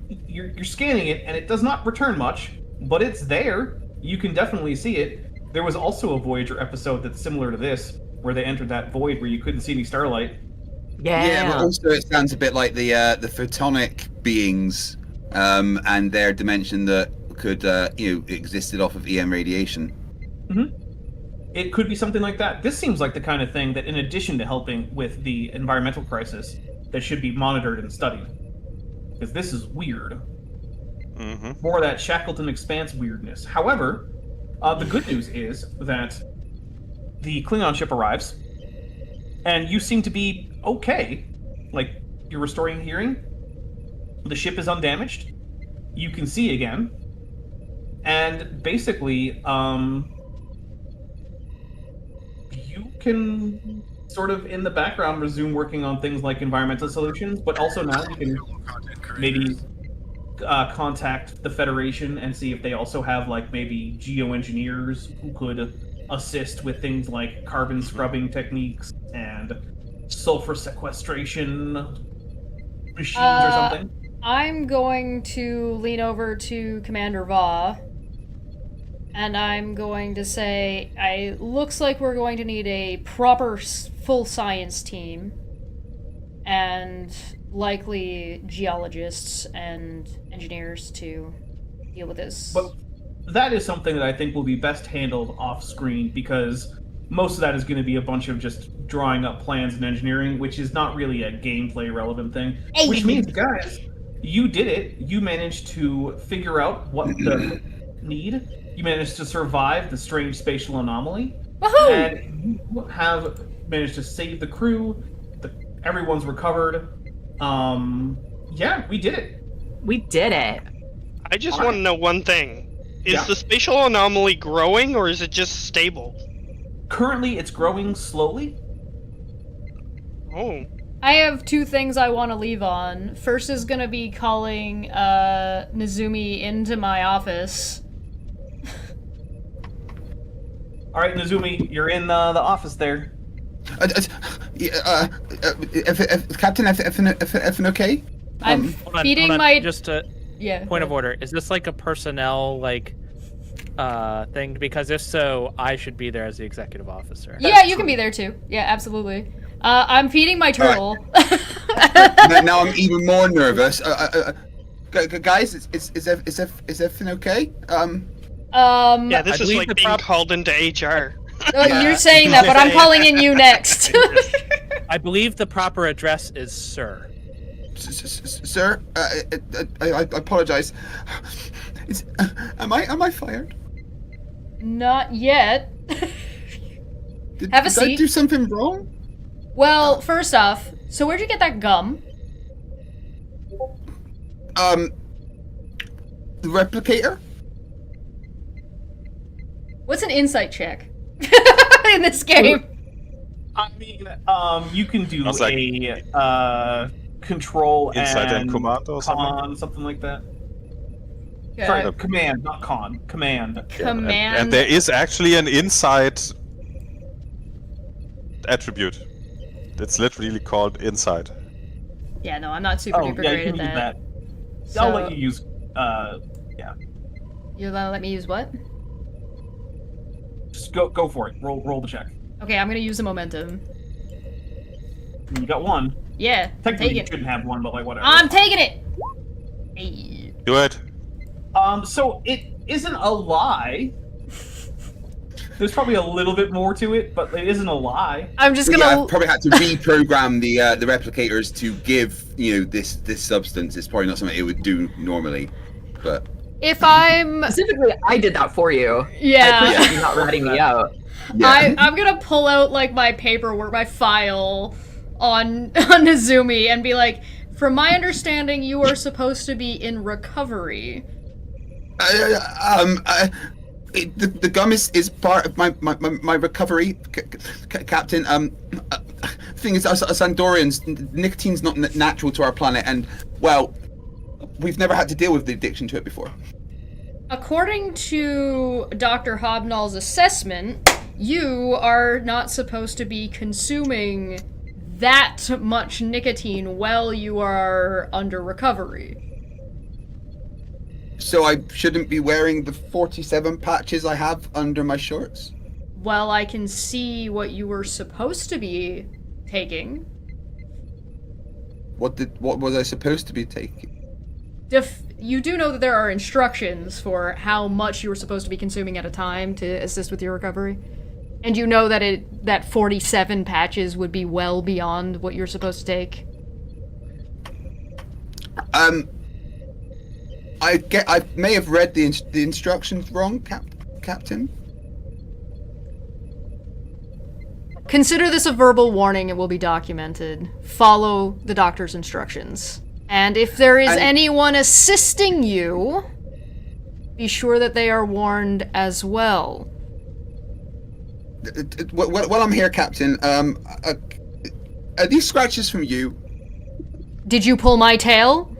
you're scanning it and it does not return much, but it's there. You can definitely see it. There was also a Voyager episode that's similar to this, where they entered that void where you couldn't see any starlight. Yeah, but also it sounds a bit like the photonic beings and their dimension that could existed off of EM radiation. It could be something like that. This seems like the kind of thing that, in addition to helping with the environmental crisis, that should be monitored and studied. Because this is weird. More of that Shackleton Expanse weirdness. However, the good news is that the Klingon ship arrives, and you seem to be okay. Like, you're restoring hearing. The ship is undamaged. You can see again. And basically, you can sort of, in the background, resume working on things like environmental solutions, but also now you can maybe contact the Federation and see if they also have, like, maybe geoengineers who could assist with things like carbon scrubbing techniques and sulfur sequestration machines or something. I'm going to lean over to Commander Va, and I'm going to say, looks like we're going to need a proper full science team, and likely geologists and engineers to deal with this. But that is something that I think will be best handled off-screen, because most of that is going to be a bunch of just drawing up plans and engineering, which is not really a gameplay relevant thing. Which means, guys, you did it. You managed to figure out what the need. You managed to survive the strange spatial anomaly. Woohoo! And you have managed to save the crew. Everyone's recovered. Yeah, we did it. We did it. I just want to know one thing. Is the spatial anomaly growing, or is it just stable? Currently, it's growing slowly. Oh. I have two things I want to leave on. First is gonna be calling Nezumi into my office. All right, Nezumi, you're in the office there. Captain, everything okay? I'm feeding hold on. my... Just a point of order. Is this like a personnel thing? Because if so, I should be there as the executive officer. Yeah, you can be there too. Yeah, absolutely. I'm feeding my turtle. Now I'm even more nervous. Guys, is everything okay? Yeah, this I is believe like the being called into HR. You're saying that, but I'm calling in you next. I believe the proper address is Sir. Sir, I apologize. Am I fired? Not yet. Did Have a I seat. do something wrong? Well, first off, so where'd you get that gum? The replicator? What's an insight check in this game? I mean, you can do Sounds like a control Insight and command or con, something like that. Okay. Sorry, command, not con. Command. Command. And there is actually an inside attribute. It's literally called insight. Yeah, no, I'm not super duper yeah, great you can at use that. that. So, I'll let you use. You're gonna let me use what? Just go for it. Roll the check. Okay, I'm gonna use the momentum. You got one. Yeah, I'm Technically, taking you it. shouldn't have one, but like whatever. I'm taking it! Hey. Do it. So it isn't a lie. There's probably a little bit more to it, but it isn't a lie. I'm just But gonna... yeah, I've probably had to reprogram the replicators to give this substance. It's probably not something it would do normally, but If I'm... Specifically, I did that for you. Yeah. I appreciate you not ratting me out. yeah. I'm gonna pull out, like, my paperwork, my file on Nezumi and be like, from my understanding, you are supposed to be in recovery. The gum is part of my recovery, Captain. Thing is, us Andorians, nicotine's not natural to our planet, and well, we've never had to deal with the addiction to it before. According to Dr. Hobnall's assessment, you are not supposed to be consuming that much nicotine while you are under recovery. So I shouldn't be wearing the 47 patches I have under my shorts? Well, I can see what you were supposed to be taking. What was I supposed to be taking? You do know that there are instructions for how much you were supposed to be consuming at a time to assist with your recovery? And you know that that 47 patches would be well beyond what you're supposed to take? I may have read the instructions wrong, Captain. Consider this a verbal warning. It will be documented. Follow the doctor's instructions. And if there is anyone assisting you, be sure that they are warned as well. While I'm here, Captain, are these scratches from you? Did you pull my tail?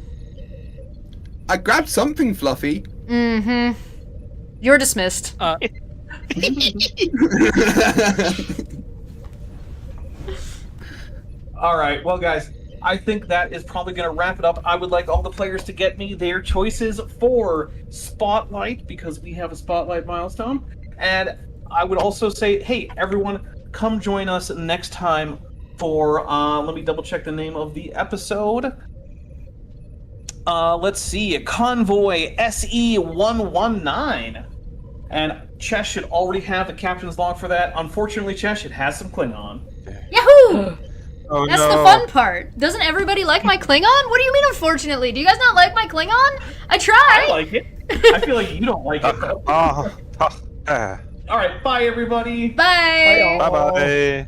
I grabbed something fluffy. Mm-hmm. You're dismissed. Alright, well guys, I think that is probably going to wrap it up. I would like all the players to get me their choices for Spotlight, because we have a Spotlight milestone. And I would also say, hey, everyone, come join us next time for, let me double check the name of the episode. Let's see, Convoy SE-119. And Chesh should already have the captain's log for that. Unfortunately, Chesh, it has some Klingon. Yahoo! Oh, That's the fun part. Doesn't everybody like my Klingon? What do you mean, unfortunately? Do you guys not like my Klingon? I try! I like it. I feel like you don't like it, though. Alright, bye everybody. Bye! Bye-bye.